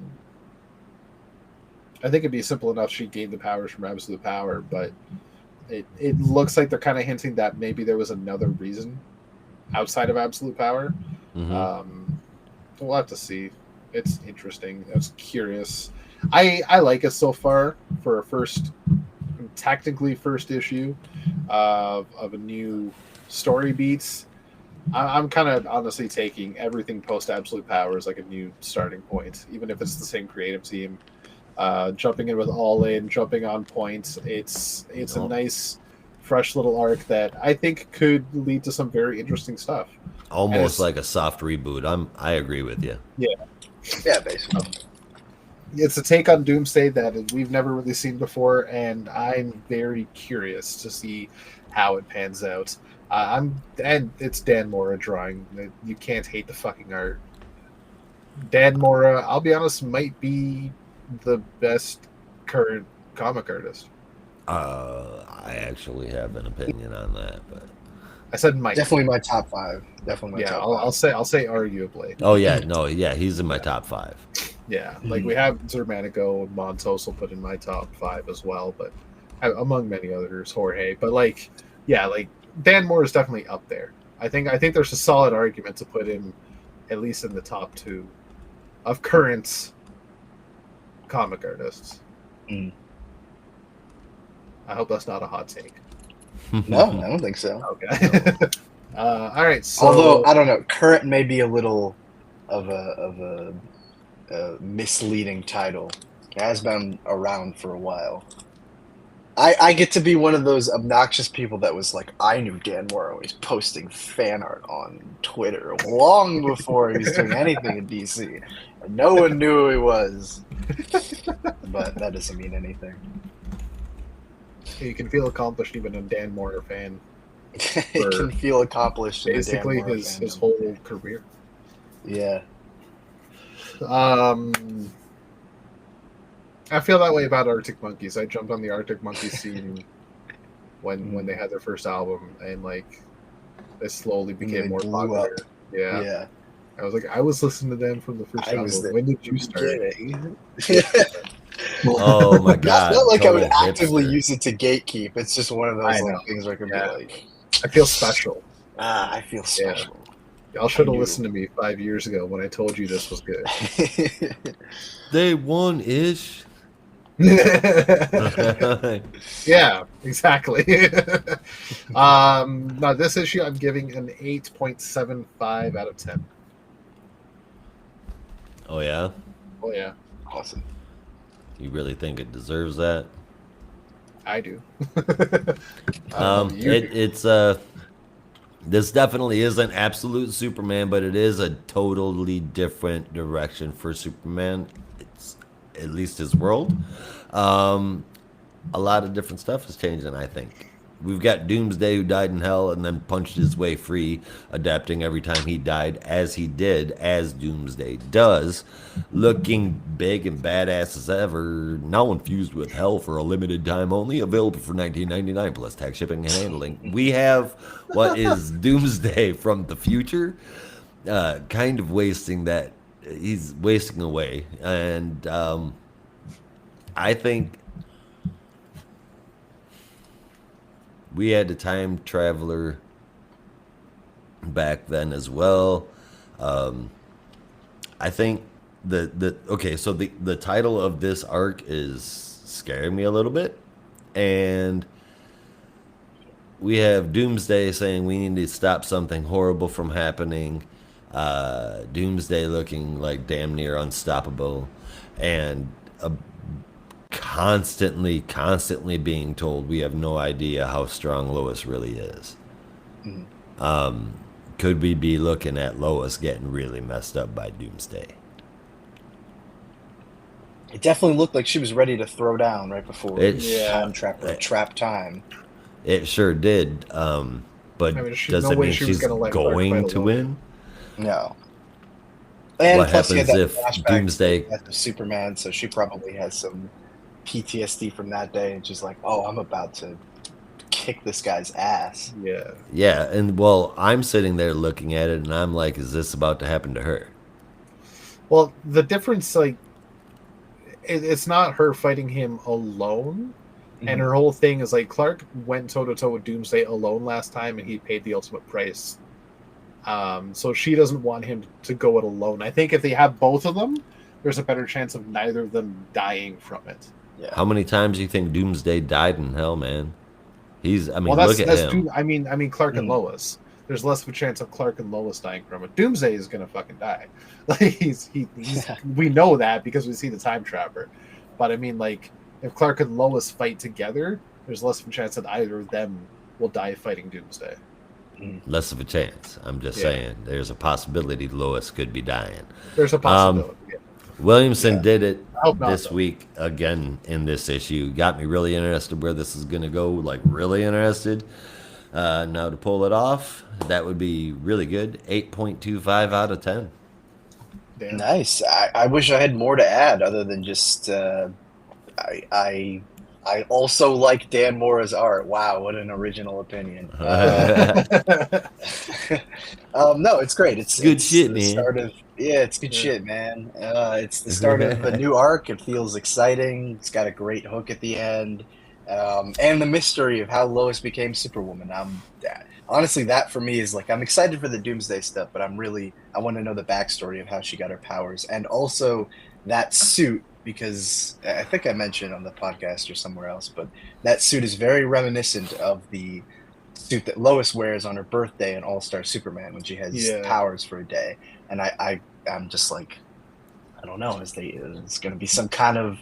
think it'd be simple enough she gained the powers from Absolute Power, but it looks like they're kind of hinting that maybe there was another reason outside of Absolute Power. Mhm. We'll have to see. It's interesting. It's curious. I like it so far for a technically first issue of a new story beats. I'm kind of honestly taking everything post Absolute Power as like a new starting point, even if it's the same creative team. Jumping in with All In, jumping on points. It's a Nope. nice, fresh little arc that I think could lead to some very interesting stuff. Almost like a soft reboot. I agree with you. Yeah, basically. It's a take on Doomsday that we've never really seen before, and I'm very curious to see how it pans out. And it's Dan Mora drawing. You can't hate the fucking art. Dan Mora, I'll be honest, might be the best current comic artist. I actually have an opinion on that, but I said might. Definitely my top 5. Definitely my Yeah, top 5. I'll say arguably. oh yeah, no, yeah, he's in my top 5. Yeah, like we have Zermanico and Montos will put in my top 5 as well, but among many others, Jorge. But like, yeah, like Dan Moore is definitely up there. I think there's a solid argument to put him at least in the top 2 of current comic artists. Mm. I hope that's not a hot take. No, I don't think so. Okay. All right. So, Although I don't know, current may be a little of a misleading title. It has been around for a while. I get to be one of those obnoxious people that was like, I knew Dan Mora was posting fan art on Twitter long before he was doing anything in DC. And no one knew who he was. But that doesn't mean anything. you can feel accomplished even a Dan Moore fan. It can feel accomplished. In Basically, the Dan Mora his fandom. whole career. Yeah. I feel that way about Arctic Monkeys. I jumped on the Arctic Monkeys scene when they had their first album, and like they slowly became They more blew popular. up. Yeah. Yeah. I was like, I was listening to them from the first I was album. there. When did you start? Oh my god! It's not like I would total actively hipster. use it to gatekeep. It's just one of I those know. like things where I can Yeah. be like, I feel special. I feel special. Y'all should have knew. listened to me 5 years ago when I told you this was good. Day 1-ish. Yeah, exactly. Now this issue I'm giving an 8.75 out of 10. Oh yeah, Oh yeah. Awesome. you really think it deserves that? I do. I don't know if you do. It's this definitely isn't absolute Superman, but it is a totally different direction for Superman. It's at least his world. Um, a lot of different stuff is changing, I think. We've got Doomsday who died in hell and then punched his way free, adapting every time he died as he did, as Doomsday does, looking big and badass as ever, now infused with hell for a limited time only, available for $19.99 plus tax, shipping, and handling. We have what is Doomsday from the future, kind of wasting that. He's wasting away. And I think we had a time traveler back then as well. I think so the title of this arc is scaring me a little bit, and we have Doomsday saying we need to stop something horrible from happening. Doomsday looking like damn near unstoppable, and constantly being told we have no idea how strong Lois really is. Could we be looking at Lois getting really messed up by Doomsday? It definitely looked like she was ready to throw down right before trap time. It sure did. But does it mean she's going to win? No. And what plus happens if Doomsday as Superman, so she probably has some PTSD from that day, and she's like, "Oh, I'm about to kick this guy's ass." Yeah, and well, I'm sitting there looking at it, and I'm like, "Is this about to happen to her?" Well, the difference, like, it's not her fighting him alone, and her whole thing is like Clark went toe to toe with Doomsday alone last time, and he paid the ultimate price. So she doesn't want him to go it alone. I think if they have both of them, there's a better chance of neither of them dying from it. Yeah. How many times do you think Doomsday died in hell, man? Look at him. I mean, Clark and Lois. There's less of a chance of Clark and Lois dying from it. Doomsday is gonna fucking die. Like we know that because we see the time trapper. But I mean, like, if Clark and Lois fight together, there's less of a chance that either of them will die fighting Doomsday. Less of a chance. I'm just saying, there's a possibility Lois could be dying. There's a possibility. Williamson did it this week again in this issue. Got me really interested where this is going to go, like really interested. Now to pull it off, that would be really good. 8.25 out of 10. Damn. Nice. I wish I had more to add other than just I also like Dan Mora's art. Wow, what an original opinion. No, it's great. It's good shit, man. It's good shit, man. It's the start of a new arc. It feels exciting. It's got a great hook at the end. And the mystery of how Lois became Superwoman. Honestly, that for me is like, I'm excited for the Doomsday stuff, but I want to know the backstory of how she got her powers. And also that suit, because I think I mentioned on the podcast or somewhere else, but that suit is very reminiscent of the suit that Lois wears on her birthday in All-Star Superman when she has powers for a day. And I'm just like, I don't know, is going to be some kind of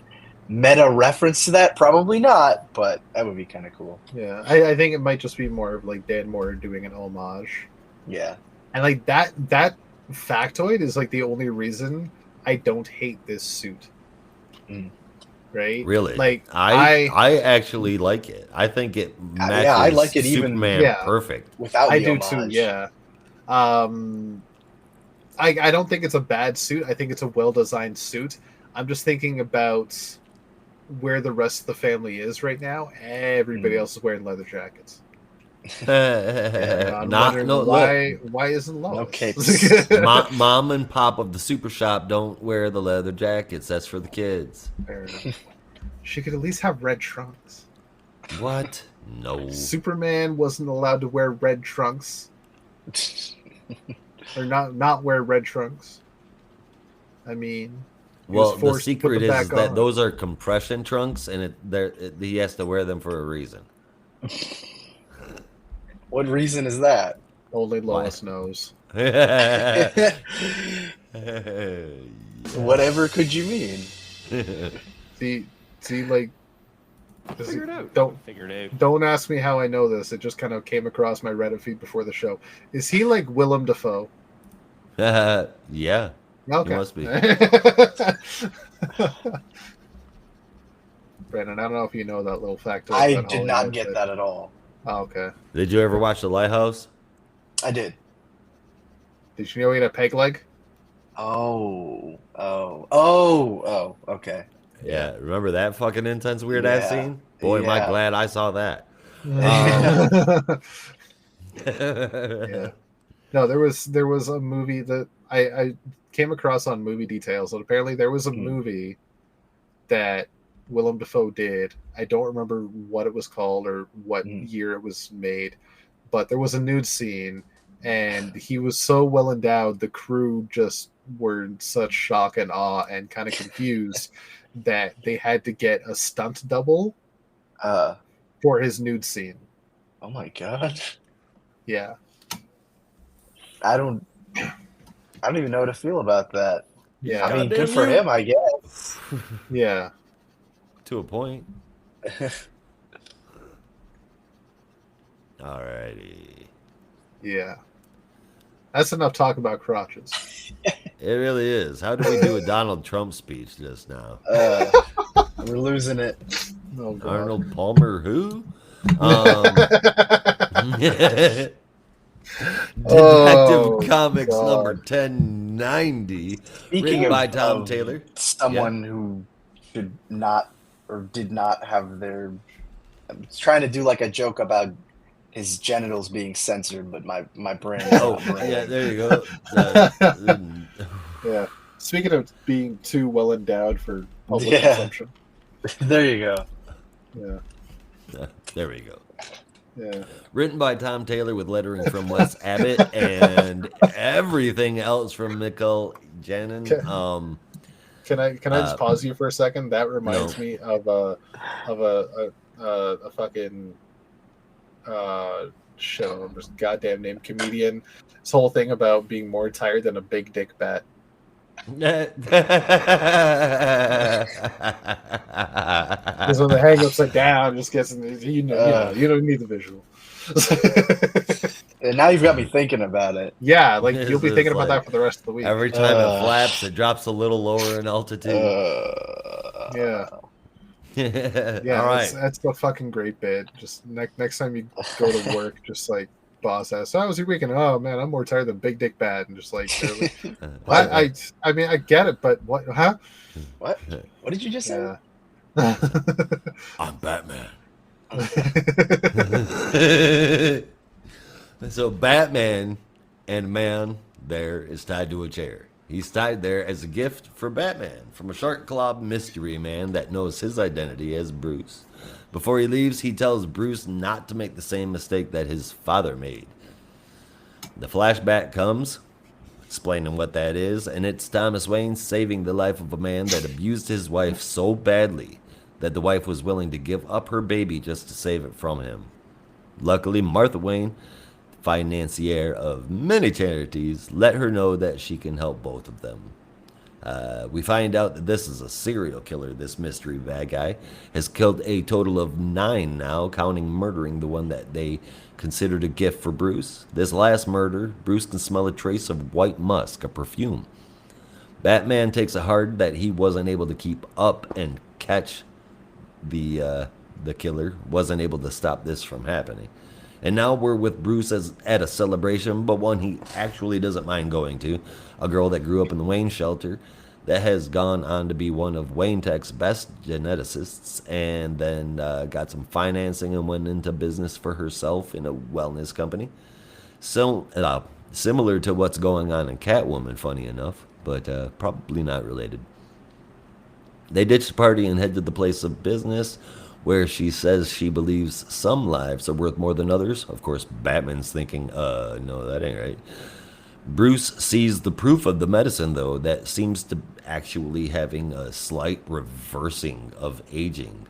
meta reference to that? Probably not, but that would be kind of cool. Yeah, I think it might just be more of like Dan Mora doing an homage. Yeah. And like that factoid is like the only reason I don't hate this suit. Right? Really? Like I actually like it. I think it matches I like it Superman perfect. Without I the do homage. too, yeah. I don't think it's a bad suit. I think it's a well-designed suit. I'm just thinking about where the rest of the family is right now. Everybody else is wearing leather jackets. Why isn't Lois? No capes. Mom and Pop of the Super Shop don't wear the leather jackets. That's for the kids. Fair enough. She could at least have red trunks. What? No. Superman wasn't allowed to wear red trunks. Or not wear red trunks. I mean, well, the secret is that those are compression trunks, and he has to wear them for a reason. What reason is that? Only Lois knows. Whatever could you mean? See, like Figure it out. Figure it out. Don't ask me how I know this. It just kind of came across my Reddit feed before the show. Is he like Willem Dafoe? Yeah. Okay. He must be. Brandon, I don't know if you know that little factoid. I did not get that at all. Oh, okay. Did you ever watch The Lighthouse? I did. Did you know he had a peg leg? Oh, okay. Yeah. Remember that fucking intense weird ass scene? Boy, am I glad I saw that. Yeah. No, there was a movie that I came across on Movie Details, and apparently there was a movie that Willem Dafoe did. I don't remember what it was called or what year it was made, but there was a nude scene, and he was so well endowed, the crew just were in such shock and awe and kind of confused that they had to get a stunt double for his nude scene. Oh my god. Yeah. I don't even know how to feel about that. Yeah. I mean, good for him, I guess. Yeah. To a point. Alrighty. Yeah. That's enough talk about crotches. It really is. How did we do a Donald Trump speech just now? We're losing it. Oh, God. Arnold Palmer who? DetectiveComics number 1090, written by Tom Taylor. Someone who should not or did not have their... I'm trying to do like a joke about his genitals being censored, but my brain... Yeah, there you go. Yeah. Speaking of being too well endowed for public consumption. There you go. Yeah. There we go. Yeah. Written by Tom Taylor with lettering from Wes Abbott and everything else from Mikkel Janin. Can I just pause you for a second? That reminds me of a fucking shit. I don't remember his goddamn name. Comedian. This whole thing about being more tired than a big dick bat. Because when they hang upside down, just gets you don't need the visual. And now you've got me thinking about it. Yeah, like you'll be thinking about that for the rest of the week. Every time it flaps, it drops a little lower in altitude. Yeah. Yeah. All right. That's the fucking great bit. Just next time you go to work, just like boss asks, "How was your weekend?" "Oh man, I'm more tired than big dick bat," and just like, I mean, I get it, but what? Huh? What did you just say? I'm Batman. So Batman and man there is tied to a chair. He's tied there as a gift for Batman from a shark-clawed mystery man that knows his identity as Bruce. Before he leaves, he tells Bruce not to make the same mistake that his father made. The flashback comes, explaining what that is, and it's Thomas Wayne saving the life of a man that abused his wife so badly that the wife was willing to give up her baby just to save it from him. Luckily, Martha Wayne, financier of many charities, let her know that she can help both of them. We find out that this is a serial killer. This mystery bad guy has killed a total of 9 now, counting murdering the one that they considered a gift for Bruce. This last murder, Bruce can smell a trace of white musk, a perfume. Batman takes it hard that he wasn't able to keep up and catch the killer, wasn't able to stop this from happening. And now we're with Bruce at a celebration, but one he actually doesn't mind going to. A girl that grew up in the Wayne shelter that has gone on to be one of Wayne Tech's best geneticists, and then got some financing and went into business for herself in a wellness company. So similar to what's going on in Catwoman, funny enough, but probably not related. They ditch the party and head to the place of business, where she says she believes some lives are worth more than others. Of course, Batman's thinking, no, that ain't right. Bruce sees the proof of the medicine, though, that seems to actually having a slight reversing of aging.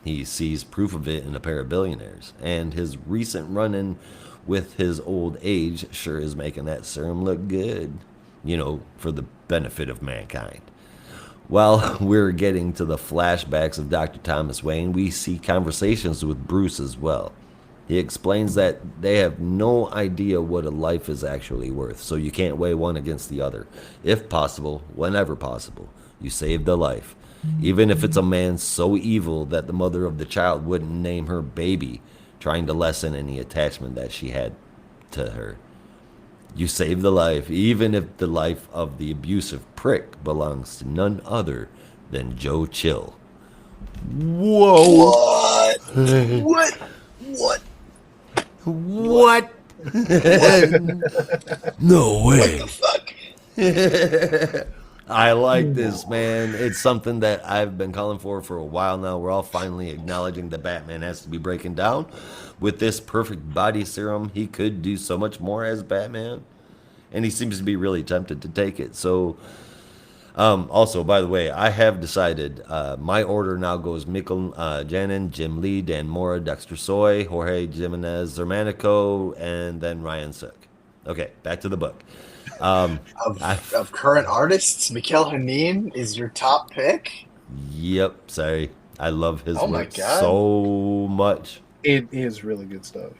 He sees proof of it in a pair of billionaires, and his recent run-in with his old age sure is making that serum look good, for the benefit of mankind. While we're getting to the flashbacks of Dr. Thomas Wayne, we see conversations with Bruce as well. He explains that they have no idea what a life is actually worth, so you can't weigh one against the other. If possible, whenever possible, you save the life. Even if it's a man so evil that the mother of the child wouldn't name her baby, trying to lessen any attachment that she had to her. You save the life, even if the life of the abusive prick belongs to none other than Joe Chill. Whoa! What? What? No way. What the fuck? I like this, man. It's something that I've been calling for a while now. We're all finally acknowledging that Batman has to be breaking down. With this perfect body serum, he could do so much more as Batman. And he seems to be really tempted to take it. So, also, by the way, I have decided my order now goes Mikkel Janin, Jim Lee, Dan Mora, Dexter Soy, Jorge Jimenez Zermanico, and then Ryan Sook. Okay, back to the book. Of current artists, Mikkel Hanin is your top pick? Yep, sorry. I love his work God. so much. It is really good stuff.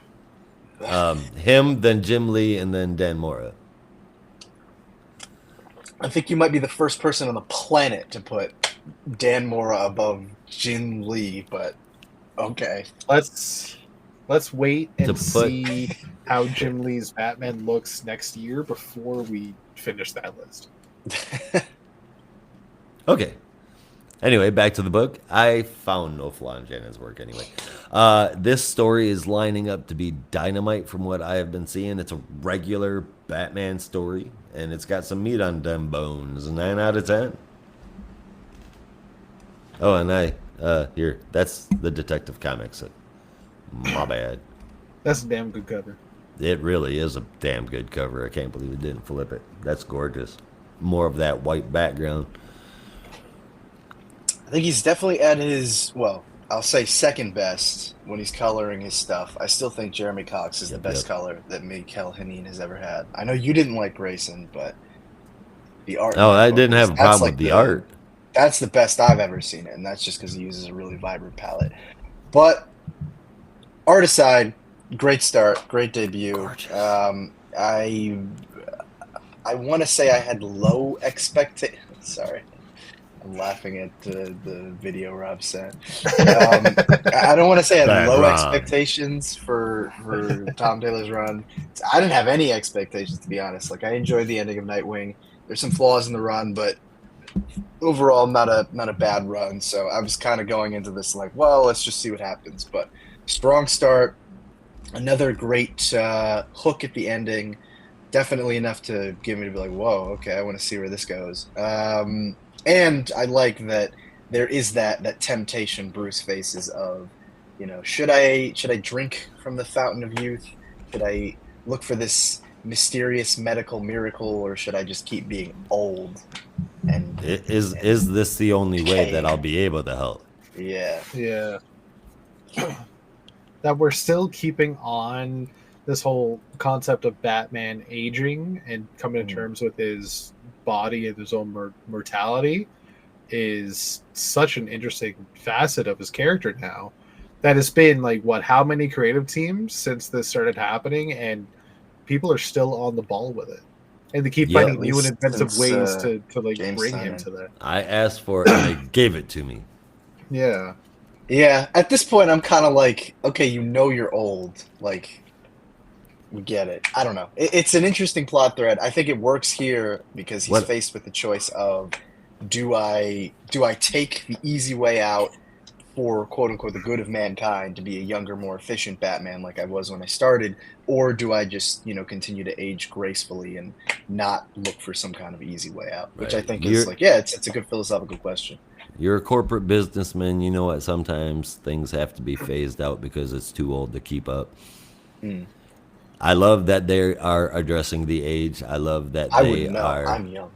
Him, then Jim Lee, and then Dan Mora. I think you might be the first person on the planet to put Dan Mora above Jim Lee, but okay. Let's wait and see how Jim Lee's Batman looks next year before we finish that list. Okay. Anyway, back to the book. I found no flaw in Janet's work anyway. This story is lining up to be dynamite from what I have been seeing. It's a regular Batman story, and it's got some meat on them bones. 9 out of 10. Oh, and here, that's the DetectiveComics. My bad. That's a damn good cover. It really is a damn good cover. I can't believe it didn't flip it. That's gorgeous. More of that white background. I think he's definitely at his, well, I'll say second best when he's coloring his stuff. I still think Jeremy Cox is the best color that Mikkel Hanin has ever had. I know you didn't like Grayson, but the art. Oh, I didn't have a problem with the art. That's the best I've ever seen it, and that's just because he uses a really vibrant palette. But art aside, great start, great debut. I want to say I had low expectations. Sorry. I'm laughing at the video Rob sent. I don't want to say I had low expectations for Tom Taylor's run. I didn't have any expectations, to be honest. Like, I enjoyed the ending of Nightwing. There's some flaws in the run, but overall, not a bad run. So I was kind of going into this like, well, let's just see what happens. But strong start, another great hook at the ending. Definitely enough to give me to be like, whoa, okay, I want to see where this goes. And I like that there is that temptation Bruce faces of, you know, should I drink from the fountain of youth? Should I look for this mysterious medical miracle, or should I just keep being old? And is this the only way that I'll be able to help? Yeah. That we're still keeping on this whole concept of Batman aging and coming to terms with his body and his own mortality is such an interesting facet of his character now. That has been like how many creative teams since this started happening, and people are still on the ball with it, and they keep finding new and inventive ways to like bring him to that. I asked for it and they gave it to me. Yeah. At this point, I'm kind of like, okay, you're old, like. We get it. I don't know. It's an interesting plot thread. I think it works here because he's faced with the choice of do I take the easy way out for quote unquote the good of mankind to be a younger, more efficient Batman like I was when I started, or do I just continue to age gracefully and not look for some kind of easy way out? Which I think is it's a good philosophical question. You're a corporate businessman. You know what? Sometimes things have to be phased out because it's too old to keep up. I love that they are addressing the age. I love that they are. I'm young.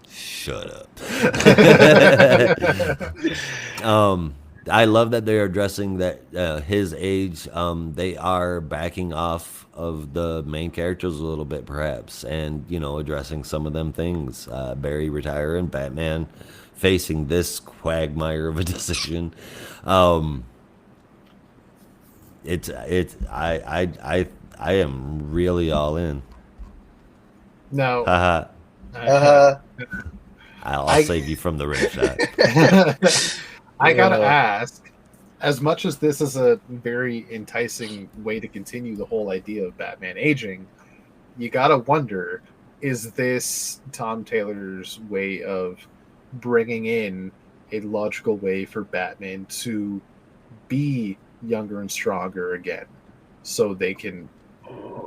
Shut up. I love that they're addressing that his age. They are backing off of the main characters a little bit, perhaps, and addressing some of them things. Barry retiring, Batman facing this quagmire of a decision. Um, I am really all in. Now, Haha. Uh, I'll save you from the rim shot. I gotta ask, as much as this is a very enticing way to continue the whole idea of Batman aging, you gotta wonder, is this Tom Taylor's way of bringing in a logical way for Batman to be younger and stronger again, so they can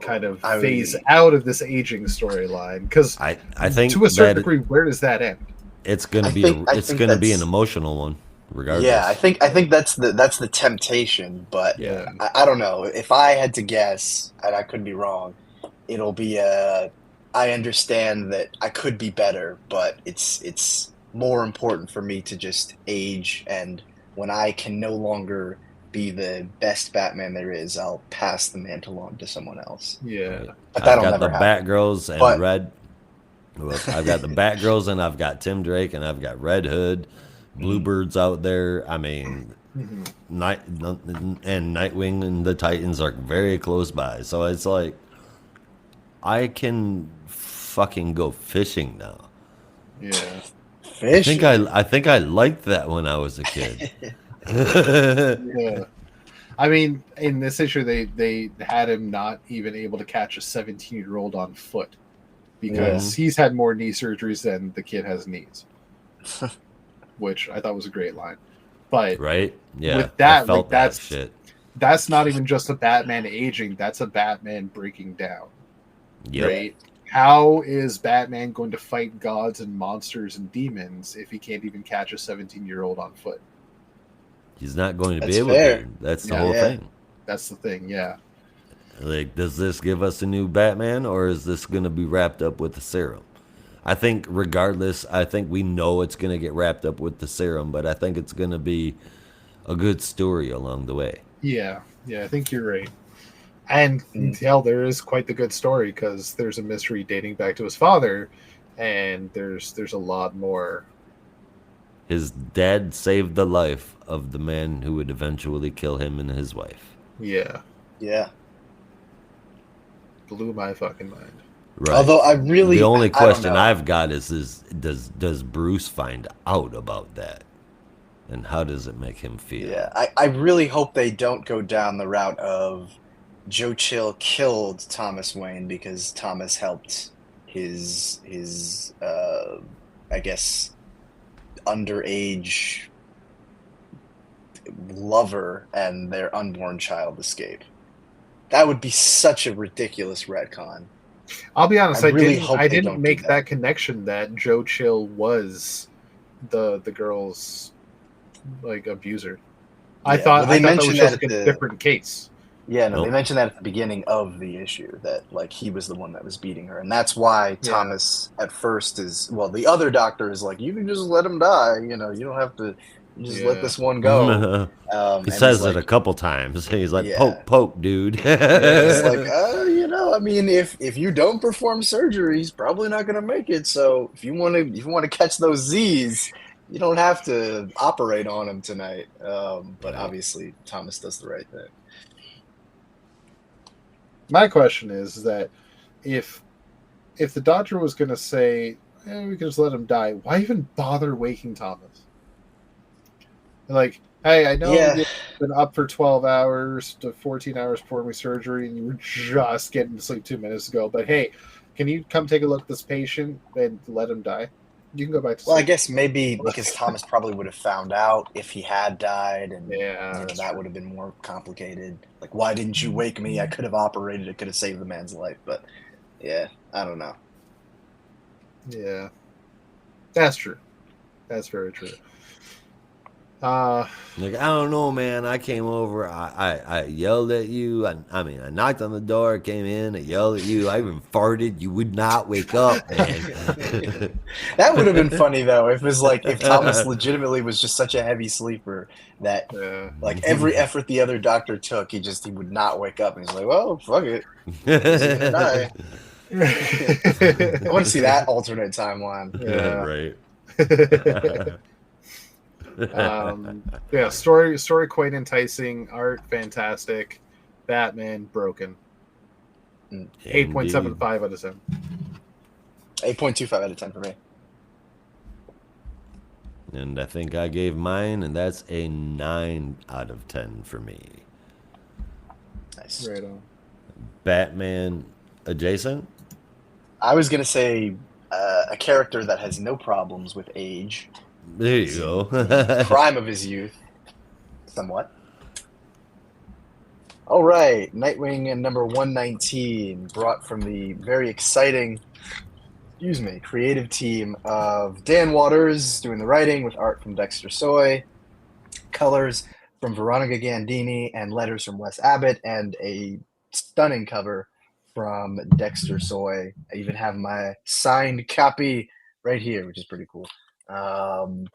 kind of phase out of this aging storyline? Because I think to a certain degree, where does that end? It's going to be an emotional one, regardless. Yeah, I think that's the temptation, but yeah. I don't know. If I had to guess, and I could be wrong, it'll be I understand that I could be better, but it's more important for me to just age, and when I can no longer be the best Batman there is, I'll pass the mantle on to someone else. Yeah, but that'll I've never got the happen. Batgirls and Red. Well, I've got the Batgirls and I've got Tim Drake and I've got Red Hood, Bluebird's out there. I mean, Nightwing and the Titans are very close by, so it's like I can fucking go fishing now. Yeah. Fishing. I think I liked that when I was a kid. Yeah. I mean, in this issue, they had him not even able to catch a 17-year-old on foot because he's had more knee surgeries than the kid has knees, which I thought was a great line. But right, yeah, with that, I felt that's shit. That's not even just a Batman aging; that's a Batman breaking down. Yep. Right? How is Batman going to fight gods and monsters and demons if he can't even catch a 17-year-old on foot? He's not going to That's be able fair. to. That's the whole thing. That's the thing, yeah. Like, does this give us a new Batman, or is this going to be wrapped up with the serum? I think, regardless, I think we know it's going to get wrapped up with the serum, but I think it's going to be a good story along the way. Yeah, I think you're right. And hell, there is quite the good story because there's a mystery dating back to his father, and there's a lot more. His dad saved the life of the man who would eventually kill him and his wife. Yeah. Yeah. Blew my fucking mind. Right. Although the only question I've got is does Bruce find out about that? And how does it make him feel? Yeah, I really hope they don't go down the route of Joe Chill killed Thomas Wayne because Thomas helped his I guess underage lover and their unborn child escape. That would be such a ridiculous retcon. I'll be honest, I really didn't make that connection that Joe Chill was the girl's like abuser. Yeah, I thought that was just that a different case. Yeah, no, they mentioned that at the beginning of the issue that like he was the one that was beating her, and that's why Thomas at first the other doctor is like, you can just let him die, you don't have to just let this one go. He says it a couple times. He's like, poke, dude. It's like, I mean, if you don't perform surgery, he's probably not going to make it. So if you want to catch those Z's, you don't have to operate on him tonight. But obviously, Thomas does the right thing. My question is that if the doctor was going to say, we can just let him die, why even bother waking Thomas? Like, hey, I know you've been up for 12 hours to 14 hours performing surgery, and you were just getting to sleep 2 minutes ago, but hey, can you come take a look at this patient and let him die? You can go back to sleep. Well, I guess maybe because Thomas probably would have found out if he had died, and that would have been more complicated. Like, why didn't you wake me? I could have operated. It could have saved the man's life. But, yeah, I don't know. Yeah. That's true. That's very true. Like, I don't know, man. I came over. I yelled at you. I mean, I knocked on the door, came in, I yelled at you. I even farted. You would not wake up, man. That would have been funny though if it was like if Thomas legitimately was just such a heavy sleeper that like every effort the other doctor took, he would not wake up, and he's like, well, fuck it, he's gonna die. I want to see that alternate timeline. Right. Yeah, story quite enticing, art fantastic, Batman broken. 8.75 out of 10. 8.25 out of 10 for me. And I think I gave mine, and that's a 9 out of 10 for me. Nice. Right on. Batman adjacent? I was gonna say a character that has no problems with age. There you go. Prime of his youth, somewhat. All right, Nightwing and number 119, brought from the very exciting, creative team of Dan Waters doing the writing with art from Dexter Soy, colors from Veronica Gandini, and letters from Wes Abbott, and a stunning cover from Dexter Soy. I even have my signed copy right here, which is pretty cool. I'm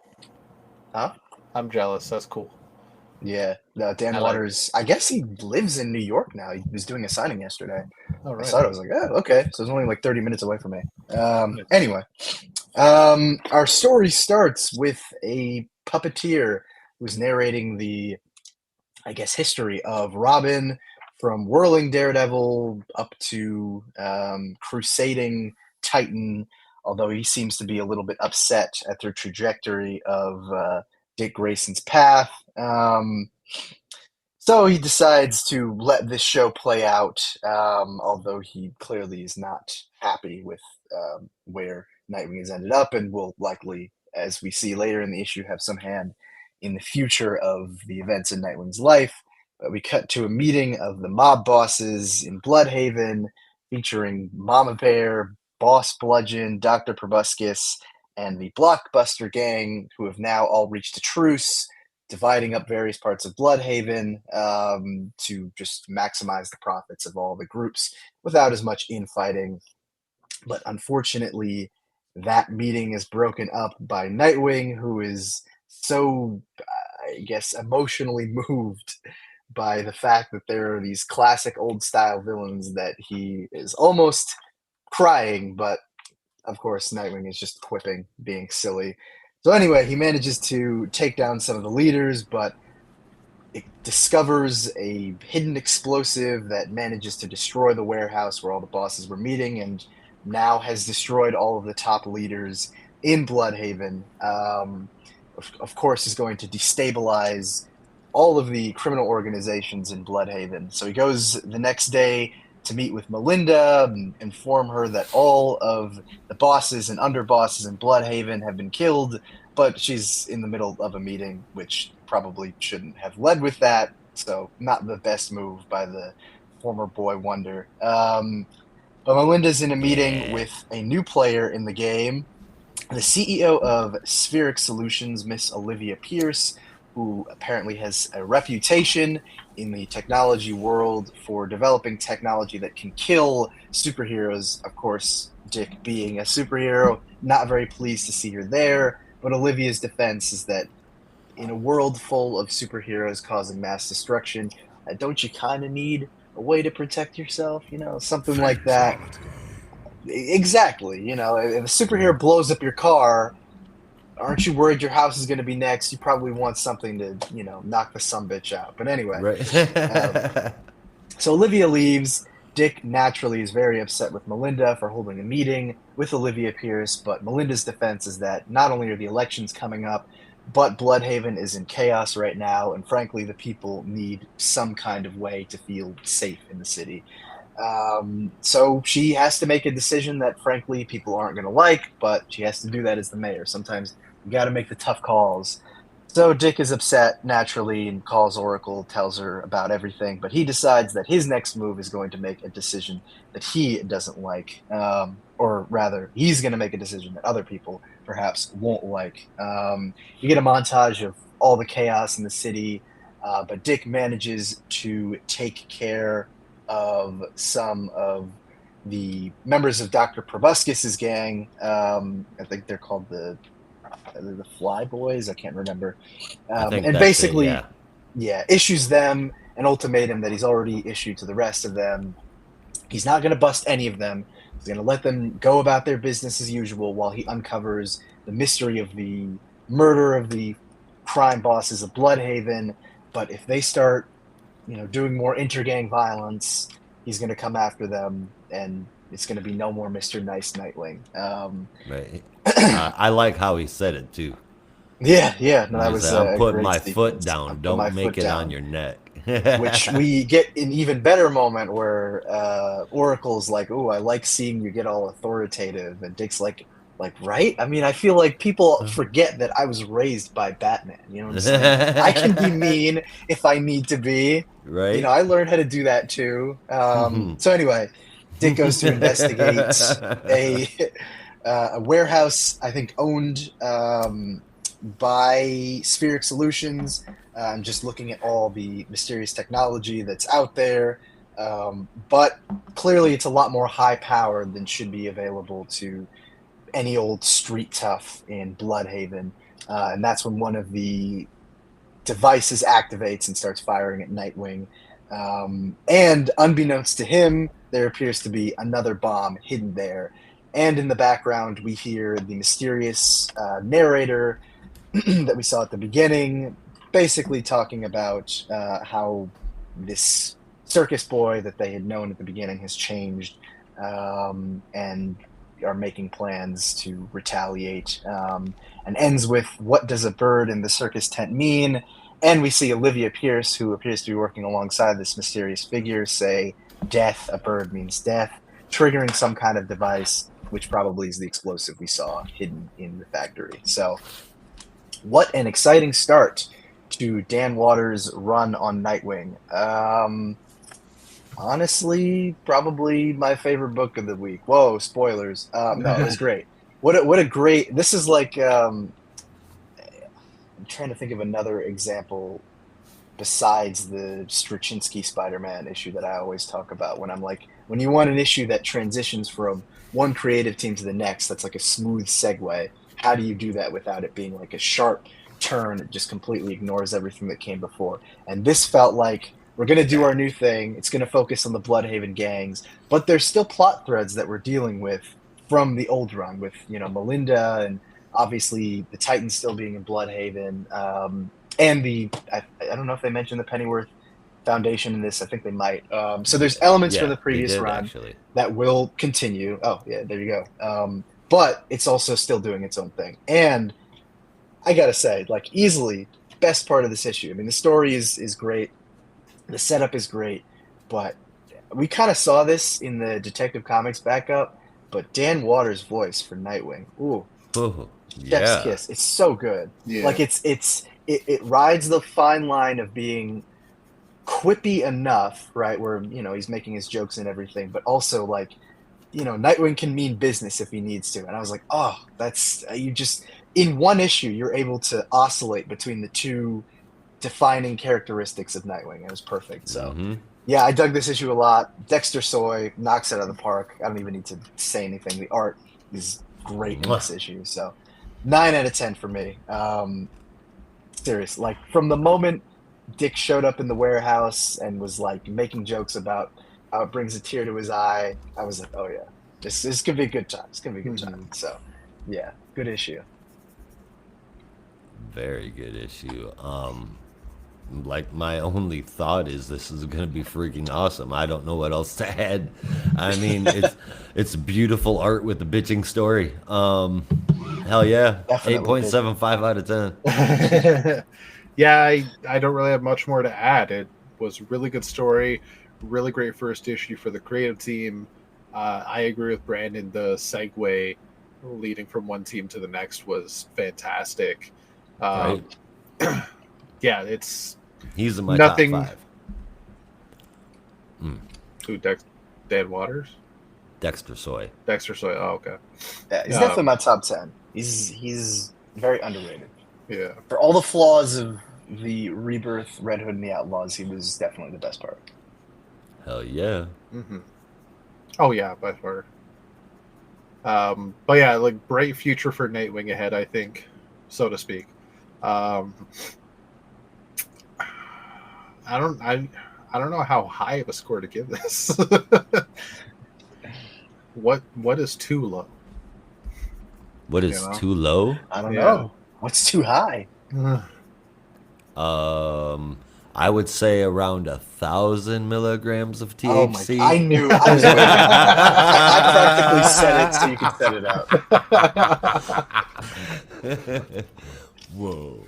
jealous. That's cool. Yeah, Dan Waters. I guess he lives in New York now. He was doing a signing yesterday. All right. I saw it. I was like, oh, okay. So it's only like 30 minutes away from me. Anyway, our story starts with a puppeteer who's narrating the, I guess, history of Robin from whirling Daredevil up to crusading Titan, although he seems to be a little bit upset at their trajectory of Dick Grayson's path. So he decides to let this show play out, although he clearly is not happy with where Nightwing has ended up, and will likely, as we see later in the issue, have some hand in the future of the events in Nightwing's life. But we cut to a meeting of the mob bosses in Bloodhaven, featuring Mama Bear, Boss Bludgeon, Dr. Proboscis, and the Blockbuster Gang, who have now all reached a truce, dividing up various parts of Bloodhaven to just maximize the profits of all the groups without as much infighting. But unfortunately, that meeting is broken up by Nightwing, who is so, I guess, emotionally moved by the fact that there are these classic old-style villains that he is almost crying, but of course, Nightwing is just quipping, being silly. So anyway, he manages to take down some of the leaders, but it discovers a hidden explosive that manages to destroy the warehouse where all the bosses were meeting, and now has destroyed all of the top leaders in Bloodhaven. Of course, is going to destabilize all of the criminal organizations in Bloodhaven. So he goes the next day to meet with Melinda and inform her that all of the bosses and underbosses in Bloodhaven have been killed, but she's in the middle of a meeting, which probably shouldn't have led with that, so not the best move by the former Boy Wonder. But Melinda's in a meeting with a new player in the game, the CEO of Spheric Solutions, Miss Olivia Pierce, who apparently has a reputation in the technology world for developing technology that can kill superheroes. Of course, Dick being a superhero, not very pleased to see her there, but Olivia's defense is that in a world full of superheroes causing mass destruction, don't you kind of need a way to protect yourself? Something like that. Exactly. If a superhero blows up your car, aren't you worried your house is going to be next? You probably want something to, knock the sumbitch out. But anyway. Right. So Olivia leaves. Dick naturally is very upset with Melinda for holding a meeting with Olivia Pierce, but Melinda's defense is that not only are the elections coming up, but Bloodhaven is in chaos right now, and frankly, the people need some kind of way to feel safe in the city. So she has to make a decision that, frankly, people aren't going to like, but she has to do that as the mayor. Sometimes you got to make the tough calls. So Dick is upset, naturally, and calls Oracle, tells her about everything, but he decides that his next move is going to make a decision that he doesn't like, or rather, he's going to make a decision that other people perhaps won't like. You get a montage of all the chaos in the city, but Dick manages to take care of some of the members of Dr. Proboscis's gang. I think they're called the Fly Boys. I can't remember. I think and that's basically, it, issues them an ultimatum that he's already issued to the rest of them. He's not going to bust any of them. He's going to let them go about their business as usual while he uncovers the mystery of the murder of the crime bosses of Bloodhaven. But if they start, doing more intergang violence, he's going to come after them, and it's going to be no more Mr. Nice Nightwing. Right. I like how he said it too. Yeah. No, that He was. said, I'm putting great my sequence. foot down. Don't make it down. on your neck. Which we get an even better moment where Oracle's like, "Oh, I like seeing you get all authoritative," and Dick's like, right? I mean, I feel like people forget that I was raised by Batman. You know what I'm saying? I can be mean if I need to be. Right. I learned how to do that too. So anyway, Dick goes to investigate a warehouse, I think owned by Spheric Solutions. Just looking at all the mysterious technology that's out there. But clearly it's a lot more high-powered than should be available to any old street tough in Bloodhaven. And that's when one of the devices activates and starts firing at Nightwing. And unbeknownst to him, there appears to be another bomb hidden there. And in the background, we hear the mysterious narrator that we saw at the beginning, basically talking about how this circus boy that they had known at the beginning has changed, and are making plans to retaliate, and ends with, "What does a bird in the circus tent mean?" And we see Olivia Pierce, who appears to be working alongside this mysterious figure, say, "Death, a bird means death," triggering some kind of device, which probably is the explosive we saw hidden in the factory. So what an exciting start to Dan Watters' run on Nightwing. Honestly, probably my favorite book of the week. Whoa, spoilers. No, it was great. What a great... This is like... I'm trying to think of another example besides the Straczynski Spider-Man issue that I always talk about when I'm like, when you want an issue that transitions from one creative team to the next, that's like a smooth segue. How do you do that without it being like a sharp turn? It just completely ignores everything that came before. And this felt like, we're going to do our new thing. It's going to focus on the Bloodhaven gangs, but there's still plot threads that we're dealing with from the old run with, Melinda and obviously the Titans still being in Bloodhaven. And I don't know if they mentioned the Pennyworth Foundation in this. I think they might. So there's elements from the previous run actually that will continue. Oh, yeah, there you go. But it's also still doing its own thing. And I got to say, like, easily best part of this issue. I mean, the story is great. The setup is great, but we kind of saw this in the Detective Comics backup, but Dan Watters' voice for Nightwing. Ooh. Chef's kiss. It's so good. Yeah. Like it rides the fine line of being quippy enough, right, where, he's making his jokes and everything, but also like, Nightwing can mean business if he needs to. And I was like, oh, that's you just in one issue you're able to oscillate between the two defining characteristics of Nightwing. It was perfect. So yeah, I dug this issue a lot. Dexter Soy knocks it out of the park. I don't even need to say anything. The art is great in this issue. So 9 out of 10 for me. Serious. Like from the moment Dick showed up in the warehouse and was like making jokes about how it brings a tear to his eye, I was like, oh yeah, this could be a good time. It's gonna be a good time. So yeah, good issue. Very good issue. Like my only thought is this is going to be freaking awesome. I don't know what else to add. I mean, it's beautiful art with a bitching story. Hell yeah. 8.75 out of 10. Yeah, I don't really have much more to add. It was a really good story, really great first issue for the creative team. I agree with Brandon. The segue leading from one team to the next was fantastic. Right. Yeah, he's in my nothing, top 5. Who, Dan Watters? Dexter Soy. Oh, okay. Yeah, he's definitely my top 10. He's very underrated. Yeah. For all the flaws of the Rebirth, Red Hood, and the Outlaws, he was definitely the best part. Hell yeah. Mm-hmm. Oh yeah, by far. But yeah, like bright future for Nightwing ahead, I think, so to speak. I don't know how high of a score to give this. What is too low? What is too low? I don't know. What's too high? I would say around 1,000 milligrams of THC. Oh my! I knew. I was waiting. I practically said it so you could set it out. Whoa.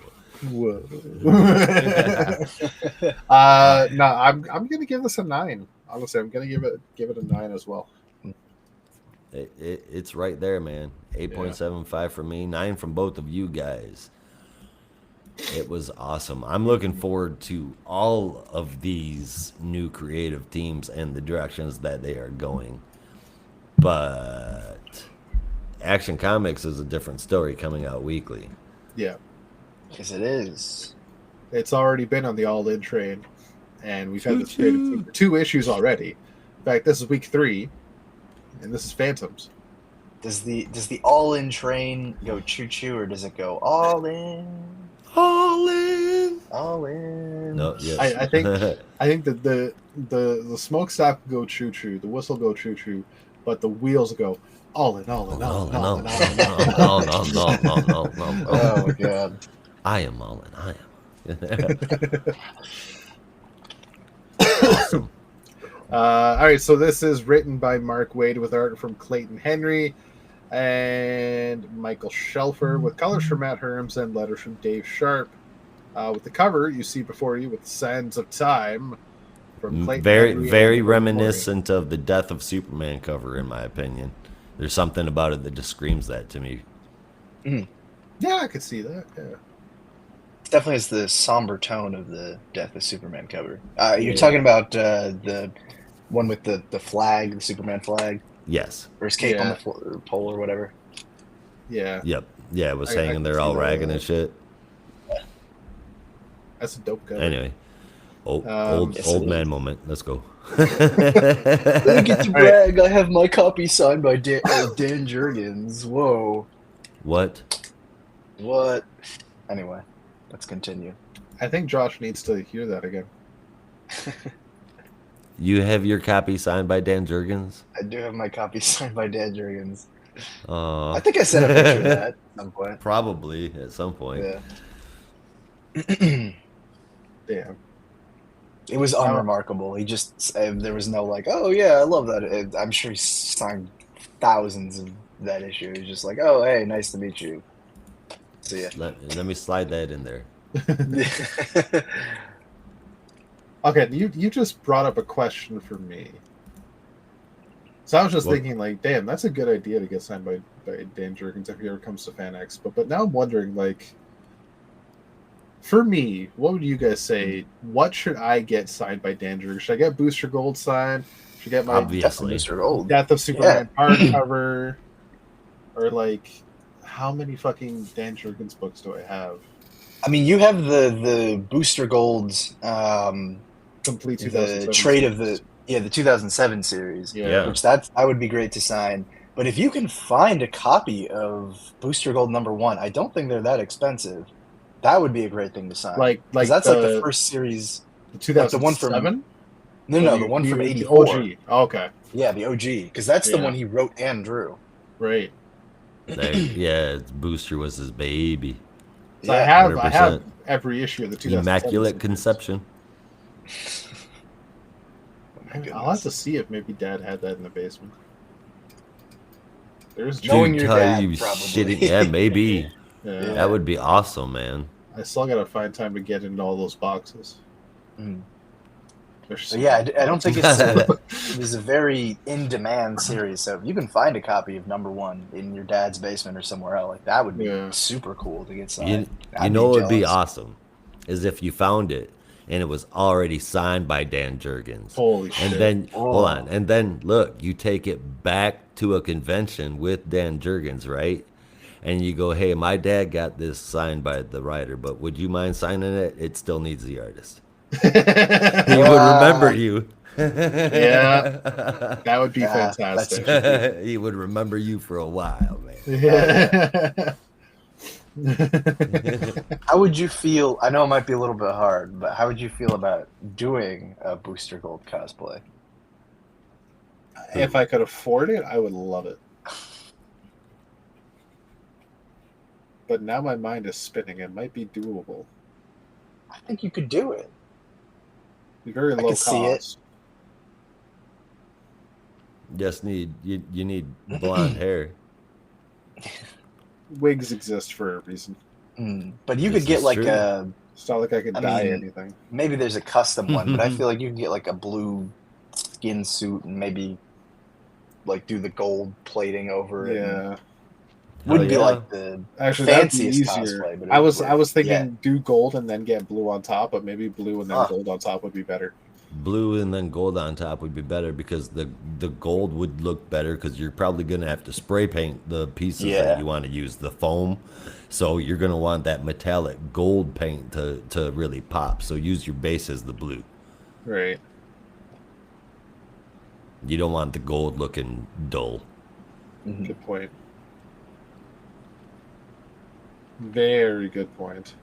No, I'm gonna give this a 9. Honestly, I'm gonna give it a 9 as well. It's right there, man. 8.75 for me, 9 from both of you guys. It was awesome. I'm looking forward to all of these new creative teams and the directions that they are going. But Action Comics is a different story coming out weekly. Yeah. Yes, it is. It's already been on the all-in train, and we've had this creative team for 2 issues already. In fact, this is week 3, and this is Phantoms. Does the all-in train go choo-choo, or does it go all in? All in. All in. No, yes. I think that the smokestack go choo-choo, the whistle go choo-choo, but the wheels go all in, all in, all in, all in, all in, all in. Oh my god. I am all in. I am. Awesome. All right, so this is written by Mark Waid with art from Clayton Henry and Michael Shelfer, with colors from Matt Herms and letters from Dave Sharp. With the cover you see before you with Sands of Time from Clayton Henry. Very reminiscent of the Death of Superman cover, in my opinion. There's something about it that just screams that to me. Mm. Yeah, I could see that. Yeah. Definitely is the somber tone of the Death of Superman cover. You're talking about the one with the flag, the Superman flag? Yes. Or his cape on the pole or whatever? Yeah. Yep. Yeah, it was hanging there all ragged and shit. That's a dope cover. Anyway. Old man moment. Let's go. I get to brag. I have my copy signed by Dan Jurgens. Whoa. What? Anyway, let's continue. I think Josh needs to hear that again. You have your copy signed by Dan Jurgens? I do have my copy signed by Dan Jurgens. I think I sent a picture of that at some point. Probably at some point. Yeah. Damn. It was unremarkable. He just, there was no like, oh yeah, I love that. I'm sure he signed thousands of that issue. He's just like, oh hey, nice to meet you. So yeah. Let me slide that in there. Okay, you just brought up a question for me. So I was just thinking, like, damn, that's a good idea to get signed by Dan Jurgens if he ever comes to Fan Expo. But now I'm wondering, like, for me, what would you guys say? What should I get signed by Dan Jurgens? Should I get Booster Gold signed? Should I get my Obviously. Booster Gold. Death of Superman hardcover? Or, like, how many fucking Dan Jurgens books do I have? I mean, you have the Booster Golds, Complete the 2007 trade of series. the 2007 series, Yeah. which that would be great to sign. But if you can find a copy of Booster Gold #1, I don't think they're that expensive. That would be a great thing to sign. Like that's like the first series. The 2007? the one from the one from the '84. OG. Oh, okay. Yeah, the OG, because that's the one he wrote and drew. Right. Booster was his baby. So I have every issue of the 2007 Immaculate series. Conception. I'll have to see if maybe Dad had that in the basement. There's Knowing Dude, your tell dad, you probably. shitting. Yeah, maybe. Yeah. That would be awesome, man. I still gotta find time to get into all those boxes. Mm. There's But yeah, I don't think it was a very in-demand series. So if you can find a copy of #1 in your dad's basement or somewhere else, like that would be super cool to get signed. You know what would be awesome is if you found it and it was already signed by Dan Jurgens. Holy shit. And then hold on, and then look, you take it back to a convention with Dan Jurgens, right? and you go, "Hey, my dad got this signed by the writer, but would you mind signing it? It still needs the artist." He would remember you. Yeah, that would be That's fantastic. super He would remember you for a while, man. Yeah. How would you feel? I know it might be a little bit hard, but how would you feel about doing a Booster Gold cosplay? If I could afford it, I would love it. But now my mind is spinning. It might be doable. I think you could do it. Be very low could see it. cost. Just need you need blonde hair. Wigs exist for a reason. But you This could get is like true. a It's not like I could I dye mean, anything. maybe there's a custom one, but I feel like you can get like a blue skin suit and maybe like do the gold plating over it. Yeah. Wouldn't be yeah. like the Actually, that'd be fanciest easier. cosplay, but it I would was work. thinking Yeah. do gold and then get blue on top, but maybe blue and then Ah. gold on top would be better. Blue and then gold on top would be better because the gold would look better because you're probably gonna have to spray paint the pieces Yeah. that you want to use, the foam. So you're gonna want that metallic gold paint to really pop. So use your base as the blue. Right. You don't want the gold looking dull. Mhm. Good point. Very good point.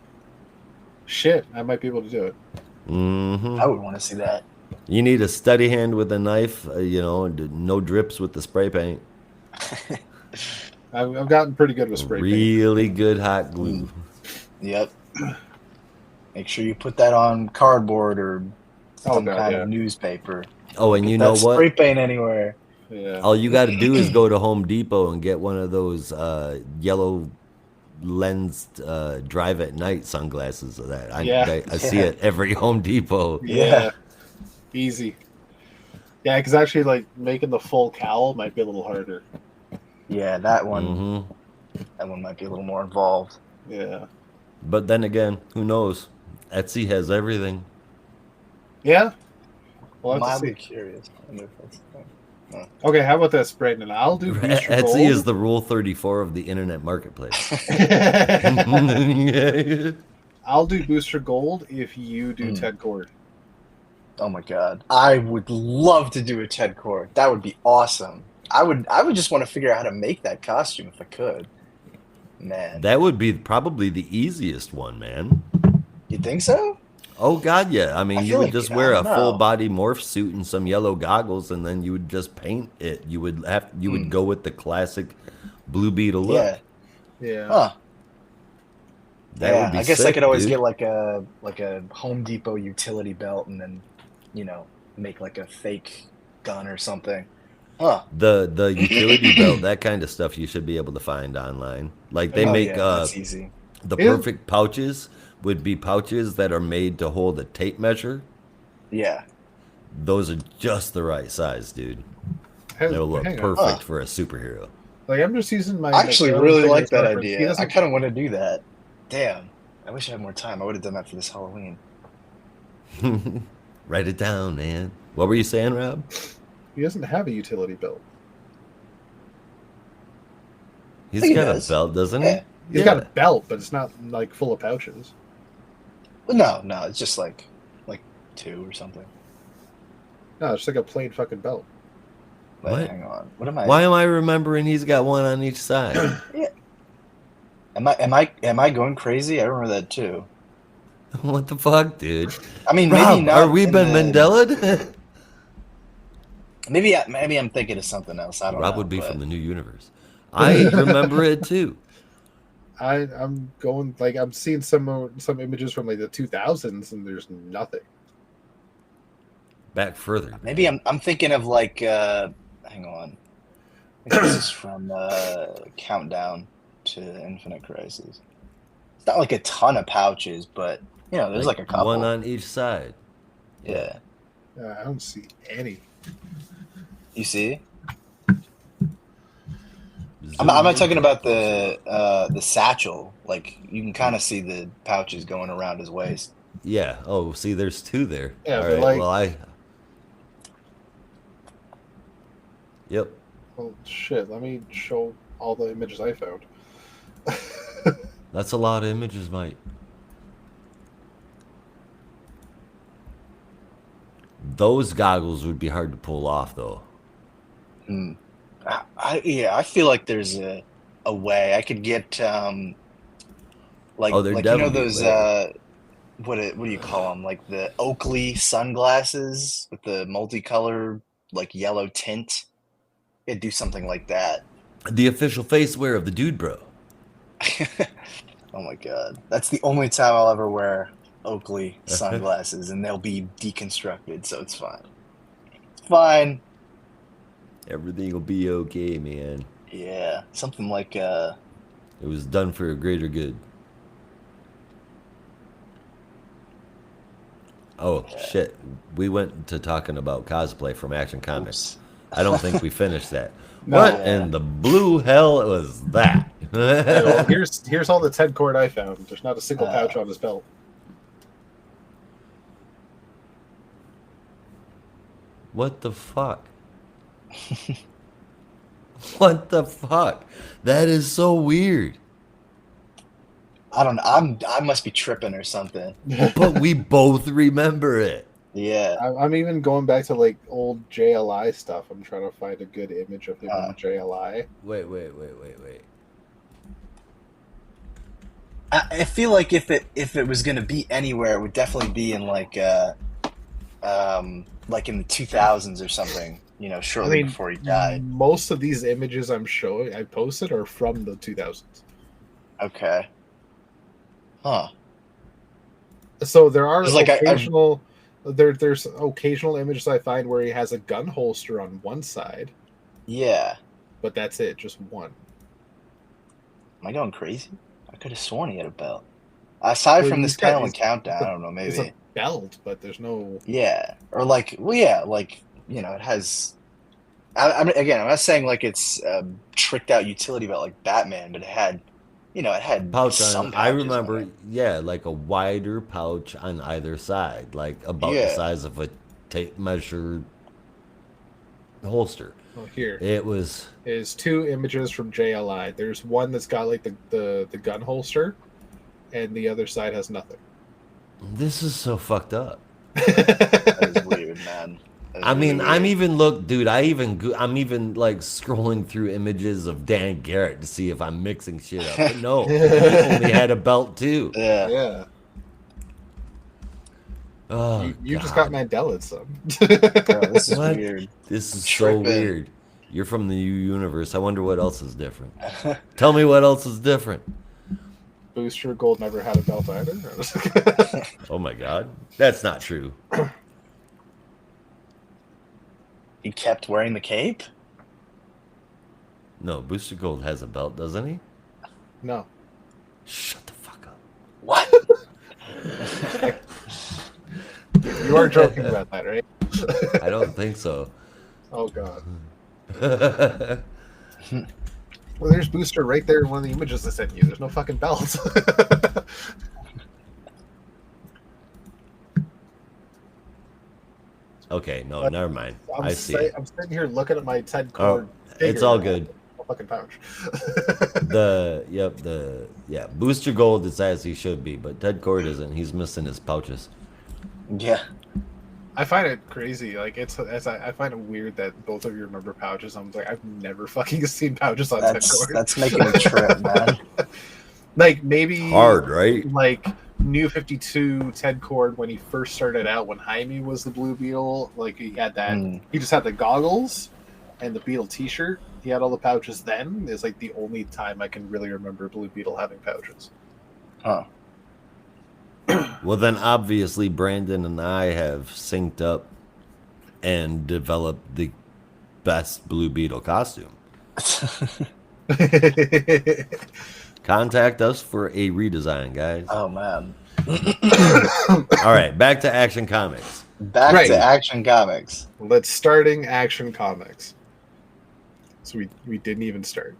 Shit, I might be able to do it. Hmm I would want to see that. You need a steady hand with a knife, and no drips with the spray paint. I've gotten pretty good with spray paint. Really good hot glue. Yep. Make sure you put that on cardboard or some God, kind yeah. of newspaper. Oh, and you know That what? spray paint anywhere. Yeah. All you got to do is go to Home Depot and get one of those yellow lensed drive at night sunglasses of that. I see it every Home Depot. Yeah. Easy. Yeah, because actually, like, making the full cowl might be a little harder. Yeah, that one. Hmm That one might be a little more involved. Yeah. But then again, who knows? Etsy has everything. Yeah? We'll have to Mildly see. curious. I wonder if that's- Okay, how about this, Brandon? I'll do Booster Etsy Gold. is the Rule 34 of the internet marketplace. I'll do Booster Gold if you do Ted Cord. Oh my god. I would love to do a Ted Cord. That would be awesome. I would just want to figure out how to make that costume if I could. Man. That would be probably the easiest one, man. You think so? Oh God, yeah. I mean, I you feel would like- just I wear a don't know. full body morph suit and some yellow goggles, and then you would just paint it. You would go with the classic Blue Beetle look. Yeah. Yeah. Huh. That Yeah, would be I guess I sick, could always dude. get like a Home Depot utility belt and then, make like a fake gun or something. Huh. the utility belt, that kind of stuff. You should be able to find online. Like they Oh, make yeah, that's easy. the Yeah. perfect pouches would be pouches that are made to hold a tape measure. Yeah. Those are just the right size, dude. They'll look Hang on. perfect for a superhero. Like, I'm just using my. I actually my really thing like as that reference. He idea. I doesn't- kind of want to do that. Damn. I wish I had more time. I would have done that for this Halloween. Write it down, man. What were you saying, Rob? He doesn't have a utility belt. He's think he got does. a belt, doesn't Yeah. he? He's got a belt, but it's not like full of pouches. Well, no, it's just like 2 or something. No, it's like a plain fucking belt. But What? hang on. What am I? Why am I remembering he's got one on each side? Am I going crazy? I remember that too. What the fuck, dude? I mean, Rob, maybe not. are we in been the- Mandela? Maybe I'm thinking of something else. I don't know. Rob would be but- from the new universe. I remember it too. I'm going like I'm seeing some images from like the 2000s, and there's nothing. Back further. Maybe I'm thinking of like hang on. I think this is from Countdown to Infinite Crisis. It's not like a ton of pouches, but there's like a couple. One on each side. Yeah. I don't see any. You see? I'm not talking about the satchel. Like you can kind of see the pouches going around his waist. Yeah. Oh, see, there's two there. Yeah, All but right. like- Well, Yep. Well, shit. Let me show all the images I found. That's a lot of images, Mike. Those goggles would be hard to pull off, though. I feel like there's a way I could get like Oh, there like you know definitely those is. what do you call them, like the Oakley sunglasses with the multicolor like yellow tint. It'd do something like that. The official face wear of the Dude Bro. Oh my god, that's the only time I'll ever wear Oakley sunglasses, and they'll be deconstructed, so it's fine. It's fine. Everything will be okay, man. Yeah, something like It was done for a greater good. Oh, shit. We went to talking about cosplay from Action Comics. oops. I don't think we finished that. No. What in the blue hell was that? Yeah, well, here's all the Ted cord I found. There's not a single pouch on his belt. What the fuck? What the fuck? That is so weird. I don't know. I must be tripping or something. But we both remember it. Yeah. I'm even going back to like old JLI stuff. I'm trying to find a good image of him in JLI. Wait. I feel like if it was gonna be anywhere, it would definitely be in like in the 2000s or something. You know, shortly before he died. Most of these images I posted are from the 2000s. Okay. Huh. So there are Like occasional there's occasional images I find where he has a gun holster on one side, Yeah. but that's it, just one. Am I going crazy? I could have sworn he had a belt. Aside Well, from he's this got- panel and he's- countdown, it's a- I don't know, It's a maybe. belt, but there's no. Yeah. Or like, well, yeah, like, you know, it has. I mean, again, I'm not saying like it's a tricked out utility belt like Batman, but it had Pouch some on, I pouches remember, on it. yeah, like a wider pouch on either side, like about the Yeah. size of a tape measure holster. Oh, here It was is two images from JLI. There's one that's got like the gun holster, and the other side has nothing. this is so fucked up. That is weird, man. That is I mean, really I'm weird. even I'm even like scrolling through images of Dan Garrett to see if I'm mixing shit up. But no, he only had a belt too. Yeah. Yeah, Oh, you just God. got Mandela some. Bro, this is What? weird. This is so Tripping. weird. You're from the universe. I wonder what else is different. Tell me what else is different. Booster Gold never had a belt either. Oh my God, that's not true. He kept wearing the cape? No, Booster Gold has a belt, doesn't he? No. Shut the fuck up. What? You are joking about that, right? I don't think so. Oh god. Well, there's Booster right there in one of the images I sent you. There's no fucking belt. Okay, no, never mind. I see. I'm sitting here looking at my Ted Oh, cord. it's all good. Fucking pouch. Booster Gold is as he should be, but Ted Cord isn't. He's missing his pouches. Yeah. I find it crazy. Like I find it weird that both of you remember pouches. I'm like, I've never fucking seen pouches on Ted Cord. That's making a trip, man. Like maybe Hard, right? Like New 52 Ted Cord when he first started out, when Jaime was the Blue Beetle. Like he had that. He just had the goggles and the Beetle T-shirt. He had all the pouches. Then is like the only time I can really remember Blue Beetle having pouches. Huh. Well, then obviously Brandon and I have synced up and developed the best Blue Beetle costume. Contact us for a redesign, guys. Oh man. All right, back to Action Comics. Back to Action Comics. Let's starting Action Comics. So we didn't even start.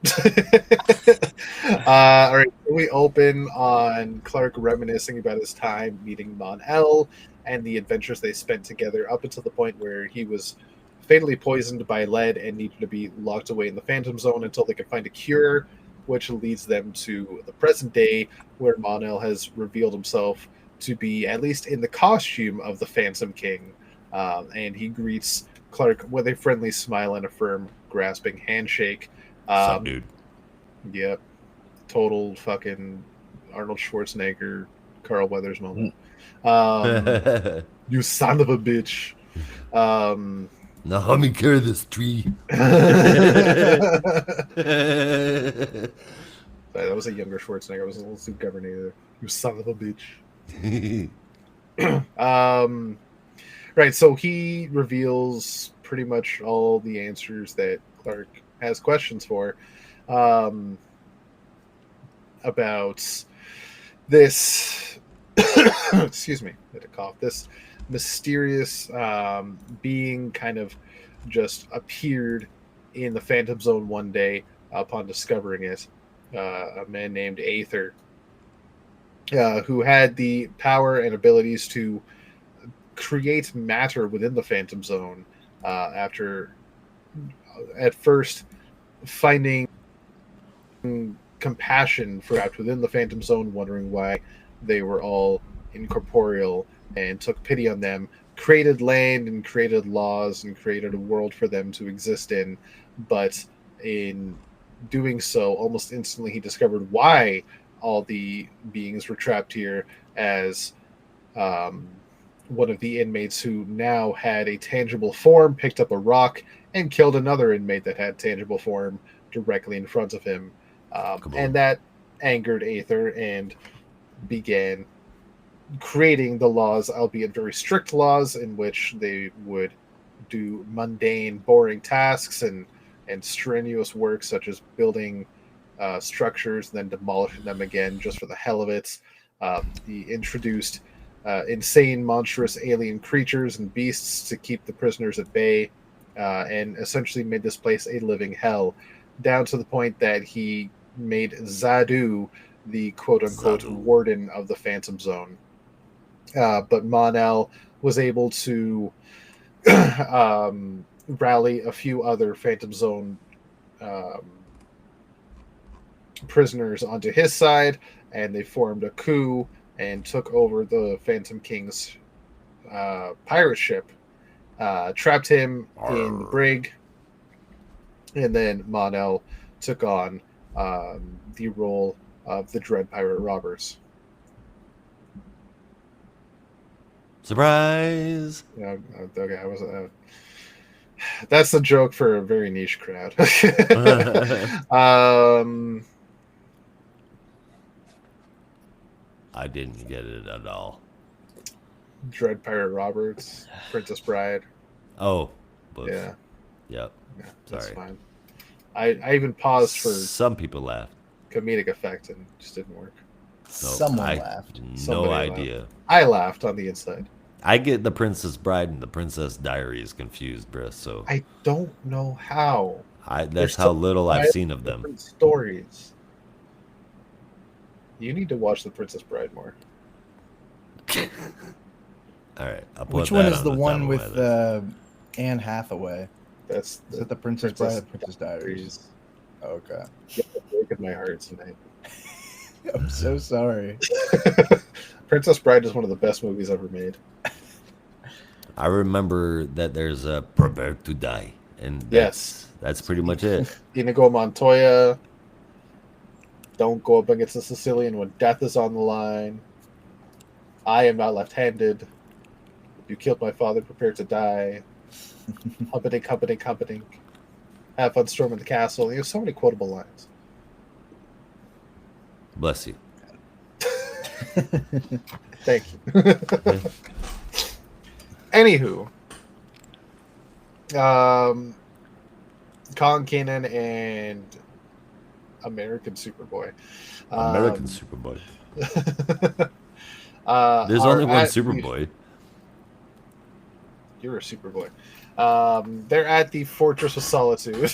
All right, so we open on Clark reminiscing about his time meeting Mon-El and the adventures they spent together up until the point where he was fatally poisoned by lead and needed to be locked away in the Phantom Zone until they could find a cure. which leads them to the present day, where Mon-El has revealed himself to be, at least in the costume of the Phantom King, and he greets Clark with a friendly smile and a firm, grasping handshake. What's up, dude? Yep. Total fucking Arnold Schwarzenegger, Carl Weathers moment. You son of a bitch. Now help me carry this tree. Sorry, that was a younger Schwarzenegger. I was a little too governator. You son of a bitch. Right, so he reveals pretty much all the answers that Clark has questions for about this. Excuse me, I had a cough. This mysterious being kind of just appeared in the Phantom Zone one day upon discovering it. A man named Aether, who had the power and abilities to create matter within the Phantom Zone after at first finding compassion for out within the Phantom Zone, wondering why they were all incorporeal, and took pity on them, created land and created laws and created a world for them to exist in. But in doing so, almost instantly he discovered why all the beings were trapped here, as one of the inmates who now had a tangible form picked up a rock and killed another inmate that had tangible form directly in front of him. And that angered Aether and began creating the laws, albeit very strict laws, in which they would do mundane, boring tasks and strenuous work, such as building structures and then demolishing them again just for the hell of it. He introduced insane, monstrous alien creatures and beasts to keep the prisoners at bay, and essentially made this place a living hell, down to the point that he made Zadu the quote-unquote warden of the Phantom Zone. But Mon-El was able to rally a few other Phantom Zone prisoners onto his side, and they formed a coup and took over the Phantom King's pirate ship, trapped him in the brig, and then Mon-El took on the role of the Dread Pirate Robbers. Surprise! Yeah, okay, I was. That's a joke for a very niche crowd. I didn't get it at all. Dread Pirate Roberts, Princess Bride. Oh, books. Yeah. Yep. Yeah, that's Sorry. fine. I even paused for Some people laughed. comedic effect and it just didn't work. No, Someone I laughed. No Somebody idea. I laughed on the inside. I get the Princess Bride and the Princess Diaries confused, bruh. So I don't know how. that's There's how so little I've seen of them. Different stories. You need to watch The Princess Bride more. All right. I'll put Which one that is the top one of with my list. Anne Hathaway? That's Is it the Princess Bride or Princess Diaries? Okay. Breaking my heart tonight. I'm so sorry. Princess Bride is one of the best movies ever made. I remember that there's a Prepare to Die, and that's pretty much it. Inigo Montoya. Don't go up against a Sicilian when death is on the line. I am not left-handed. You killed my father, prepare to die. Humperdinck, Humperdinck, Humperdinck. Have fun storming the castle. There's so many quotable lines. Bless you. Thank you. Anywho, Colin Kanan and American Superboy. American Superboy. There's are only one at Superboy. You're a Superboy. They're at the Fortress of Solitude.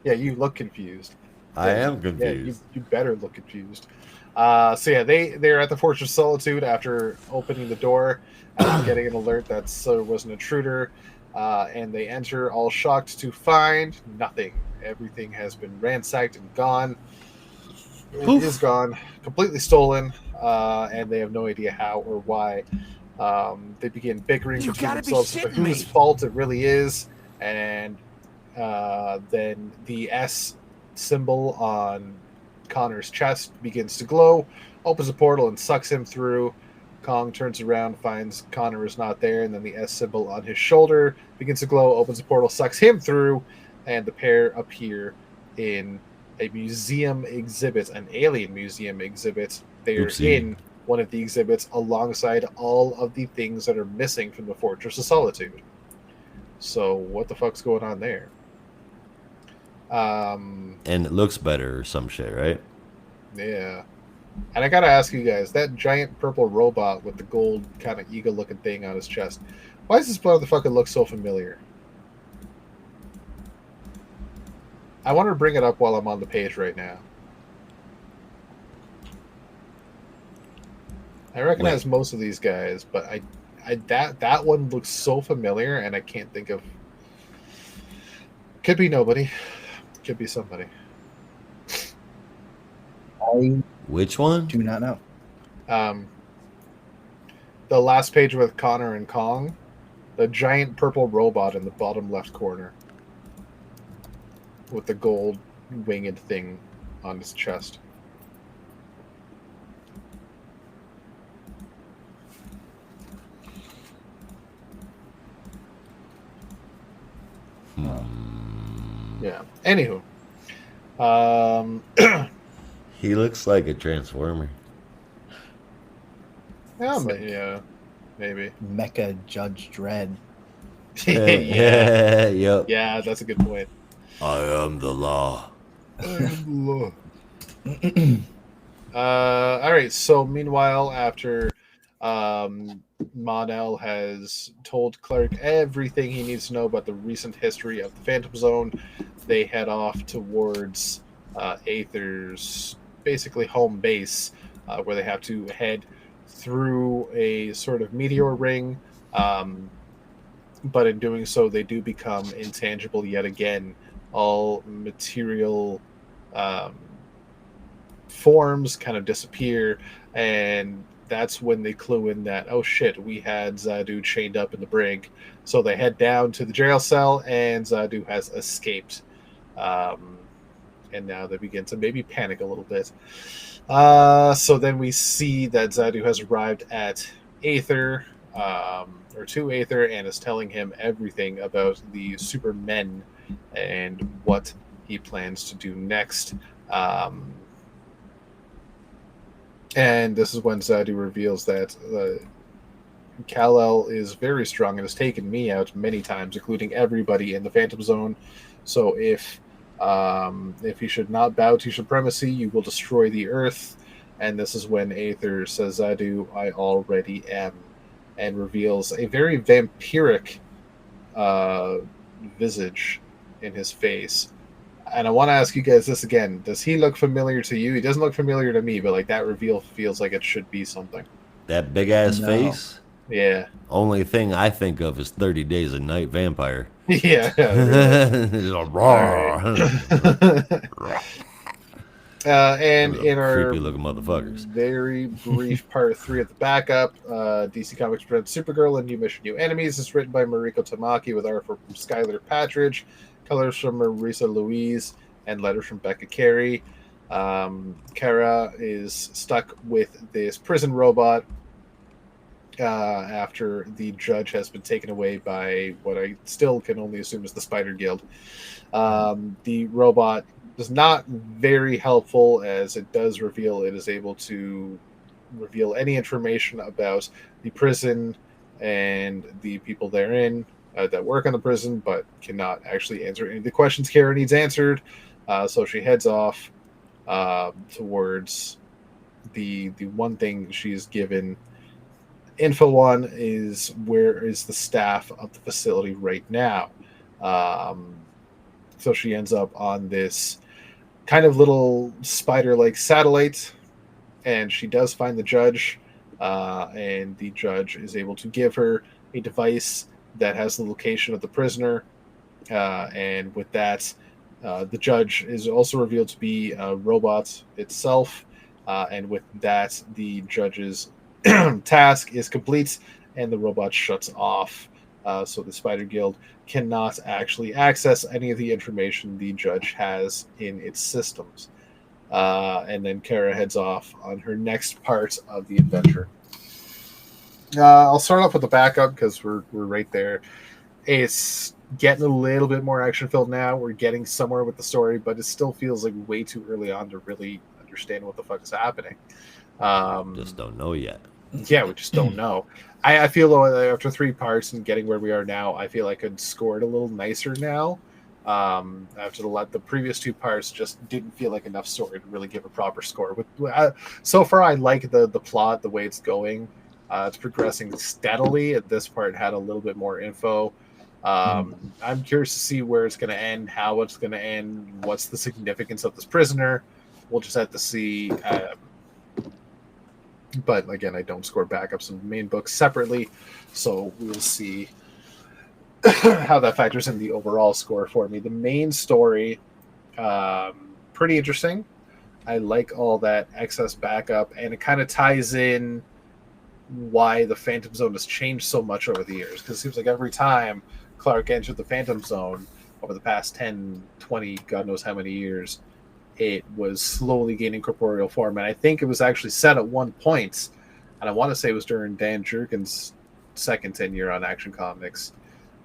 Yeah, you look confused. I am Yeah, confused. you better look confused. So yeah, they're at the Fortress of Solitude after opening the door, getting an alert that there was an intruder, and they enter all shocked to find nothing. everything has been ransacked and gone. It Oof. is gone, completely stolen, and they have no idea how or why. They begin bickering You between gotta be themselves as to shitting whose me. fault it really is, and then the S symbol on Connor's chest begins to glow, opens a portal and sucks him through. Kong turns around, finds Connor is not there, and then the S symbol on his shoulder begins to glow, opens a portal, sucks him through, and the pair appear in a museum exhibit, an alien museum exhibit. They're Oopsie. in one of the exhibits alongside all of the things that are missing from the Fortress of Solitude. So what the fuck's going on there? And it looks better or some shit, right? Yeah. And I gotta ask you guys, that giant purple robot with the gold kind of eagle-looking thing on his chest, why does this motherfucker look so familiar? I want to bring it up while I'm on the page right now. I recognize most of these guys, but that one looks so familiar, and I can't think of. Could be nobody. Could be somebody. I Which one? do not know. The last page with Connor and Kong, the giant purple robot in the bottom left corner with the gold winged thing on his chest. Yeah. Anywho. He looks like a transformer. Yeah, It's like- yeah, maybe. Mecha Judge Dredd. Yeah. Yep. Yeah, that's a good point. I am the law. All right. So meanwhile, after Mon-El has told Clark everything he needs to know about the recent history of the Phantom Zone, they head off towards Aether's basically home base, where they have to head through a sort of meteor ring. But in doing so, they do become intangible yet again. All material forms kind of disappear, and that's when they clue in that, oh shit, we had Zadu chained up in the brig. So they head down to the jail cell, and Zadu has escaped. And now they begin to maybe panic a little bit. So then we see that Zadu has arrived at Aether, or to Aether, and is telling him everything about the Supermen and what he plans to do next. And this is when Zadu reveals that Kal-El is very strong and has taken me out many times, including everybody in the Phantom Zone. So if he should not bow to supremacy, you will destroy the Earth. And this is when Aether says, Zadu, I already am, and reveals a very vampiric visage in his face. And I want to ask you guys this again. Does he look familiar to you? He doesn't look familiar to me, but like that reveal feels like it should be something. That big ass No. face. Yeah. Only thing I think of is 30 Days a Night Vampire. Yeah. It's a raw. And in our creepy looking motherfuckers. very brief part 3 of the backup, DC Comics presents Supergirl and New Mission, New Enemies. It's written by Mariko Tamaki with art from Skylar Patridge, colors from Marisa Louise, and letters from Becca Carey. Kara is stuck with this prison robot after the judge has been taken away by what I still can only assume is the Spider Guild. The robot is not very helpful, as it does reveal it is able to reveal any information about the prison and the people therein that work in the prison, but cannot actually answer any of the questions Kara needs answered. So she heads off towards the one thing she's given info on is where is the staff of the facility right now. So she ends up on this kind of little spider-like satellite, and she does find the judge, and the judge is able to give her a device that has the location of the prisoner, and with that, The judge is also revealed to be a robot itself, and with that, the judge's task is complete, and the robot shuts off. So the Spider Guild cannot actually access any of the information the judge has in its systems. And then Kara heads off on her next part of the adventure. I'll start off with the backup because we're right there. It's getting a little bit more action filled now. We're getting somewhere with the story, but it still feels like way too early on to really understand what the fuck is happening. Just don't know yet. Yeah, we just don't know. I feel though after 3 parts and getting where we are now, I feel I could score it a little nicer now. After the previous 2 parts just didn't feel like enough story to really give a proper score. So far, I like the plot, the way it's going. It's progressing steadily. At this part, had a little bit more info. I'm curious to see where it's going to end, how it's going to end, what's the significance of this prisoner. We'll just have to see. But again, I don't score backups in the main book separately, so we'll see how that factors in the overall score for me. The main story, pretty interesting. I like all that excess backup, and it kind of ties in why the Phantom Zone has changed so much over the years, because it seems like every time Clark entered the Phantom Zone over the past 10, 20, God knows how many years, it was slowly gaining corporeal form. And I think it was actually said at one point, and I want to say it was during Dan Jurgens' second tenure on Action Comics,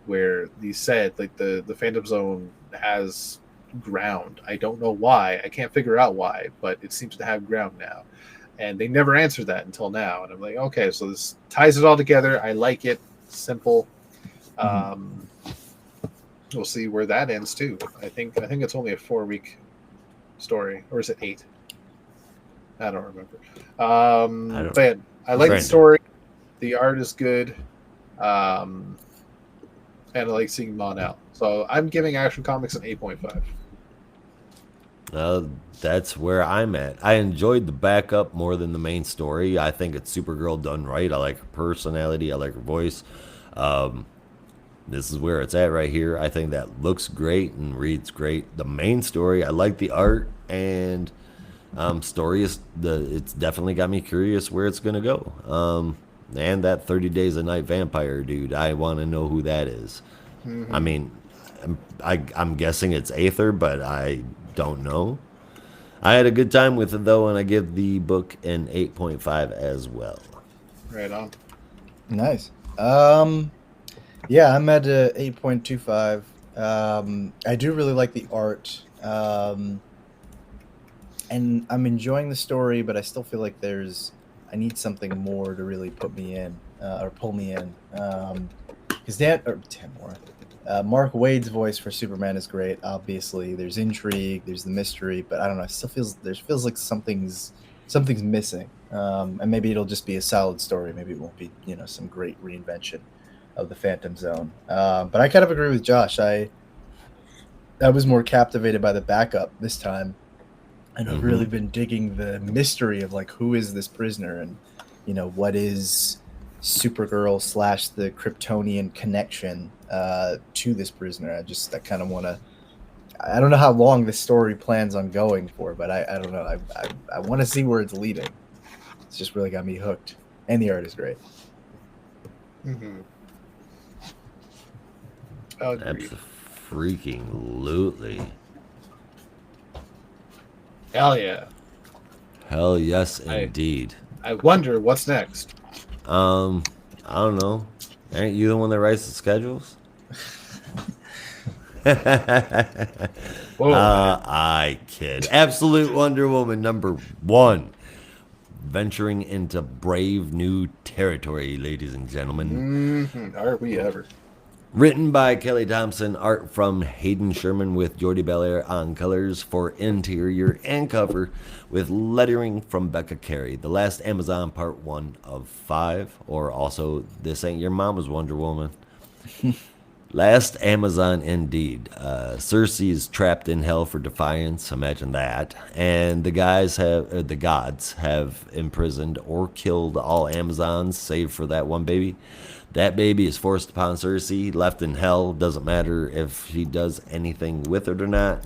where he said like the Phantom Zone has ground. I don't know why. I can't figure out why, but it seems to have ground now. And they never answered that until now. And I'm like, okay, so this ties it all together. I like it. Simple. We'll see where that ends too. I think it's only a 4-week story, or is it 8? I don't remember. But I like the story. The art is good. And I like seeing them on out. So I'm giving Action Comics an 8.5. That's where I'm at. I enjoyed the backup more than the main story. I think it's Supergirl done right. I like her personality. I like her voice. This is where it's at right here. I think that looks great and reads great. The main story, I like the art, and story is it's definitely got me curious where it's gonna go. And that 30 Days a Night vampire dude, I want to know who that is. I mean, I'm guessing it's Aether, but I don't know. I had a good time with it though, and I give the book an 8.5 as well. Right on. Nice. Yeah, I'm at 8.25. I do really like the art, and I'm enjoying the story, but I still feel like I need something more to really put me in or pull me in. Because Mark Waid's voice for Superman is great. Obviously, there's intrigue, there's the mystery, but I don't know. It still feels like something's missing. And maybe it'll just be a solid story. Maybe it won't be some great reinvention of the Phantom Zone. But I kind of agree with Josh. I was more captivated by the backup this time, and I've really been digging the mystery of like who is this prisoner, and what is Supergirl / the Kryptonian connection to this prisoner. I kind of want to. I don't know how long this story plans on going for, but I don't know. I want to see where it's leading. It's just really got me hooked, and the art is great. Freaking-lutely. Hell yeah. Hell yes, indeed. I wonder what's next. I don't know. Aren't you the one that writes the schedules? I kid. Absolute Wonder Woman #1. Venturing into brave new territory, ladies and gentlemen. Are we ever? Written by Kelly Thompson, art from Hayden Sherman with Jordi Belair on colors for interior and cover, with lettering from Becca Carey. The Last Amazon, part 1 of 5, or also This Ain't Your Mama's Wonder Woman. Last Amazon indeed. Cersei is trapped in hell for defiance. Imagine that. And the gods have imprisoned or killed all Amazons, save for that one baby. That baby is forced upon Cersei, left in hell. Doesn't matter if she does anything with it or not.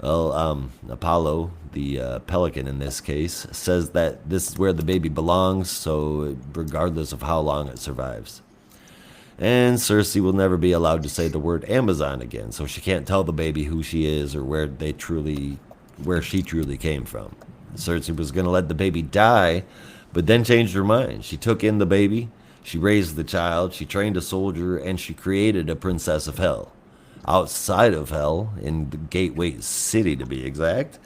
Well, Apollo, the pelican in this case, says that this is where the baby belongs, so regardless of how long it survives. And Cersei will never be allowed to say the word Amazon again, so she can't tell the baby who she is or where she truly came from. Cersei was going to let the baby die, but then changed her mind. She took in the baby, she raised the child, she trained a soldier, and she created a princess of hell. Outside of hell, in the Gateway City to be exact,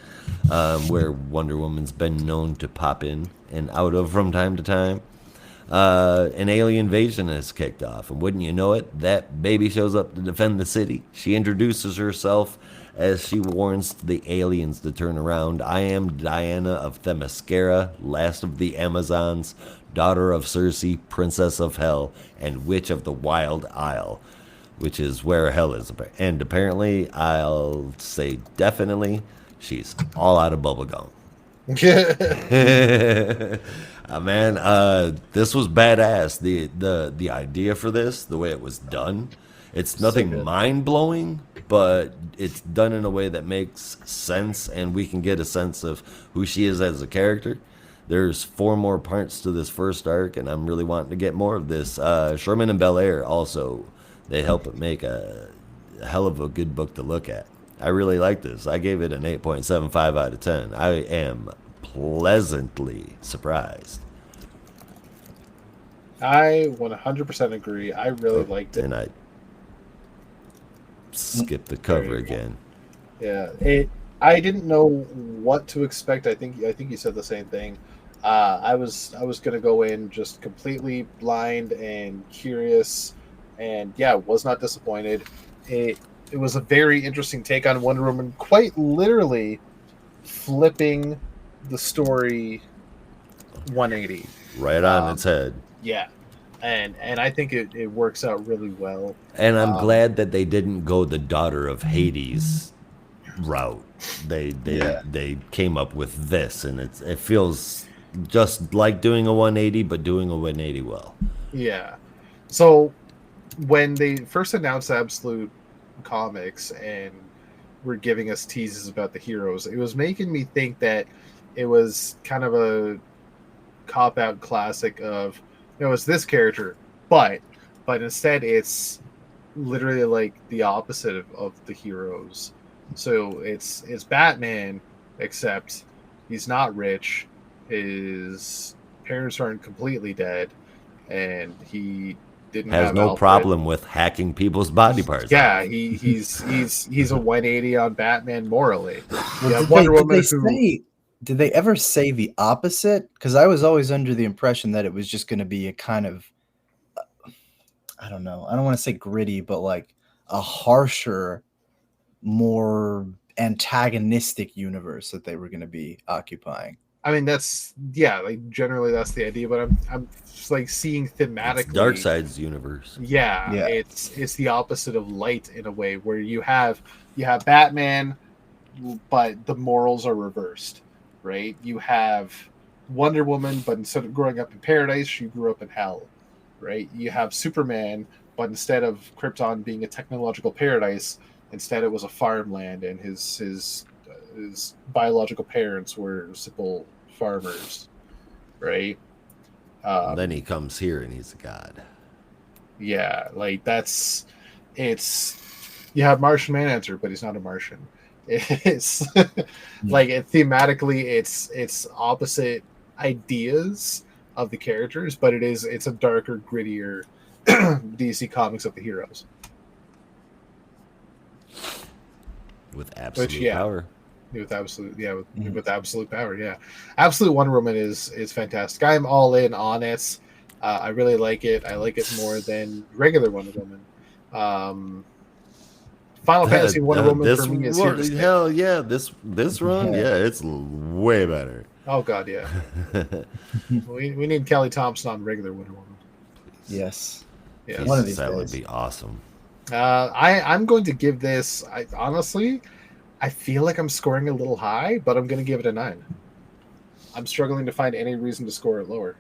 where Wonder Woman's been known to pop in and out of from time to time. An alien invasion has kicked off, and wouldn't you know it, that baby shows up to defend the city. She introduces herself as she warns the aliens to turn around. I am Diana of Themyscira, last of the Amazons, daughter of Cersei, princess of hell, and witch of the Wild Isle, which is where hell is. And apparently, I'll say definitely, she's all out of bubblegum. Man, this was badass. The idea for this, the way it was done, it's nothing mind-blowing, but it's done in a way that makes sense, and we can get a sense of who she is as a character. There's 4 more parts to this first arc, and I'm really wanting to get more of this. Sherman and Belair also, they help it make a hell of a good book to look at. I really like this. I gave it an 8.75 out of 10. I am pleasantly surprised. I 100% agree. I really liked it. And I skipped the cover again. Yeah, I didn't know what to expect. I think you said the same thing. I was gonna go in just completely blind and curious, and yeah, was not disappointed. It was a very interesting take on Wonder Woman, quite literally flipping the story 180. Right on its head. Yeah. And I think it works out really well. And I'm glad that they didn't go the daughter of Hades route. They came up with this, and it feels just like doing a 180, but doing a 180 well. Yeah. So when they first announced Absolute Comics and were giving us teases about the heroes, it was making me think that it was kind of a cop-out classic of, it's this character, but instead it's literally like the opposite of the heroes. So it's Batman, except he's not rich, his parents aren't completely dead, and he didn't has have no Alfred. Problem with hacking people's body parts. Yeah, he's a 180 on Batman morally. Well, did they ever say the opposite? Because I was always under the impression that it was just going to be a kind of, I don't know, I don't want to say gritty, but like a harsher, more antagonistic universe that they were going to be occupying. I mean, generally that's the idea, but I'm just like seeing thematically it's Darkseid's universe. Yeah, it's the opposite of Light in a way, where you have Batman, but the morals are reversed. Right? You have Wonder Woman, but instead of growing up in paradise, she grew up in hell. Right? You have Superman, but instead of Krypton being a technological paradise, instead it was a farmland, and his biological parents were simple farmers. Right? Then he comes here and he's a god. Yeah, like you have Martian Manhunter, but he's not a Martian. It's like thematically it's opposite ideas of the characters, but it's a darker, grittier DC Comics of the heroes with absolute power. With absolute power. Yeah, Absolute Wonder Woman is fantastic. I'm all in on it. I really like it. I like it more than regular Wonder Woman. Final Fantasy Wonder Woman for me is here to stay. Hell yeah, this run, it's way better. Oh god, yeah. we need Kelly Thompson on regular Wonder Woman. Yes. Yeah. One of these that days would be awesome. I'm going to give this. Honestly, I feel like I'm scoring a little high, but I'm going to give it a 9. I'm struggling to find any reason to score it lower.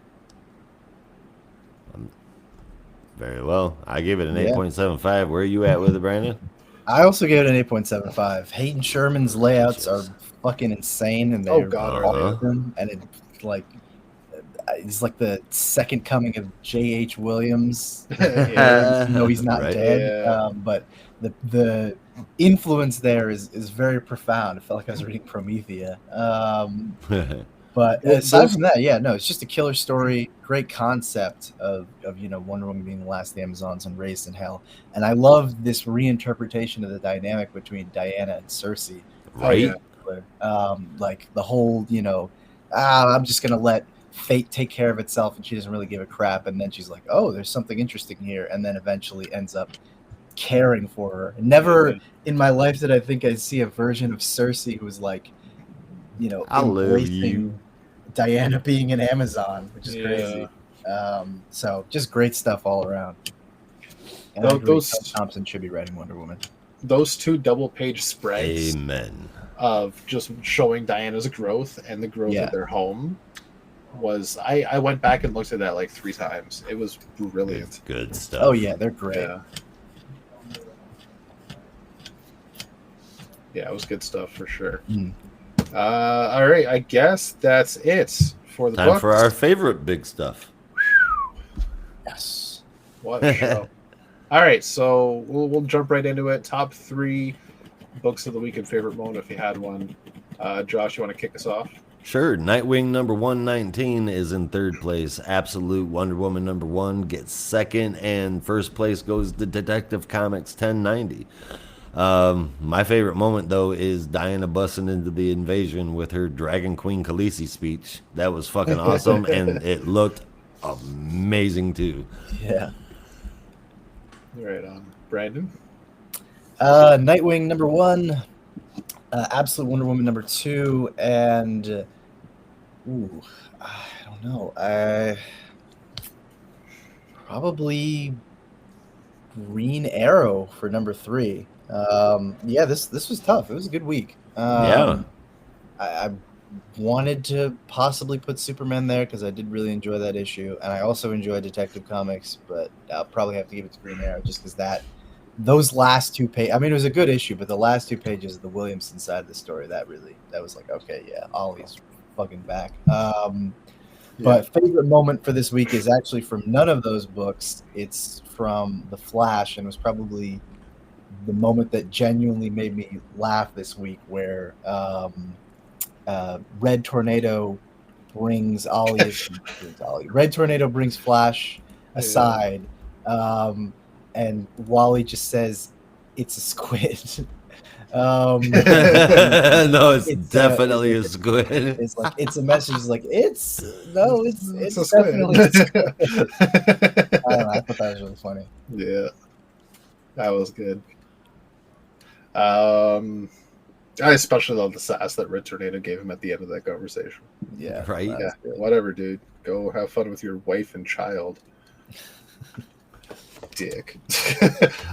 Very well. I give it an 8.75. Where are you at with it, Brandon? I also gave it an 8.75. Hayden Sherman's layouts are fucking insane, and they're awesome. And it's like the second coming of J.H. Williams. No, he's not dead. Yeah. But the influence there is very profound. I felt like I was reading Promethea. But aside from that, it's just a killer story. Great concept of Wonder Woman being the last of the Amazons and raised in hell. And I love this reinterpretation of the dynamic between Diana and Cersei. Right. Like the whole, I'm just gonna let fate take care of itself, and she doesn't really give a crap. And then she's like, oh, there's something interesting here, and then eventually ends up caring for her. Never in my life did I think I'd see a version of Cersei who was like, I love you. Diana being an Amazon, which is crazy. So just great stuff all around. And those Thompson should be writing Wonder Woman. Those 2 double-page spreads, amen, of just showing Diana's growth and the growth of their home was. I went back and looked at that like 3 times. It was brilliant. It's good stuff. Oh yeah, they're great. Yeah, it was good stuff for sure. All right, I guess that's it for the time books. for our favorite big stuff. Yes. What a show. All right, so we'll jump right into it. Top 3 books of the week and favorite moment if you had one. Josh, you want to kick us off? Sure. Nightwing number 119 is in 3rd place. Absolute Wonder Woman number 1 gets 2nd, and 1st place goes to Detective Comics 1090. My favorite moment though is Diana busting into the invasion with her Dragon Queen Khaleesi speech. That was fucking awesome, and it looked amazing too. Yeah. Right on, Brandon. Nightwing number 1, Absolute Wonder Woman number 2, and I don't know. Probably Green Arrow for number 3. This was tough. It was a good week. I wanted to possibly put Superman there because I did really enjoy that issue, and I also enjoyed Detective Comics, but I'll probably have to give it to Green Arrow just because those last 2 pages. I mean, it was a good issue, but the last 2 pages of the Williamson side of the story, that was like, okay, yeah, Ollie's fucking back. But favorite moment for this week is actually from none of those books. It's from TheFlash, and it was probably the moment that genuinely made me laugh this week, where Red Tornado brings Red Tornado brings Flash aside, and Wally just says, "It's a squid." No, it's definitely a squid. It's like it's a message. Like it's definitely a squid. I don't know. I thought that was really funny. Yeah, that was good. I especially love the sass that Red Tornado gave him at the end of that conversation. Yeah, right. Yeah, whatever, dude. Go have fun with your wife and child. Dick.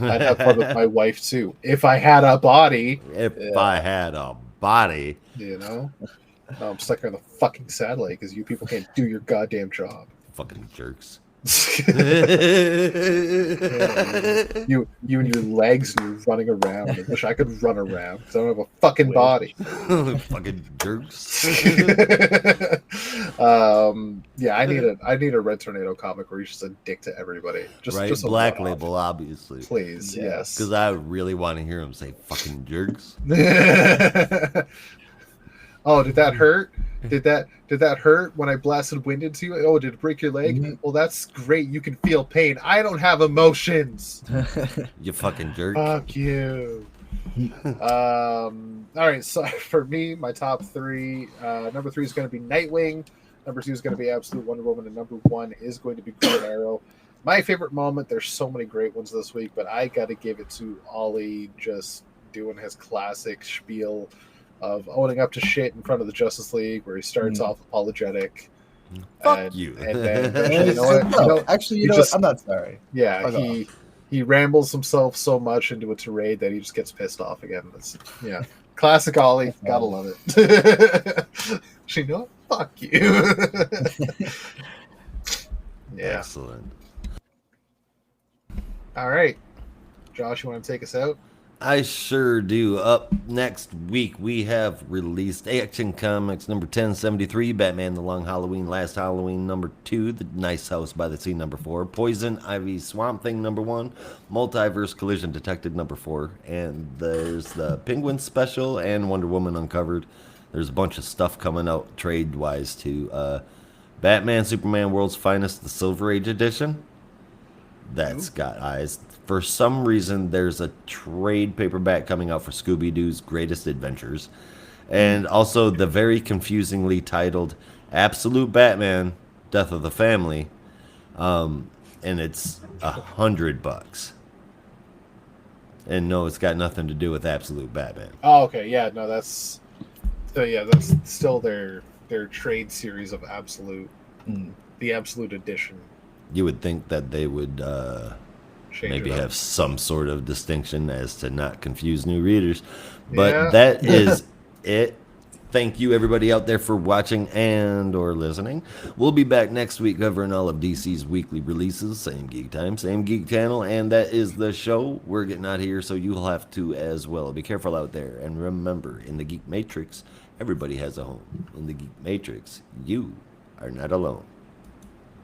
I'd have fun with my wife too. If I had a body. I had a body. No, I'm stuck here on the fucking satellite because you people can't do your goddamn job. Fucking jerks. You and your legs and you're running around. I wish I could run around because I don't have a fucking body. Fucking jerks. I need a Red Tornado comic where he's just a dick to everybody. Just Black Label, obviously. Please, yes. Because I really want to hear him say fucking jerks. Oh, did that hurt? Did that hurt when I blasted wind into you? Oh, did it break your leg? Mm-hmm. Well, that's great. You can feel pain. I don't have emotions. You fucking jerk. Fuck you. All right. So for me, my top 3. Number 3 is going to be Nightwing. Number 2 is going to be Absolute Wonder Woman, and number 1 is going to be Green Arrow. My favorite moment. There's so many great ones this week, but I got to give it to Ollie just doing his classic spiel of owning up to shit in front of the Justice League, where he starts off apologetic. Fuck you. And then, I'm not sorry. Yeah, he rambles himself so much into a tirade that he just gets pissed off again. That's, yeah, classic Ollie. Gotta love it. She know, fuck you. Yeah. Excellent. All right, Josh, you want to take us out? I sure do. Up next week, we have released Action Comics number 1073, Batman The Long Halloween, Last Halloween number 2, The Nice House by the Sea number 4, Poison Ivy Swamp Thing number 1, Multiverse Collision Detected number 4, and there's the Penguin Special and Wonder Woman Uncovered. There's a bunch of stuff coming out trade-wise too. Batman Superman World's Finest, the Silver Age edition. That's got eyes. For some reason, there's a trade paperback coming out for Scooby-Doo's Greatest Adventures. And also the very confusingly titled Absolute Batman, Death of the Family. And it's $100. And no, it's got nothing to do with Absolute Batman. Oh, okay. Yeah, no, that's still their trade series of Absolute, the Absolute edition. You would think that they would maybe have some sort of distinction as to not confuse new readers. But that is it. Thank you, everybody out there, for watching and or listening. We'll be back next week covering all of DC's weekly releases. Same geek time, same geek channel, and that is the show. We're getting out of here, so you'll have to as well. Be careful out there. And remember, in the Geek Matrix, everybody has a home. In the Geek Matrix, you are not alone.